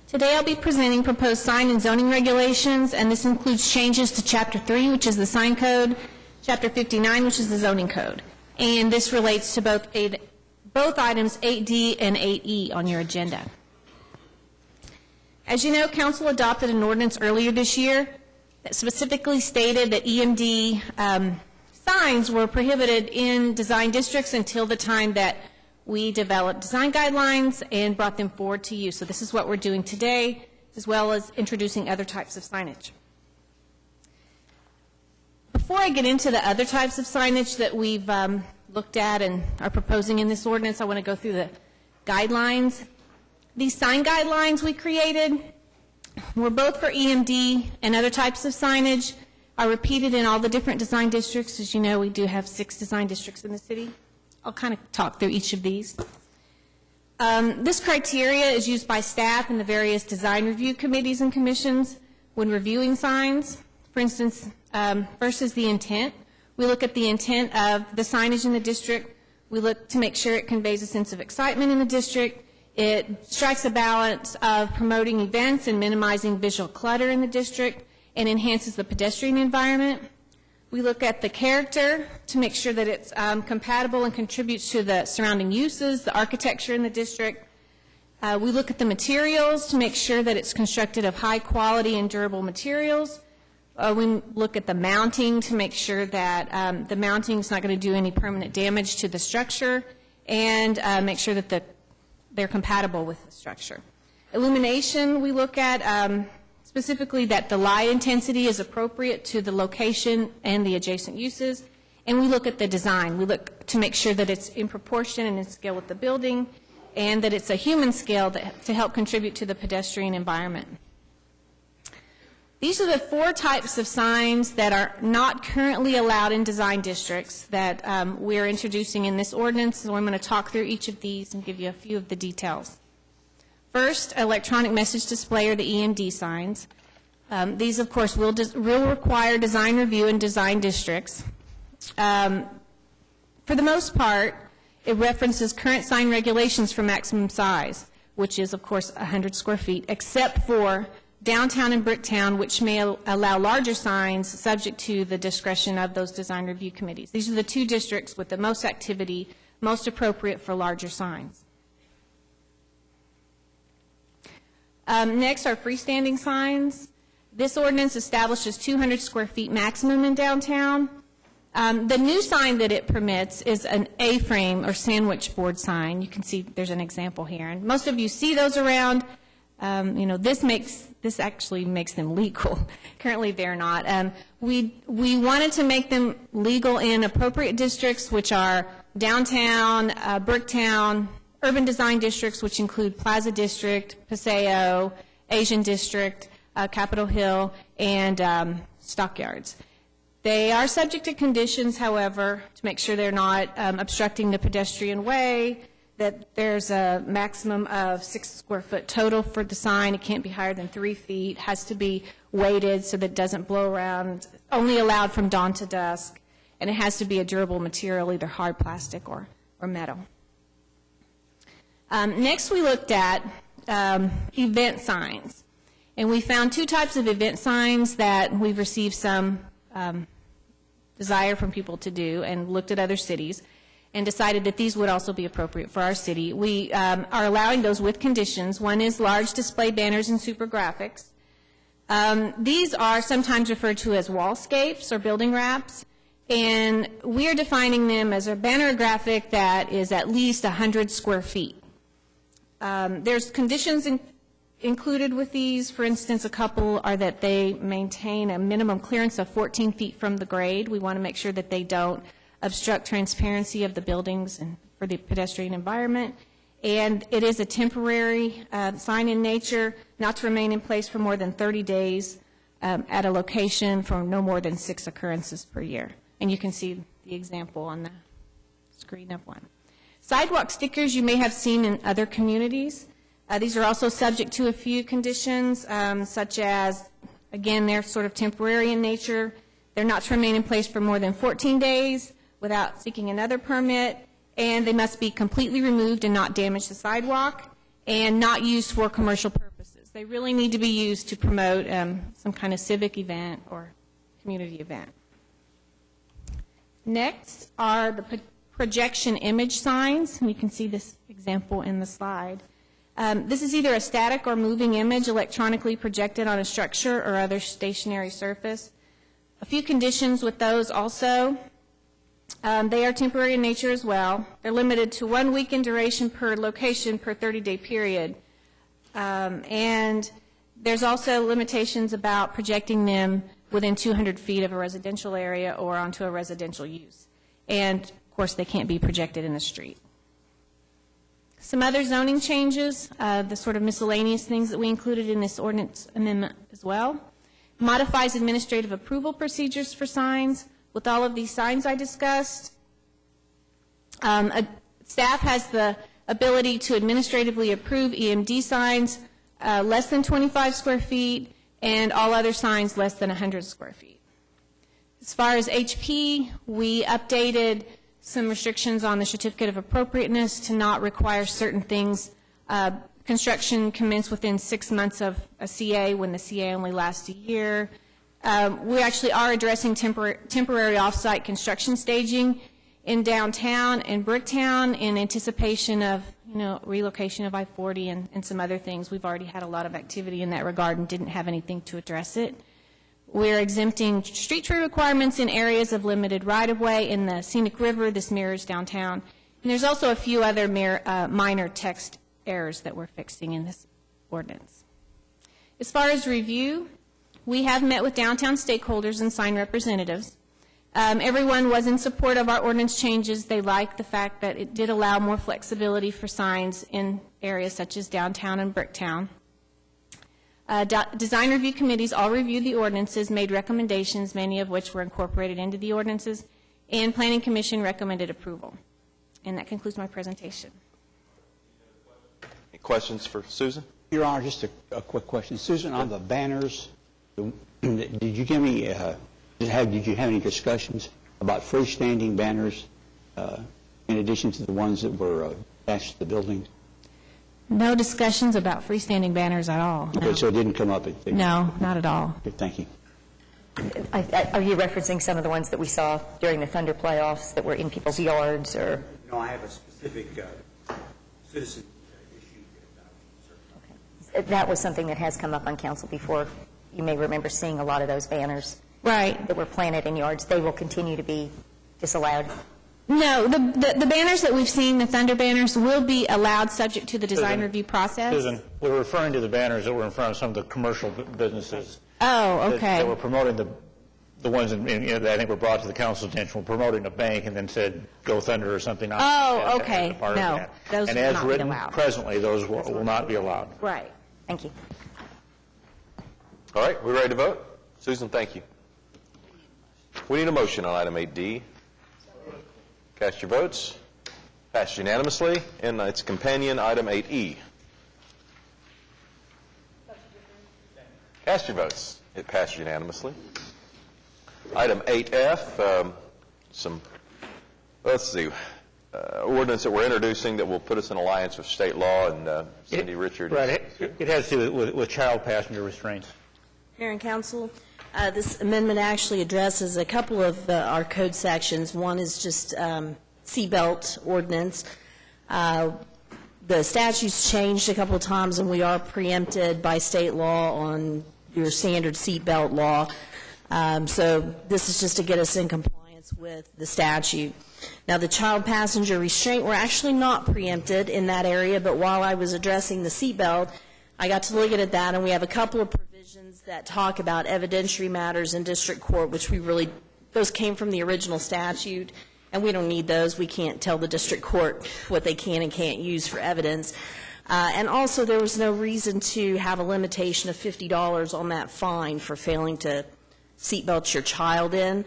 Today I'll be presenting proposed sign and zoning regulations, and this includes changes to Chapter 3, which is the sign code, Chapter 59, which is the zoning code. And this relates to both items 8D and 8E on your agenda. As you know, Council adopted an ordinance earlier this year that specifically stated that EMD signs were prohibited in design districts until the time that we developed design guidelines and brought them forward to you. So this is what we're doing today, as well as introducing other types of signage. Before I get into the other types of signage that we've looked at and are proposing in this ordinance, I want to go through the guidelines. These sign guidelines we created were both for EMD and other types of signage, are repeated in all the different design districts. As you know, we do have 6 design districts in the city. I'll kind of talk through each of these. This criteria is used by staff in the various design review committees and commissions when reviewing signs. For instance, first is the intent. We look at the intent of the signage in the district. We look to make sure it conveys a sense of excitement in the district. It strikes a balance of promoting events and minimizing visual clutter in the district and enhances the pedestrian environment. We look at the character to make sure that it's compatible and contributes to the surrounding uses, the architecture in the district. We look at the materials to make sure that it's constructed of high quality and durable materials. We look at the mounting to make sure that the mounting is not going to do any permanent damage to the structure, and make sure that they're compatible with the structure. Illumination, we look at specifically that the light intensity is appropriate to the location and the adjacent uses. And we look at the design. We look to make sure that it's in proportion and in scale with the building, and that it's a human scale to help contribute to the pedestrian environment. These are the 4 types of signs that are not currently allowed in design districts that we're introducing in this ordinance. So I'm going to talk through each of these and give you a few of the details. First, electronic message display, or the EMD signs. These, of course, will require design review in design districts. For the most part, it references current sign regulations for maximum size, which is, of course, 100 square feet, except for downtown and Bricktown, which may allow larger signs subject to the discretion of those design review committees. These are the 2 districts with the most activity, most appropriate for larger signs. Next are freestanding signs. This ordinance establishes 200 square feet maximum in downtown. The new sign that it permits is an A-frame or sandwich board sign. You can see there's an example here. And most of you see those around. This actually makes them legal. Currently, they're not. We wanted to make them legal in appropriate districts, which are downtown, Bricktown, urban design districts, which include Plaza District, Paseo, Asian District, Capitol Hill, and Stockyards. They are subject to conditions, however, to make sure they're not obstructing the pedestrian way, that there's a maximum of 6 square foot total for the sign. It can't be higher than 3 feet. Has to be weighted so that it doesn't blow around. Only allowed from dawn to dusk. And it has to be a durable material, either hard plastic or metal. Next, we looked at event signs. And we found 2 types of event signs that we've received some desire from people to do, and looked at other cities and decided that these would also be appropriate for our city. We are allowing those with conditions. One is large display banners and super graphics. These are sometimes referred to as wallscapes or building wraps, and we are defining them as a banner graphic that is at least 100 square feet. There's conditions included with these. For instance, a couple are that they maintain a minimum clearance of 14 feet from the grade. We want to make sure that they don't obstruct transparency of the buildings and for the pedestrian environment, and it is a temporary sign in nature, not to remain in place for more than 30 days at a location for no more than 6 occurrences per year. And you can see the example on the screen of one. Sidewalk stickers you may have seen in other communities. These are also subject to a few conditions, such as, again, they're sort of temporary in nature. They're not to remain in place for more than 14 days without seeking another permit, and they must be completely removed and not damage the sidewalk, and not used for commercial purposes. They really need to be used to promote some kind of civic event or community event. Next are the projection image signs, and you can see this example in the slide. This is either a static or moving image electronically projected on a structure or other stationary surface. A few conditions with those also. They are temporary in nature as well. They're limited to 1 week in duration per location per 30-day period. And there's also limitations about projecting them within 200 feet of a residential area or onto a residential use. And, of course, they can't be projected in the street. Some other zoning changes, the sort of miscellaneous things that we included in this ordinance amendment as well. Modifies administrative approval procedures for signs. With all of these signs I discussed, staff has the ability to administratively approve EMD signs less than 25 square feet and all other signs less than 100 square feet. As far as HP, we updated some restrictions on the certificate of appropriateness to not require certain things. Construction commenced within 6 months of a CA when the CA only lasts a year. We actually are addressing temporary off-site construction staging in downtown and Bricktown in anticipation of, relocation of I-40 and some other things. We've already had a lot of activity in that regard and didn't have anything to address it. We're exempting street tree requirements in areas of limited right-of-way in the scenic river. This mirrors downtown. And there's also a few other minor text errors that we're fixing in this ordinance. As far as review, we have met with downtown stakeholders and sign representatives. Everyone was in support of our ordinance changes. They liked the fact that it did allow more flexibility for signs in areas such as downtown and Bricktown. Design review committees all reviewed the ordinances, made recommendations, many of which were incorporated into the ordinances, and Planning Commission recommended approval. And that concludes my presentation. Any questions for Susan? Your Honor, just a quick question. Susan, on the banners, did you give me, did you have any discussions about freestanding banners in addition to the ones that were attached to the buildings? No discussions about freestanding banners at all. Okay, so it didn't come up? No, not at all. Okay, thank you. Are you referencing some of the ones that we saw during the Thunder playoffs that were in people's yards? Or? No, I have a specific citizen issue. Okay. That was something that has come up on council before. You may remember seeing a lot of those banners that were planted in yards. They will continue to be disallowed. No, the banners that we've seen, the Thunder banners, will be allowed subject to the design review process. Susan, we're referring to the banners that were in front of some of the commercial businesses. Oh, okay. That were promoting the ones that I think were brought to the council's attention, were promoting a bank and then said, "Go Thunder" or something. Oh, okay. No, those will not be allowed. And as written presently, those will not be allowed. Right. Thank you. All right, we're ready to vote? Susan, thank you. We need a motion on item 8D. Cast your votes. Passed unanimously. And its companion, item 8E. Cast your votes. It passed unanimously. Item 8F, ordinance that we're introducing that will put us in alliance with state law, and Cindy Richard. Right. It has to do with child passenger restraints. Mayor and Council, this amendment actually addresses a couple of our code sections. One is just seatbelt ordinance. The statute's changed a couple of times, and we are preempted by state law on your standard seatbelt law. So this is just to get us in compliance with the statute. Now, the child passenger restraint, we're actually not preempted in that area, but while I was addressing the seatbelt, I got to look at that, and we have a couple of provisions that talk about evidentiary matters in district court, which those came from the original statute, and we don't need those. We can't tell the district court what they can and can't use for evidence. And also, there was no reason to have a limitation of $50 on that fine for failing to seatbelt your child in,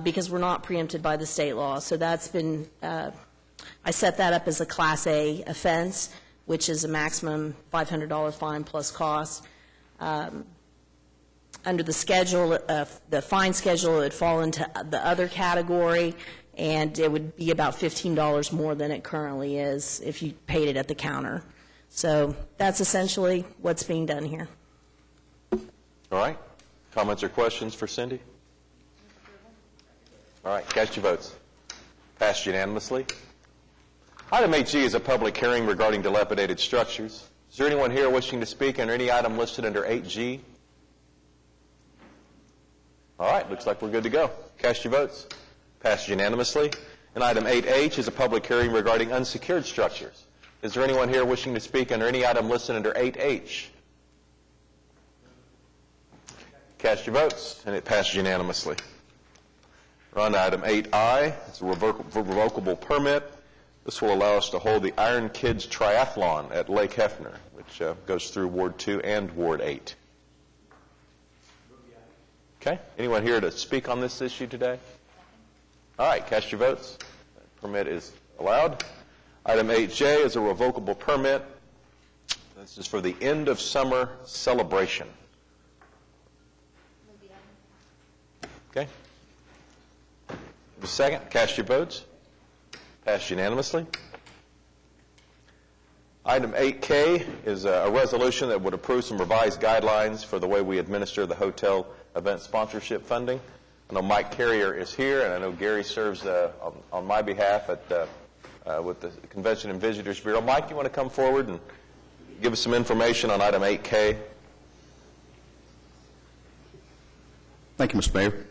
because we're not preempted by the state law. So that's been, I set that up as a Class A offense, which is a maximum $500 fine plus cost. Under the schedule, the fine schedule, it would fall into the other category, and it would be about $15 more than it currently is if you paid it at the counter. So that's essentially what's being done here. All right. Comments or questions for Cindy? All right. Cast your votes. Passed unanimously. Item 8G is a public hearing regarding dilapidated structures. Is there anyone here wishing to speak under any item listed under 8G? All right. Looks like we're good to go. Cast your votes. Passed unanimously. And item 8H is a public hearing regarding unsecured structures. Is there anyone here wishing to speak under any item listed under 8H? Cast your votes, and it passed unanimously. We're on to item 8I. It's a revocable permit. This will allow us to hold the Iron Kids Triathlon at Lake Hefner, which goes through Ward 2 and Ward 8. Okay. Anyone here to speak on this issue today? All right. Cast your votes. That permit is allowed. Item 8J is a revocable permit. This is for the end of summer celebration. Okay. A second. Cast your votes. Passed unanimously. Item 8K is a resolution that would approve some revised guidelines for the way we administer the hotel event sponsorship funding. I know Mike Carrier is here, and I know Gary serves on my behalf with the Convention and Visitors Bureau. Mike, you want to come forward and give us some information on item 8K? Thank you, Mr. Mayor.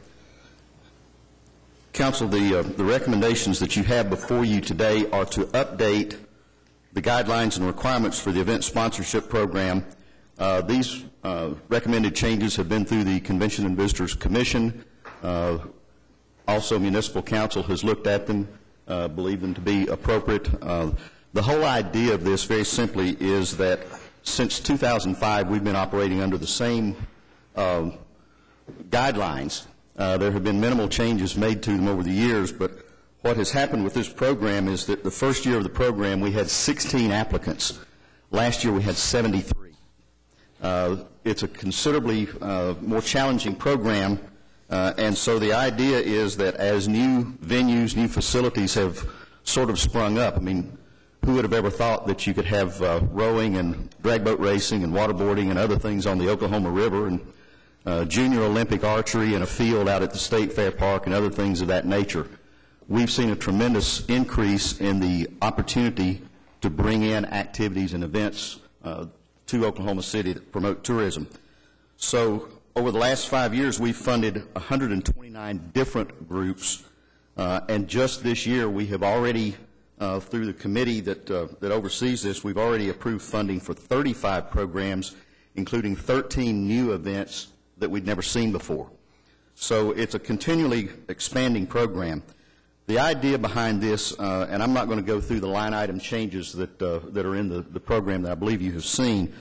Council, the recommendations that you have before you today are to update the guidelines and requirements for the event sponsorship program. These recommended changes have been through the Convention and Visitors Commission. Also, Municipal Council has looked at them, believe them to be appropriate. The whole idea of this, very simply, is that since 2005, we've been operating under the same guidelines. There have been minimal changes made to them over the years, but what has happened with this program is that the first year of the program, we had 16 applicants. Last year, we had 73. It's a considerably more challenging program, and so the idea is that as new venues, new facilities have sort of sprung up, I mean, who would have ever thought that you could have rowing and drag boat racing and waterboarding and other things on the Oklahoma River, and junior Olympic archery and a field out at the State Fair Park and other things of that nature. We've seen a tremendous increase in the opportunity to bring in activities and events to Oklahoma City that promote tourism. So over the last 5 years, we've funded 129 different groups, and just this year we have already, through the committee that oversees this, we've already approved funding for 35 programs, including 13 new events that we'd never seen before. So it's a continually expanding program. The idea behind this, and I'm not going to go through the line item changes that are in the program that I believe you have seen,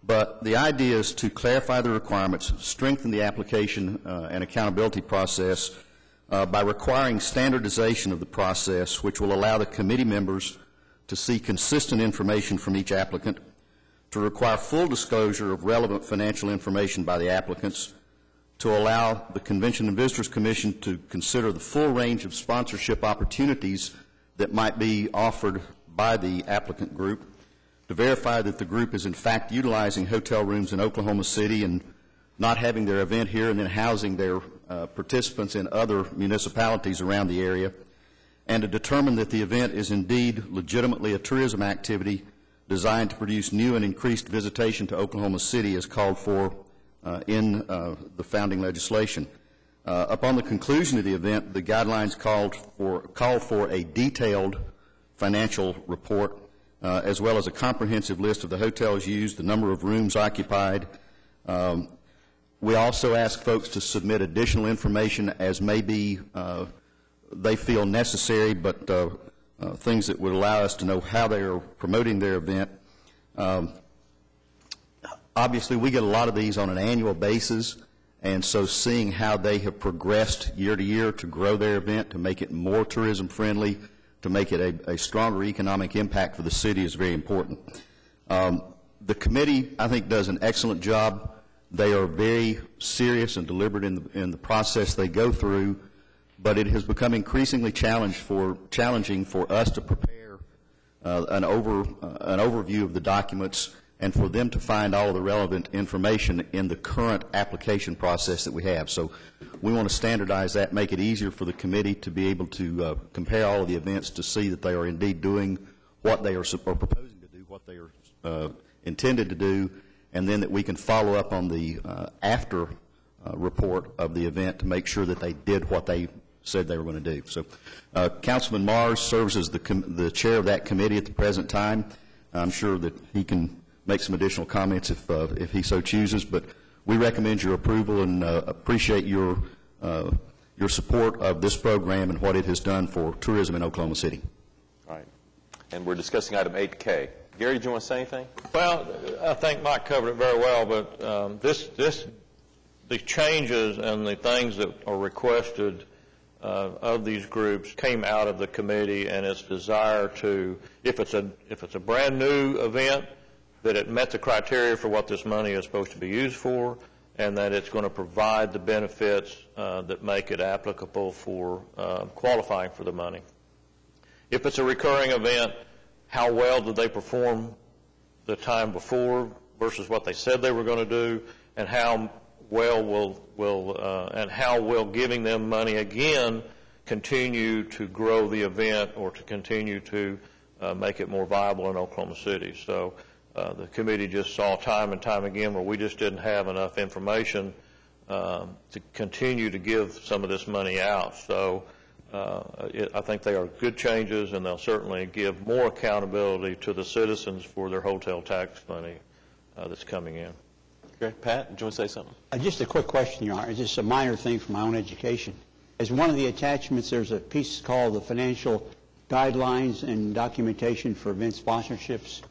but the idea is to clarify the requirements, strengthen the application and accountability process by requiring standardization of the process, which will allow the committee members to see consistent information from each applicant, to require full disclosure of relevant financial information by the applicants, to allow the Convention and Visitors Commission to consider the full range of sponsorship opportunities that might be offered by the applicant group, to verify that the group is in fact utilizing hotel rooms in Oklahoma City and not having their event here and then housing their participants in other municipalities around the area, and to determine that the event is indeed legitimately a tourism activity designed to produce new and increased visitation to Oklahoma City as called for in the founding legislation. Upon the conclusion of the event, the guidelines called for a detailed financial report as well as a comprehensive list of the hotels used, the number of rooms occupied. We also ask folks to submit additional information as may be they feel necessary, but things that would allow us to know how they are promoting their event. Obviously, we get a lot of these on an annual basis, and so seeing how they have progressed year to year to grow their event, to make it more tourism-friendly, to make it a stronger economic impact for the city is very important. The committee, I think, does an excellent job. They are very serious and deliberate in the process they go through, but it has become increasingly challenging for us to prepare an overview of the documents and for them to find all of the relevant information in the current application process that we have. So we want to standardize that, make it easier for the committee to be able to compare all of the events to see that they are indeed doing what they are proposing to do, what they are intended to do, and then that we can follow up on the after report of the event to make sure that they did what they said they were going to do. So Councilman Mars serves as the chair of that committee at the present time. I'm sure that he can make some additional comments if he so chooses, but we recommend your approval and appreciate your support of this program and what it has done for tourism in Oklahoma City. All right. And we're discussing item 8K. Gary, do you want to say anything? Well, I think Mike covered it very well, but the changes and the things that are requested of these groups came out of the committee and its desire to, if it's a brand new event, that it met the criteria for what this money is supposed to be used for, and that it's going to provide the benefits that make it applicable for qualifying for the money. If it's a recurring event, how well did they perform the time before versus what they said they were going to do, and how well will giving them money again continue to grow the event or to continue to make it more viable in Oklahoma City. So the committee just saw time and time again where we just didn't have enough information to continue to give some of this money out. So I think they are good changes, and they'll certainly give more accountability to the citizens for their hotel tax money that's coming in. Okay. Pat, do you want to say something? Just a quick question, Your Honor. It's just a minor thing for my own education. As one of the attachments, there's a piece called the Financial Guidelines and Documentation for Event Sponsorships.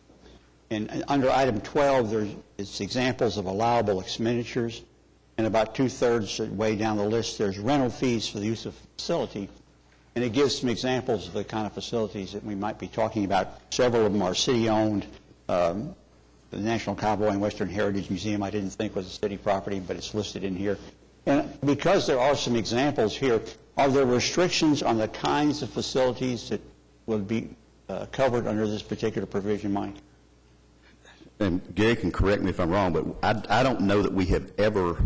And under item 12, it's examples of allowable expenditures. And about two-thirds way down the list, there's rental fees for the use of facility. And it gives some examples of the kind of facilities that we might be talking about. Several of them are city-owned. The National Cowboy and Western Heritage Museum I didn't think was a city property, but it's listed in here. And because there are some examples here, are there restrictions on the kinds of facilities that will be covered under this particular provision, Mike? And Gary can correct me if I'm wrong, but I don't know that we have ever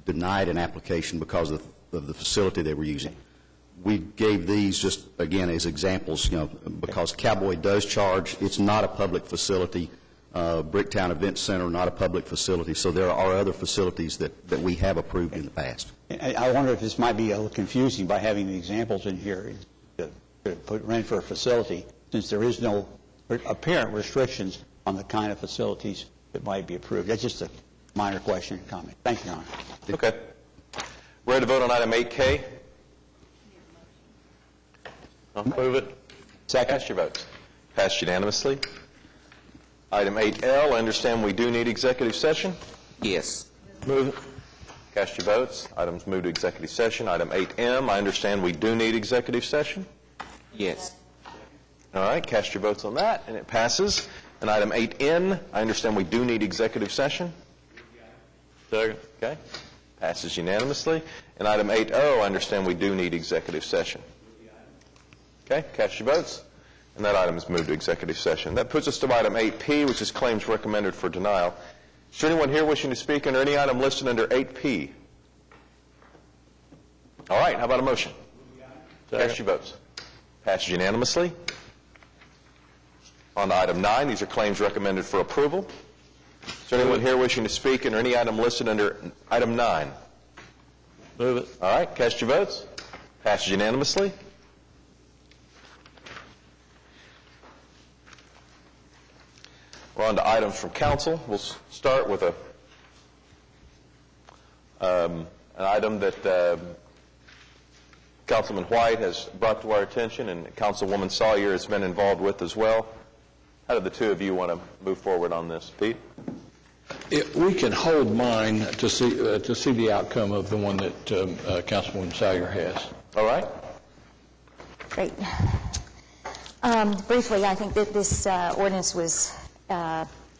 denied an application because of the facility they were using. We gave these just, again, as examples, because Cowboy does charge. It's not a public facility. Bricktown Event Center, not a public facility. So there are other facilities that we have approved in the past. I wonder if this might be a little confusing by having the examples in here to put rent for a facility, since there is no apparent restrictions on the kind of facilities that might be approved. That's just a minor question and comment. Thank you, Your Honor. Okay. Ready to vote on item 8K? I'll move it. Second. Cast your votes. Passed unanimously. Item 8L, I understand we do need executive session? Yes. Move it. Cast your votes. Items move to executive session. Item 8M, I understand we do need executive session? Yes. All right, cast your votes on that, and it passes. And item 8N, I understand we do need executive session? Second. Okay. Passes unanimously. And item 8O, I understand we do need executive session. Okay, cast your votes. And that item is moved to executive session. That puts us to item 8P, which is claims recommended for denial. Is there anyone here wishing to speak under any item listed under 8P? All right, how about a motion? Cast your votes. Passes unanimously. On to item 9, these are claims recommended for approval. Is there anyone here wishing to speak under any item listed under item 9? Move it. All right, cast your votes. Passes unanimously. We're on to items from council. We'll start with an item that Councilman White has brought to our attention and Councilwoman Sawyer has been involved with as well. How do the two of you want to move forward on this? Pete? We can hold mine to see the outcome of the one that Councilwoman Sawyer has. All right. Great. Briefly, I think that this ordinance was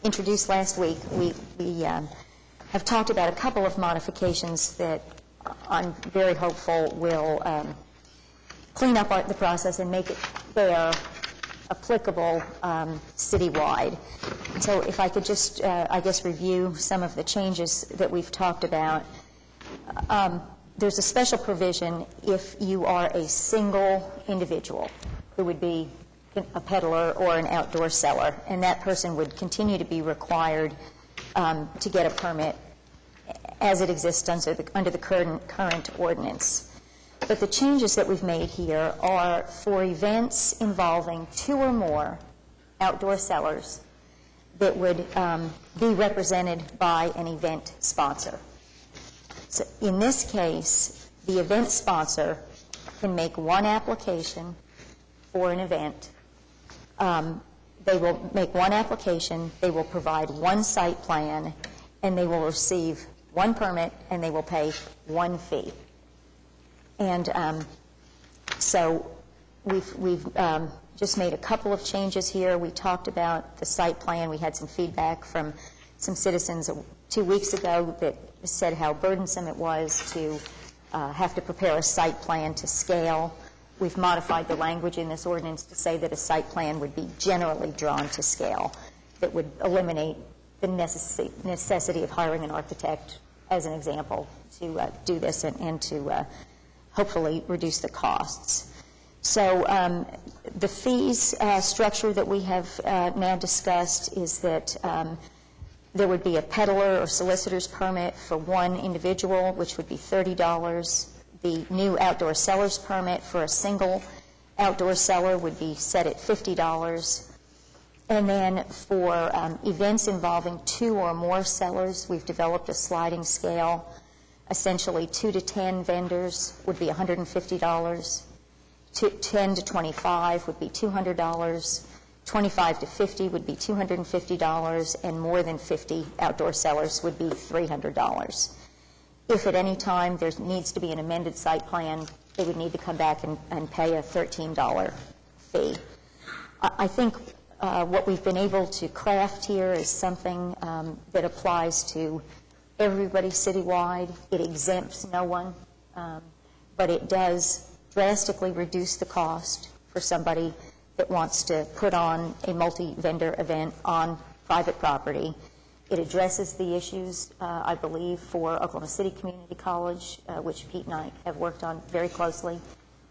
introduced last week. We have talked about a couple of modifications that I'm very hopeful will clean up the process and make it fair, applicable citywide. So if I could just, review some of the changes that we've talked about. There's a special provision if you are a single individual who would be a peddler or an outdoor seller, and that person would continue to be required to get a permit as it exists under the current ordinance. But the changes that we've made here are for events involving 2 or more outdoor sellers that would be represented by an event sponsor. So in this case, the event sponsor can make one application for an event. They will make one application, they will provide one site plan, and they will receive one permit, and they will pay one fee. And so we've just made a couple of changes here. We talked about the site plan. We had some feedback from some citizens 2 weeks ago that said how burdensome it was to have to prepare a site plan to scale. We've modified the language in this ordinance to say that a site plan would be generally drawn to scale, that would eliminate the necessity of hiring an architect, as an example, to do this and to hopefully reduce the costs. So the fees structure that we have now discussed is that there would be a peddler or solicitor's permit for one individual, which would be $30. The new outdoor seller's permit for a single outdoor seller would be set at $50. And then for events involving 2 or more sellers, we've developed a sliding scale. Essentially, 2 to 10 vendors would be $150. 10 to 25 would be $200. 25 to 50 would be $250, and more than 50 outdoor sellers would be $300. If at any time there needs to be an amended site plan, they would need to come back and pay a $13 fee. I think what we've been able to craft here is something that applies to everybody citywide. It exempts no one, but it does drastically reduce the cost for somebody that wants to put on a multi-vendor event on private property. It addresses the issues, I believe, for Oklahoma City Community College, which Pete and I have worked on very closely.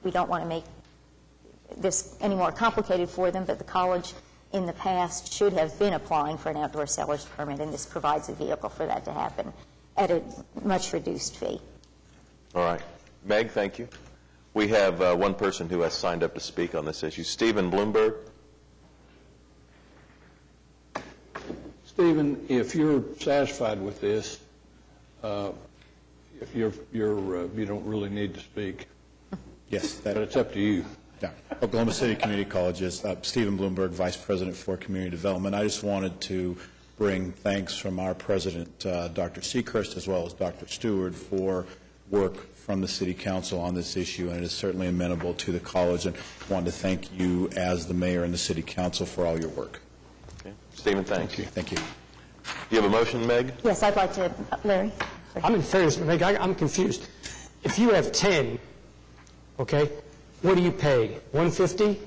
We don't want to make this any more complicated for them, but the college in the past should have been applying for an outdoor seller's permit, and this provides a vehicle for that to happen at a much reduced fee. All right. Meg, thank you. We have one person who has signed up to speak on this issue. Stephen Bloomberg. Stephen, if you're satisfied with this, if you don't really need to speak. Yes. But it's up to you. Yeah. Oklahoma City Community Colleges, Stephen Bloomberg, Vice President for Community Development. I just wanted to bring thanks from our President, Dr. Seacrest, as well as Dr. Stewart, for work from the City Council on this issue, and it is certainly amenable to the college, and I wanted to thank you as the Mayor and the City Council for all your work. Okay. Stephen, thanks. Thank you. Do you have a motion, Meg? Yes, I'd like to. Larry? I'm in fairness, Meg, I'm confused. If you have 10, okay, what do you pay? $150?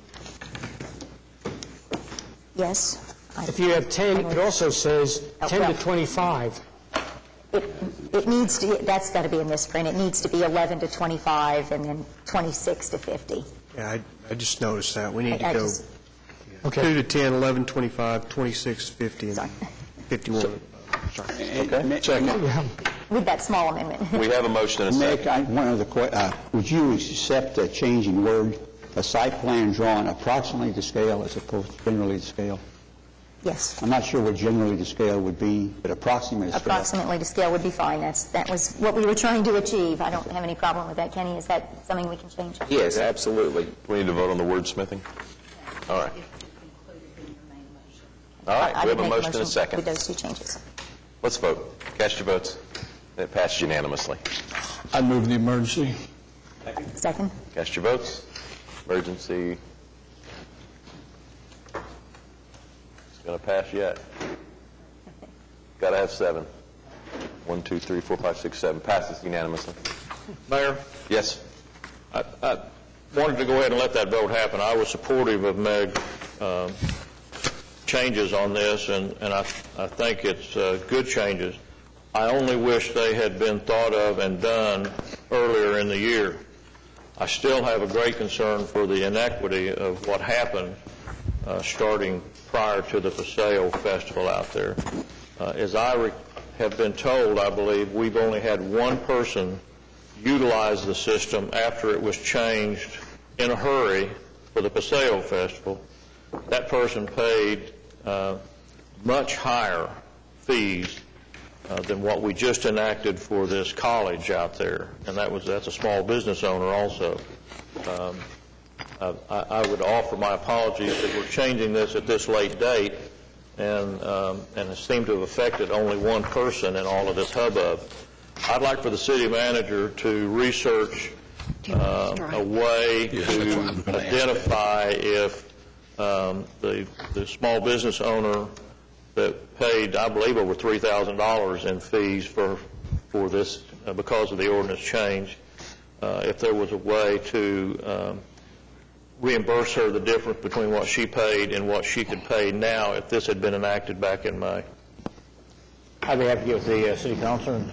Yes. If you have 10, it also says 10 to 25. It needs to, that's got to be in this print. It needs to be 11 to 25 and then 26 to 50. Yeah, I just noticed that. We need to go 2 to 10, 11, 25, 26, 50, and 51. Okay. Second. With that small amendment. We have a motion and a second. Nick, one other question. Would you accept a changing word, a site plan drawn approximately to scale as opposed to generally to scale? Yes. I'm not sure what generally the scale would be, but approximately the scale. Approximately the scale would be fine. That was what we were trying to achieve. I don't have any problem with that. Kenny, is that something we can change? Yes, absolutely. We need to vote on the wordsmithing? All right. All right, we have a motion and a second. With those two changes. Let's vote. Cast your votes. It passed unanimously. I move the emergency. Second. Cast your votes. Emergency. It's going to pass yet. Got to have 7. 1, 2, 3, 4, 5, 6, 7. Passes unanimously. Mayor, Yes. I wanted to go ahead and let that vote happen. I was supportive of Meg changes on this, and I think it's good changes. I only wish they had been thought of and done earlier in the year. I still have a great concern for the inequity of what happened starting prior to the Paseo Festival out there. As I have been told, I believe, we've only had one person utilize the system after it was changed in a hurry for the Paseo Festival. That person paid much higher fees than what we just enacted for this college out there, and that's a small business owner also. I would offer my apologies that we're changing this at this late date, and it seemed to have affected only one person in all of this hubbub. I'd like for the city manager to research a way to identify if the small business owner that paid, I believe, over $3,000 in fees for this because of the ordinance change, if there was a way to reimburse her the difference between what she paid and what she could pay now if this had been enacted back in May. I'd be happy to get with the city councilor and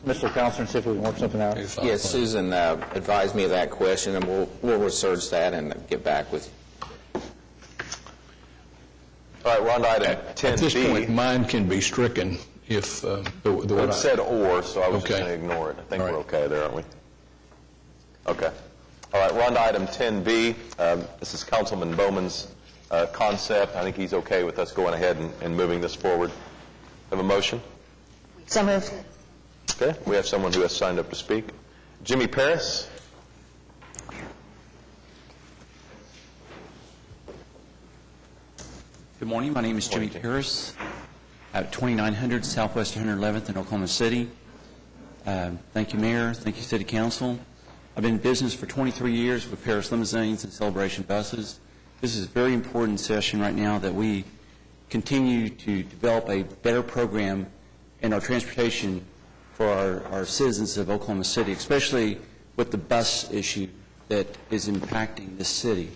Mr. Councilor and see if we can work something out. Yes, Susan advised me of that question, and we'll research that and get back with you. All right, we're on to item 10B. At this point, mine can be stricken if It said or, so I was just going to ignore it. I think we're okay there, aren't we? Okay. All right, we're on to item 10B. This is Councilman Bowman's concept. I think he's okay with us going ahead and moving this forward. Have a motion? So moved. Okay, we have someone who has signed up to speak. Jimmy Paris. Good morning. My name is Jimmy Paris at 2900 Southwest 111th in Oklahoma City. Thank you, Mayor. Thank you, City Council. I've been in business for 23 years with Paris Limousines and Celebration Buses. This is a very important session right now that we continue to develop a better program in our transportation for our citizens of Oklahoma City, especially with the bus issue that is impacting this city.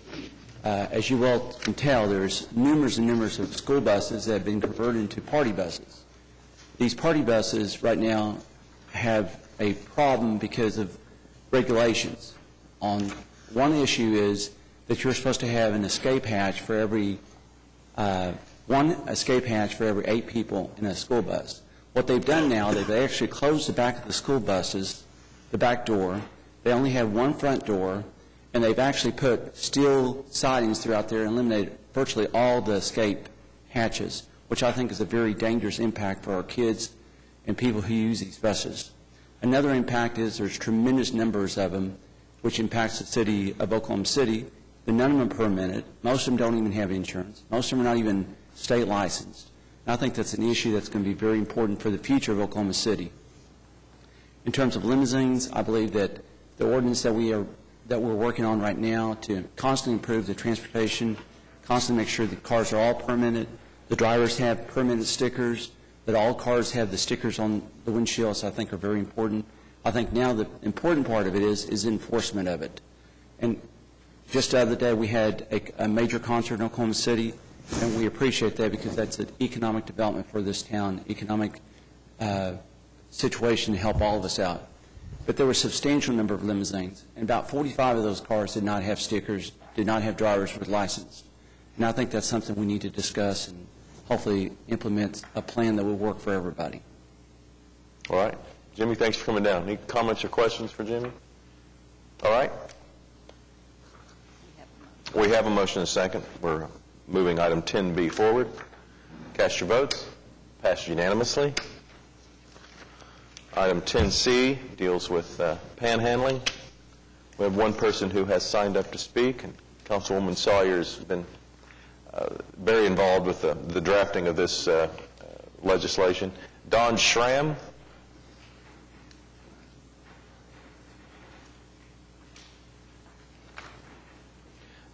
As you well can tell, there's numerous and numerous of school buses that have been converted into party buses. These party buses right now have a problem because of regulations. One issue is that you're supposed to have an escape hatch for every one escape hatch for every 8 people in a school bus. What they've done now, they've actually closed the back of the school buses, the back door. They only have one front door, and they've actually put steel sidings throughout there and eliminated virtually all the escape hatches, which I think is a very dangerous impact for our kids and people who use these buses. Another impact is there's tremendous numbers of them, which impacts the city of Oklahoma City. None of them are permitted. Most of them don't even have insurance. Most of them are not even state licensed. And I think that's an issue that's going to be very important for the future of Oklahoma City. In terms of limousines, I believe that the ordinance that we're working on right now to constantly improve the transportation, constantly make sure the cars are all permitted, the drivers have permitted stickers, that all cars have the stickers on the windshields, I think are very important. I think now the important part of it is enforcement of it. And just the other day we had a major concert in Oklahoma City, and we appreciate that because that's an economic development for this town, economic situation to help all of us out. But there were a substantial number of limousines, and about 45 of those cars did not have stickers, did not have drivers with license. And I think that's something we need to discuss and hopefully implement a plan that will work for everybody. All right. Jimmy, thanks for coming down. Any comments or questions for Jimmy? All right. We have a motion and a second. We're moving item 10B forward. Cast your votes. Passed unanimously. Item 10C deals with panhandling. We have one person who has signed up to speak, and Councilwoman Sawyer's been very involved with the drafting of this legislation. Don Schramm.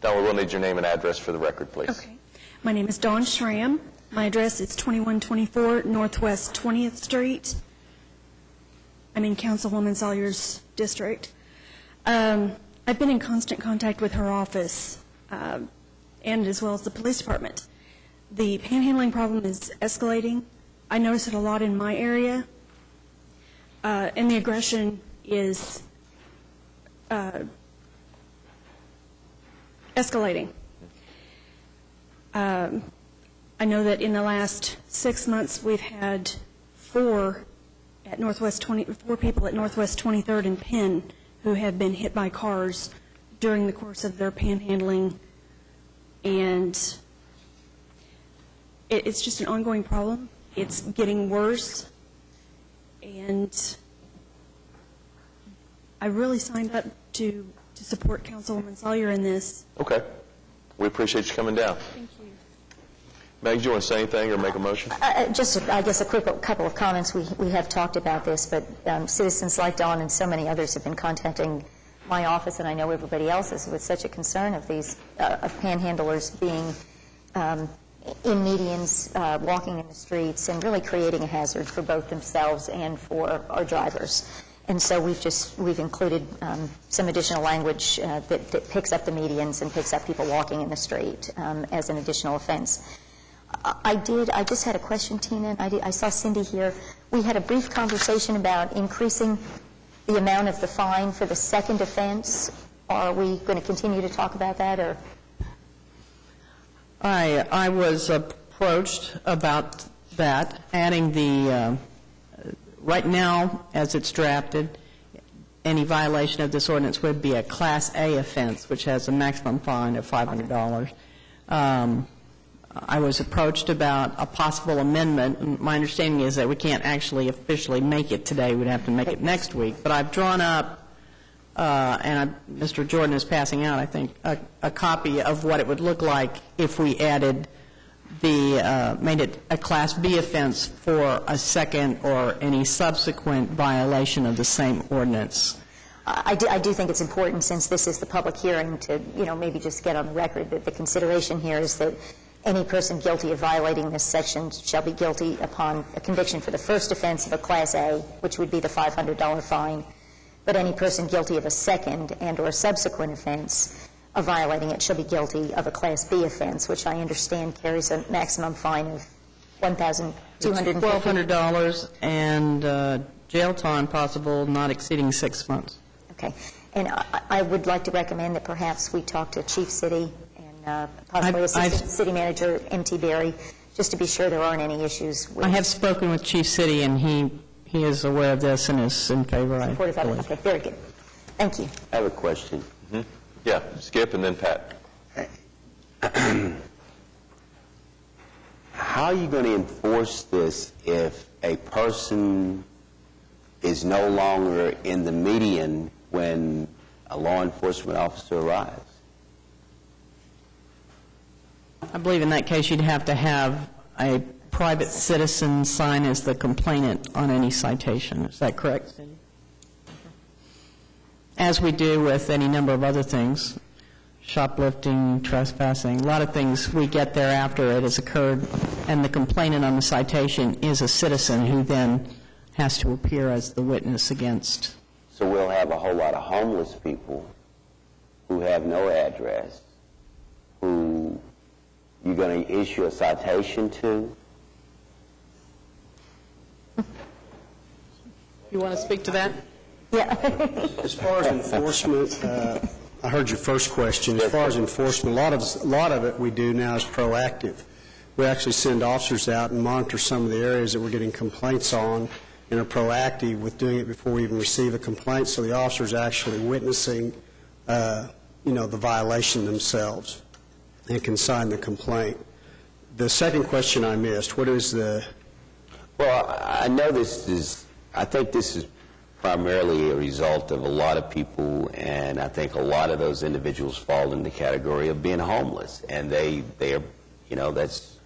Don, we will need your name and address for the record, please. Okay. My name is Dawn Schramm. My address is 2124 Northwest 20th Street. I'm in Councilwoman Sawyer's district. I've been in constant contact with her office and as well as the police department. The panhandling problem is escalating. I notice it a lot in my area, and the aggression is escalating. I know that in the last 6 months we've had four people at Northwest 23rd and Penn who have been hit by cars during the course of their panhandling, and it's just an ongoing problem. It's getting worse, and I really signed up to support Councilwoman Sawyer in this. Okay. We appreciate you coming down. Thank you. Meg, do you want to say anything or make a motion? Just, I guess, a quick couple of comments. We have talked about this, but citizens like Dawn and so many others have been contacting my office, and I know everybody else's, with such a concern of these of panhandlers being in medians, walking in the streets, and really creating a hazard for both themselves and for our drivers. And so we've included some additional language that picks up the medians and picks up people walking in the street as an additional offense. I just had a question, Tina, and I saw Cindy here. We had a brief conversation about increasing the amount of the fine for the second offense. Are we going to continue to talk about that, or? I was approached about that, adding the, right now, as it's drafted, any violation of this ordinance would be a Class A offense, which has a maximum fine of $500. I was approached about a possible amendment. My understanding is that we can't actually officially make it today. We'd have to make it next week. But I've drawn up, Mr. Jordan is passing out, I think, a copy of what it would look like if we added made it a Class B offense for a second or any subsequent violation of the same ordinance. I do think it's important, since this is the public hearing, to maybe just get on the record that the consideration here is that any person guilty of violating this section shall be guilty upon a conviction for the first offense of a Class A, which would be the $500 fine. But any person guilty of a second and or subsequent offense of violating it shall be guilty of a Class B offense, which I understand carries a maximum fine of $1,250. $1,200 and jail time possible not exceeding 6 months. Okay. And I would like to recommend that perhaps we talk to Chief City and possibly Assistant City Manager M.T. Berry, just to be sure there aren't any issues. I have spoken with Chief City, and he is aware of this and is in favor, I believe. Okay, very good. Thank you. I have a question. Mm-hmm. Yeah, Skip and then Pat. How are you going to enforce this if a person is no longer in the median when a law enforcement officer arrives? I believe in that case you'd have to have a private citizen sign as the complainant on any citation. Is that correct, Cindy? As we do with any number of other things, shoplifting, trespassing, a lot of things we get there after it has occurred, and the complainant on the citation is a citizen who then has to appear as the witness against. So we'll have a whole lot of homeless people who have no address, who you're going to issue a citation to? You want to speak to that? Yeah. As far as enforcement, I heard your first question. As far as enforcement, a lot of it we do now is proactive. We actually send officers out and monitor some of the areas that we're getting complaints on, and are proactive with doing it before we even receive a complaint, so the officer's actually witnessing, the violation themselves and can sign the complaint. the second question I missed, what is the... Well, I know I think this is primarily a result of a lot of people, and I think a lot of those individuals fall in the category of being homeless, and they are, that's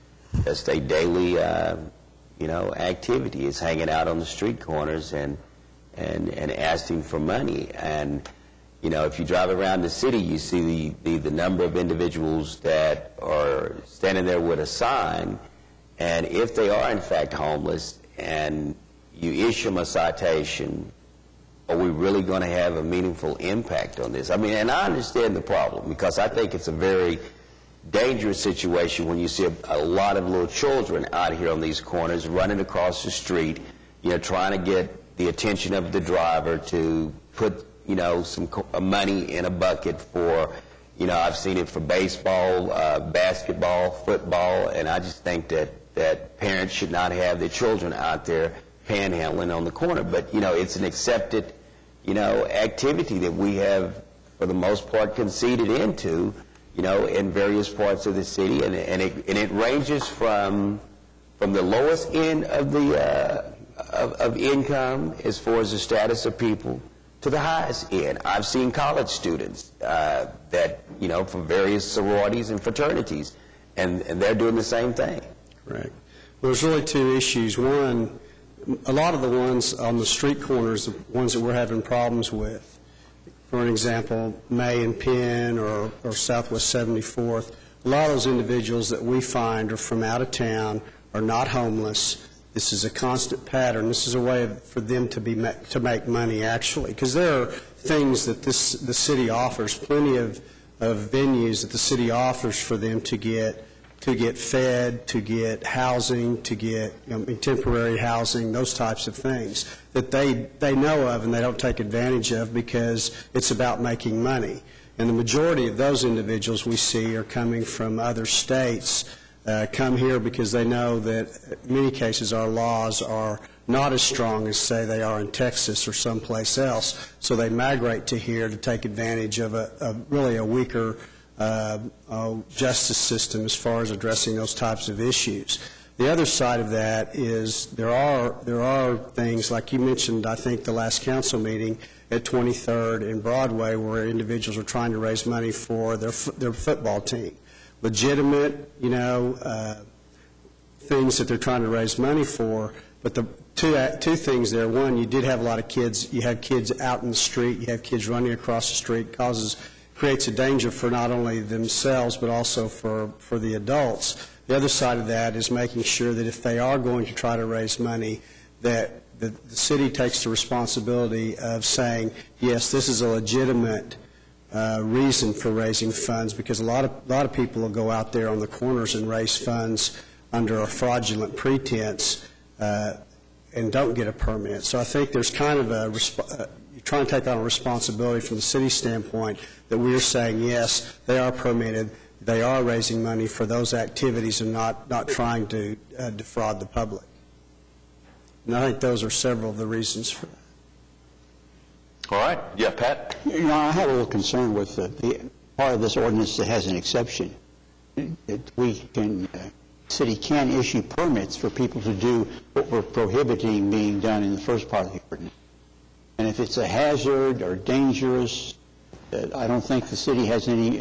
their daily, activity is hanging out on the street corners and asking for money. And, if you drive around the city, you see the number of individuals that are standing there with a sign, and if they are in fact homeless and you issue them a citation, are we really going to have a meaningful impact on this? I mean, and I understand the problem, because I think it's a very dangerous situation when you see a lot of little children out here on these corners running across the street, trying to get the attention of the driver to put, some money in a bucket for, I've seen it for baseball, basketball, football, and I just think that parents should not have their children out there panhandling on the corner. But, it's an accepted, activity that we have, for the most part, conceded into, in various parts of the city, and it ranges from the lowest end of the of income as far as the status of people to the highest end. I've seen college students that, from various sororities and fraternities, and they're doing the same thing. Correct. Well, there's really two issues. One, a lot of the ones on the street corners, the ones that we're having problems with, for an example, May and Penn or Southwest 74th, a lot of those individuals that we find are from out of town, are not homeless. This is a constant pattern. This is a way for them to make money, actually, because there are things that the city offers, plenty of venues that the city offers for them to get fed, to get housing, to get temporary housing, those types of things that they know of and they don't take advantage of because it's about making money. And the majority of those individuals we see are coming from other states, come here because they know that in many cases our laws are not as strong as, say, they are in Texas or someplace else. So they migrate to here to take advantage of really a weaker justice system as far as addressing those types of issues. The other side of that is there are things, like you mentioned, I think, the last council meeting at 23rd and Broadway, where individuals are trying to raise money for their football team. Legitimate, things that they're trying to raise money for, but the two things there. One, you did have a lot of kids. You have kids out in the street. You have kids running across the street. Creates a danger for not only themselves but also for the adults. The other side of that is making sure that if they are going to try to raise money, that the city takes the responsibility of saying, yes, this is a legitimate reason for raising funds, because a lot of people will go out there on the corners and raise funds under a fraudulent pretense and don't get a permit. So I think there's kind of you're trying to take on a responsibility from the city standpoint that we're saying, yes, they are permitted, they are raising money for those activities and not trying to defraud the public. And I think those are several of the reasons for that. All right. Yeah, Pat? I have a little concern with the part of this ordinance that has an exception. City can issue permits for people to do what we're prohibiting being done in the first part of the ordinance. And if it's a hazard or dangerous, I don't think the city has any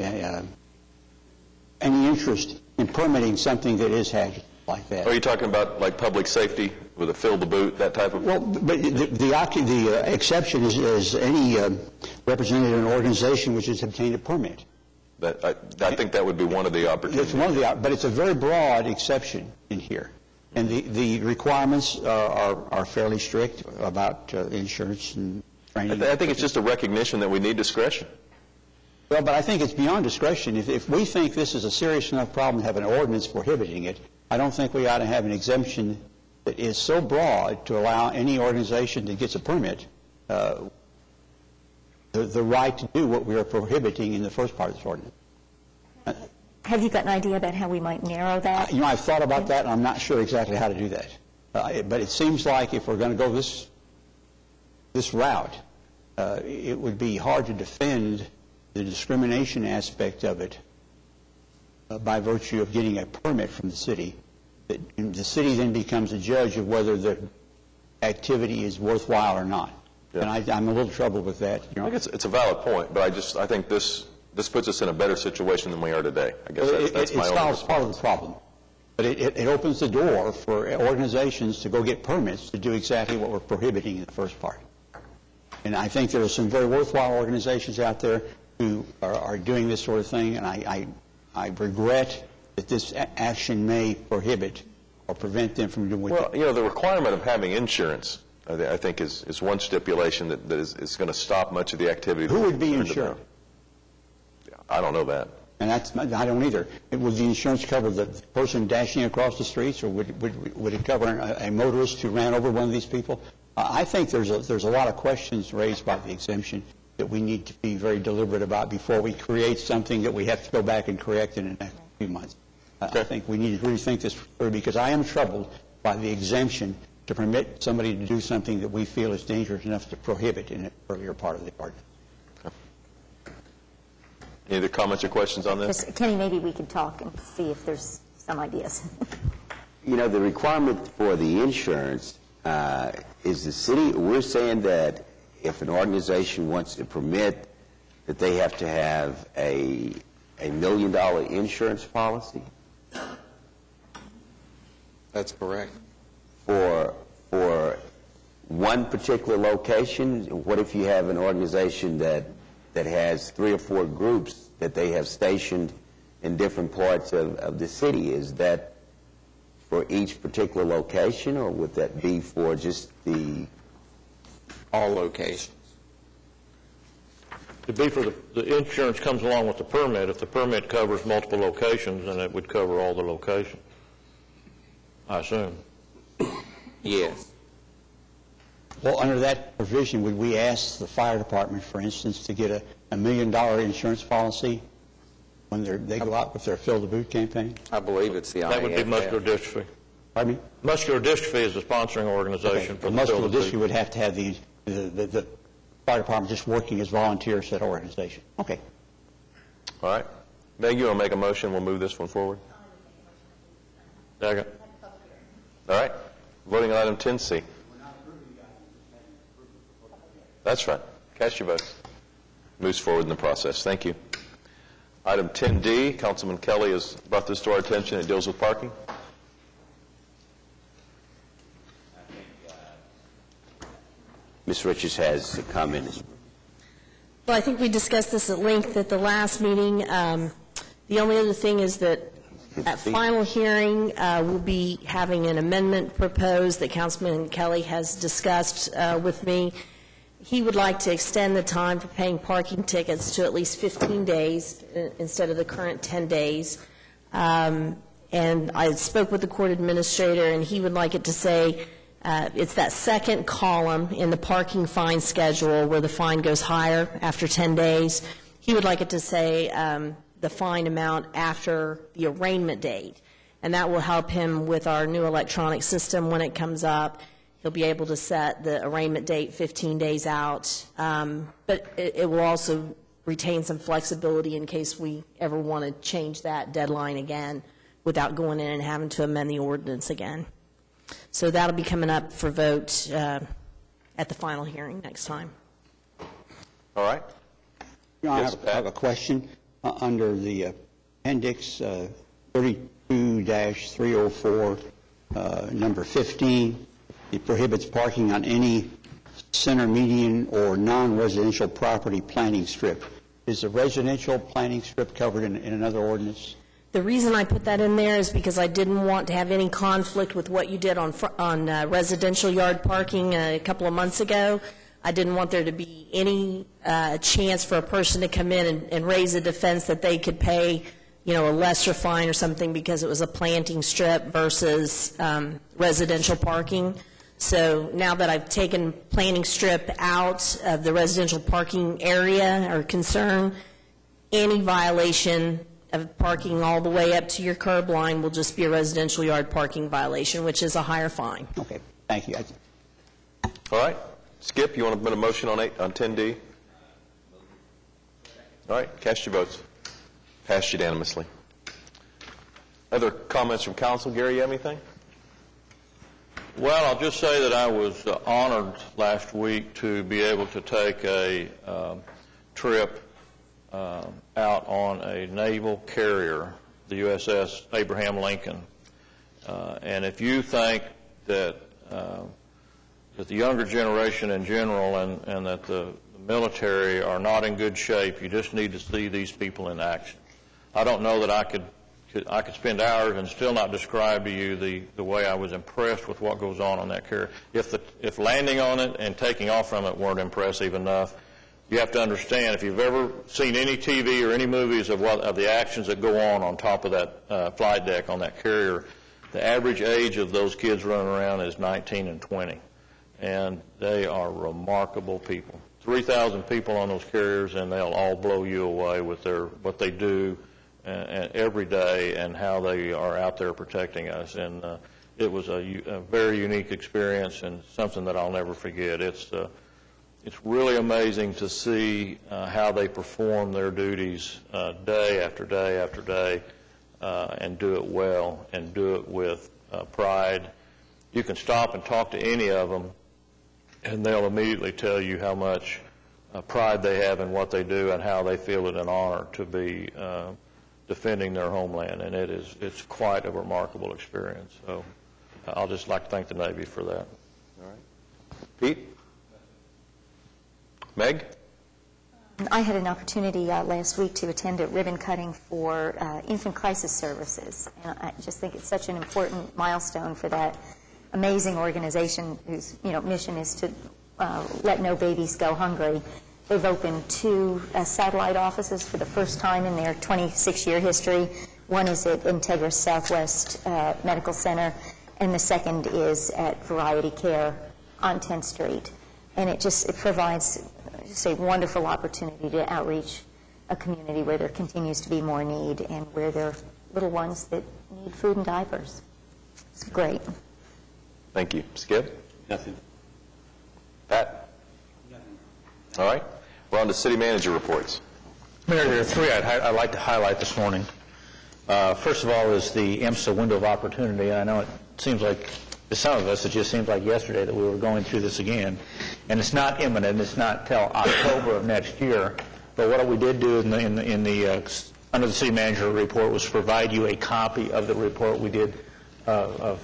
interest in permitting something that is hazardous like that. Are you talking about like public safety with a fill the boot, that type of? Well, but the exception is any representative of an organization which has obtained a permit. I think that would be one of the opportunities. It's one of the, but it's a very broad exception in here. And the requirements are fairly strict about insurance and training. I think it's just a recognition that we need discretion. Well, but I think it's beyond discretion. If we think this is a serious enough problem to have an ordinance prohibiting it, I don't think we ought to have an exemption that is so broad to allow any organization that gets a permit the right to do what we are prohibiting in the first part of this ordinance. Have you got an idea about how we might narrow that? I've thought about that, and I'm not sure exactly how to do that. But it seems like if we're going to go this route, it would be hard to defend the discrimination aspect of it by virtue of getting a permit from the city. The city then becomes a judge of whether the activity is worthwhile or not. Yeah. And I'm a little troubled with that. I think it's a valid point, but I think this puts us in a better situation than we are today. I guess that's my only response. It solves part of the problem. But it opens the door for organizations to go get permits to do exactly what we're prohibiting in the first part. And I think there are some very worthwhile organizations out there who are doing this sort of thing, and I regret that this action may prohibit or prevent them from doing Well, the requirement of having insurance, I think, is one stipulation that is going to stop much of the activity. Who would be insured? I don't know that. And I don't either. Would the insurance cover the person dashing across the streets, or would it cover a motorist who ran over one of these people? I think there's a lot of questions raised by the exemption that we need to be very deliberate about before we create something that we have to go back and correct in the next few months. I think we need to really think this through, because I am troubled by the exemption to permit somebody to do something that we feel is dangerous enough to prohibit in an earlier part of the ordinance. Any other comments or questions on this? Kenny, maybe we could talk and see if there's some ideas. The requirement for the insurance is the city. We're saying that if an organization wants to permit, that they have to have a $1 million insurance policy. That's correct. For one particular location. What if you have an organization that has 3 or 4 groups that they have stationed in different parts of the city? Is that for each particular location, or would that be for just all locations? To be for the insurance comes along with the permit. If the permit covers multiple locations, then it would cover all the locations, I assume. Yes. Well, under that provision, would we ask the fire department, for instance, to get a $1 million insurance policy when they go out with their Fill the Boot campaign? I believe it's the IAFF. That would be muscular dystrophy. Pardon me? Muscular dystrophy is the sponsoring organization for the muscular dystrophy would have to have the fire department just working as volunteers for that organization. Okay. All right. Meg, you want to make a motion? We'll move this one forward. Second. All right. Voting on item 10C. That's right. Cast your votes. Moves forward in the process. Thank you. Item 10D, Councilman Kelly has brought this to our attention. It deals with parking. Ms. Richards has a comment. Well, I think we discussed this at length at the last meeting. The only other thing is that at final hearing, we'll be having an amendment proposed that Councilman Kelly has discussed with me. He would like to extend the time for paying parking tickets to at least 15 days instead of the current 10 days. And I spoke with the court administrator, and he would like it to say it's that second column in the parking fine schedule where the fine goes higher after 10 days. He would like it to say the fine amount after the arraignment date, and that will help him with our new electronic system when it comes up. He'll be able to set the arraignment date 15 days out, but it will also retain some flexibility in case we ever want to change that deadline again without going in and having to amend the ordinance again. So that'll be coming up for vote at the final hearing next time. All right. I have a question. Under the appendix 32-304, number 15, it prohibits parking on any center, median, or non-residential property planting strip. Is the residential planting strip covered in another ordinance? The reason I put that in there is because I didn't want to have any conflict with what you did on residential yard parking a couple of months ago. I didn't want there to be any chance for a person to come in and raise a defense that they could pay, a lesser fine or something because it was a planting strip versus residential parking. So now that I've taken planting strip out of the residential parking area or concern, any violation of parking all the way up to your curb line will just be a residential yard parking violation, which is a higher fine. Okay, thank you. All right. Skip, you want to put a motion on 10D? All right, cast your votes. Passed unanimously. Other comments from council? Gary, you have anything? Well, I'll just say that I was honored last week to be able to take a trip out on a naval carrier, the USS Abraham Lincoln. And if you think that the younger generation in general and that the military are not in good shape, you just need to see these people in action. I don't know that I could spend hours and still not describe to you the way I was impressed with what goes on that carrier. If landing on it and taking off from it weren't impressive enough, you have to understand, if you've ever seen any TV or any movies of the actions that go on top of that flight deck on that carrier, the average age of those kids running around is 19 and 20. And they are remarkable people. 3,000 people on those carriers, and they'll all blow you away with what they do and every day and how they are out there protecting us. And it was a very unique experience and something that I'll never forget. It's really amazing to see how they perform their duties day after day after day and do it well and do it with pride. You can stop and talk to any of them, and they'll immediately tell you how much pride they have in what they do and how they feel it an honor to be defending their homeland, and it's quite a remarkable experience. So I'll just like to thank the Navy for that. All right. Pete? Meg? I had an opportunity last week to attend a ribbon cutting for Infant Crisis Services, and I just think it's such an important milestone for that amazing organization whose mission is to let no babies go hungry. They've opened 2 satellite offices for the first time in their 26-year history. One is at Integris Southwest Medical Center, and the second is at Variety Care on 10th Street. And it provides just a wonderful opportunity to outreach a community where there continues to be more need and where there are little ones that need food and diapers. It's great. Thank you. Skip? Nothing. Pat? Nothing. All right. We're on to city manager reports. Mayor, there are 3 I'd like to highlight this morning. First of all is the EMSA window of opportunity. And I know it seems like, to some of us, it just seems like yesterday that we were going through this again. And it's not imminent. It's not till October of next year. But what we did do under the city manager report was provide you a copy of the report we did 4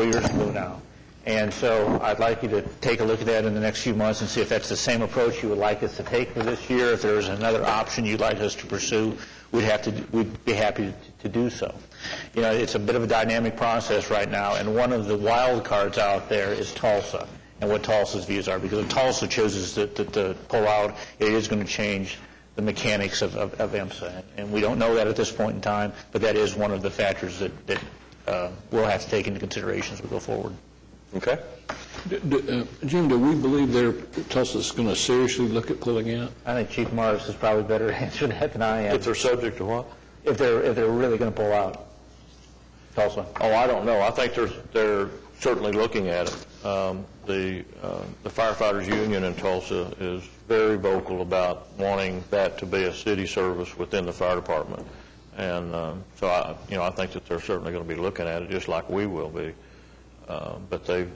years ago now. And so I'd like you to take a look at that in the next few months and see if that's the same approach you would like us to take for this year. If there is another option you'd like us to pursue, we'd be happy to do so. It's a bit of a dynamic process right now, and one of the wild cards out there is Tulsa and what Tulsa's views are. Because if Tulsa chooses to pull out, it is going to change the mechanics of EMSA. And we don't know that at this point in time, but that is one of the factors that we'll have to take into consideration as we go forward. Okay. Jim, do we believe Tulsa's going to seriously look at pulling out? I think Chief Morris is probably better to answer that than I am. If they're subject to what? If they're really going to pull out Tulsa. Oh, I don't know. I think they're certainly looking at it. The firefighters union in Tulsa is very vocal about wanting that to be a city service within the fire department, and so I think that they're certainly going to be looking at it just like we will be. But the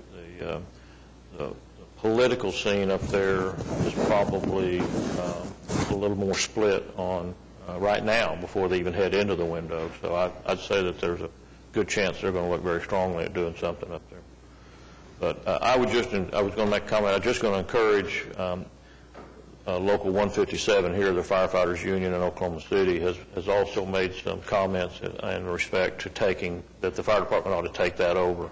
political scene up there is probably a little more split on right now before they even head into the window. So I'd say that there's a good chance they're going to look very strongly at doing something up there. But I was going to make a comment. I'm just going to encourage Local 157 here, the firefighters union in Oklahoma City, has also made some comments in respect to that the fire department ought to take that over.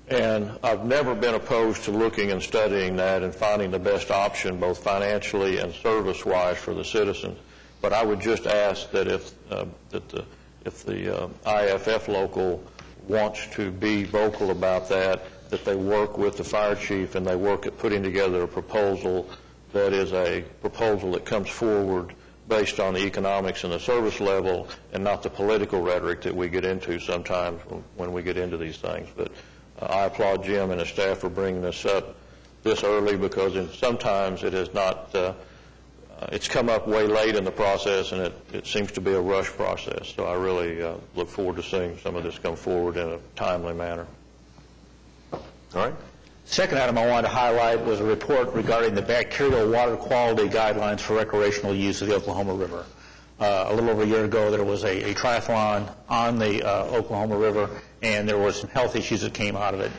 And I've never been opposed to looking and studying that and finding the best option, both financially and service-wise, for the citizens. But I would just ask that if the IFF local wants to be vocal about that they work with the fire chief and they work at putting together a proposal that is a proposal that comes forward based on the economics and the service level and not the political rhetoric that we get into sometimes when we get into these things. But I applaud Jim and his staff for bringing this up this early, because sometimes it has not it's come up way late in the process, and it seems to be a rush process. So I really look forward to seeing some of this come forward in a timely manner. All right. Second item I wanted to highlight was a report regarding the bacterial water quality guidelines for recreational use of the Oklahoma River. A little over a year ago, there was a triathlon on the Oklahoma River, and there were some health issues that came out of it.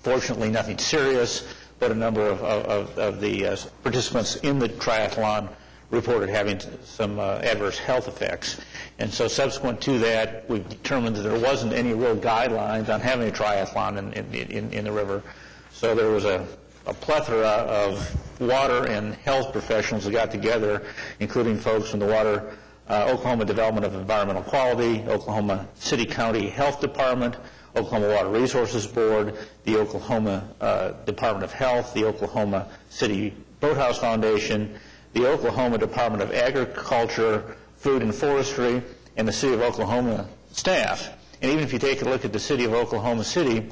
Fortunately, nothing serious, but a number of the participants in the triathlon reported having some adverse health effects. And so subsequent to that, we've determined that there wasn't any real guidelines on having a triathlon in the river. So there was a plethora of water and health professionals that got together, including folks from the Oklahoma Development of Environmental Quality, Oklahoma City County Health Department, Oklahoma Water Resources Board, the Oklahoma Department of Health, the Oklahoma City Boathouse Foundation, the Oklahoma Department of Agriculture, Food and Forestry, and the City of Oklahoma staff. And even if you take a look at the City of Oklahoma City,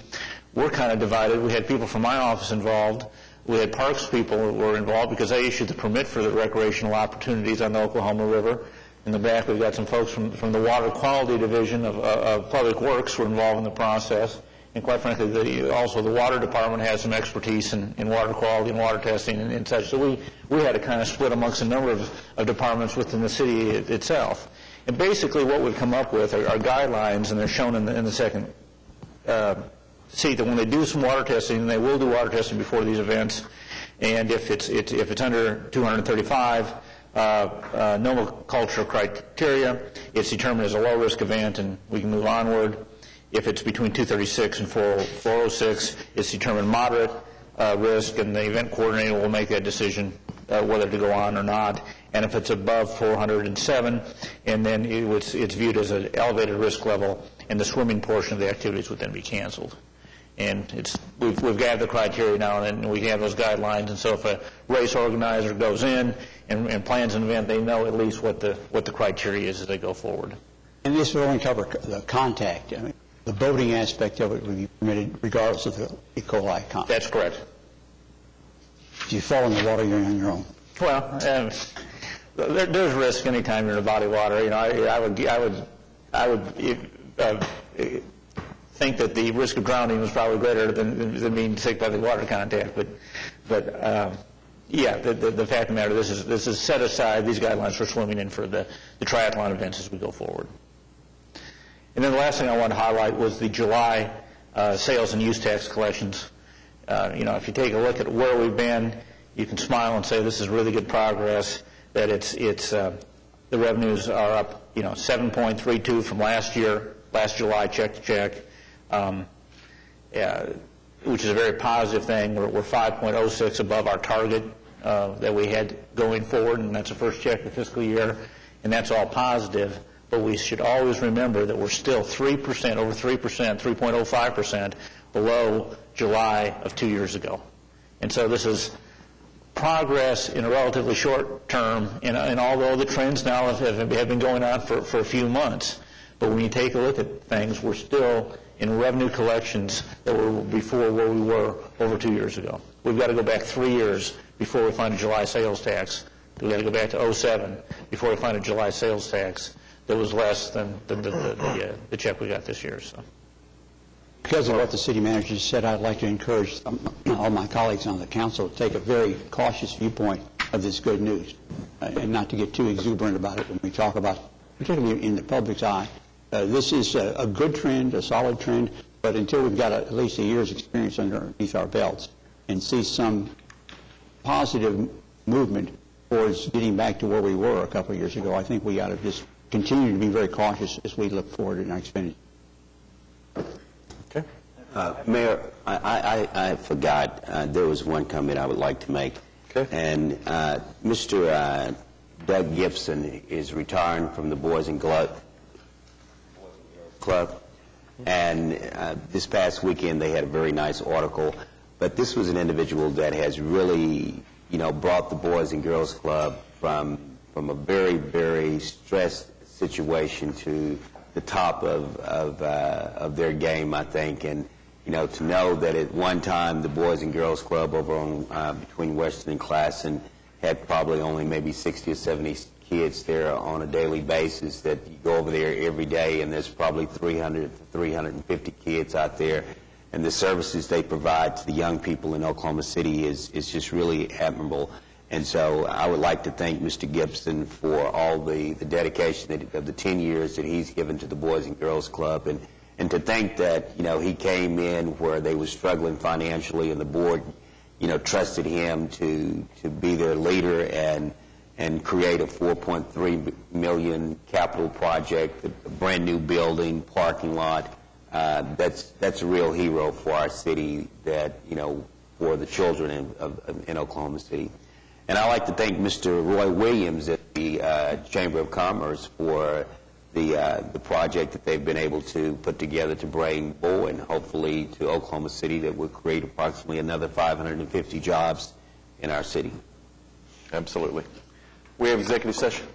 we're kind of divided. We had people from my office involved. We had parks people who were involved because they issued the permit for the recreational opportunities on the Oklahoma River. In the back, we've got some folks from the Water Quality Division of Public Works who were involved in the process. And quite frankly, also the Water Department has some expertise in water quality and water testing and such. So we had to kind of split amongst a number of departments within the city itself. And basically what we've come up with are guidelines, and they're shown in the second sheet, that when they do some water testing, and they will do water testing before these events, and if it's under 235 nomenclature criteria, it's determined as a low-risk event, and we can move onward. If it's between 236 and 406, it's determined moderate risk, and the event coordinator will make that decision whether to go on or not. And if it's above 407, and then it's viewed as an elevated risk level, and the swimming portion of the activities would then be canceled. And we've gathered the criteria now, and we have those guidelines. And so if a race organizer goes in and plans an event, they know at least what the criteria is as they go forward. And this will only cover the contact. I mean, the boating aspect of it would be permitted regardless of the E. coli contact. That's correct. If you fall in the water, you're on your own. Well, there's risk anytime you're in a body of water. You know, I would think that the risk of drowning was probably greater than being sick by the water contact. But yeah, the fact of the matter, this is set aside, these guidelines for swimming and for the triathlon events as we go forward. And then the last thing I wanted to highlight was the July sales and use tax collections. If you take a look at where we've been, you can smile and say this is really good progress, that the revenues are up, 7.32 from last July, check to check, which is a very positive thing. We're 5.06 above our target that we had going forward, and that's the first check of the fiscal year, and that's all positive. But we should always remember that we're still 3%, over 3%, 3.05% below July of 2 years ago. And so this is progress in a relatively short term, and although the trends now have been going on for a few months, but when you take a look at things, we're still in revenue collections that were before where we were over 2 years ago. We've got to go back 3 years before we find a July sales tax. We've got to go back to 2007 before we find a July sales tax that was less than the check we got this year. So, because of what the city manager said, I'd like to encourage all my colleagues on the council to take a very cautious viewpoint of this good news and not to get too exuberant about it when we talk about, particularly in the public's eye. This is a good trend, a solid trend, but until we've got at least a year's experience underneath our belts and see some positive movement towards getting back to where we were a couple of years ago, I think we ought to just continue to be very cautious as we look forward in our expenditure. Okay. Mayor, I forgot there was one comment I would like to make. Okay. And Mr. Doug Gibson is retiring from the Boys and Girls Club. And this past weekend they had a very nice article. But this was an individual that has really, brought the Boys and Girls Club from a very, very stressed situation to the top of their game, I think. And, to know that at one time the Boys and Girls Club over on between Western and Classen had probably only maybe 60 or 70 kids there on a daily basis, that you go over there every day and there's probably 300 to 350 kids out there. And the services they provide to the young people in Oklahoma City is just really admirable. And so I would like to thank Mr. Gibson for all the dedication of the 10 years that he's given to the Boys and Girls Club, and to think that, he came in where they were struggling financially, and the board, trusted him to be their leader and create a $4.3 million capital project, a brand new building, parking lot. That's a real hero for our city, that, for the children in Oklahoma City. And I'd like to thank Mr. Roy Williams at the Chamber of Commerce for the project that they've been able to put together to bring Bowen, hopefully, to Oklahoma City, that will create approximately another 550 jobs in our city. Absolutely. We have executive session.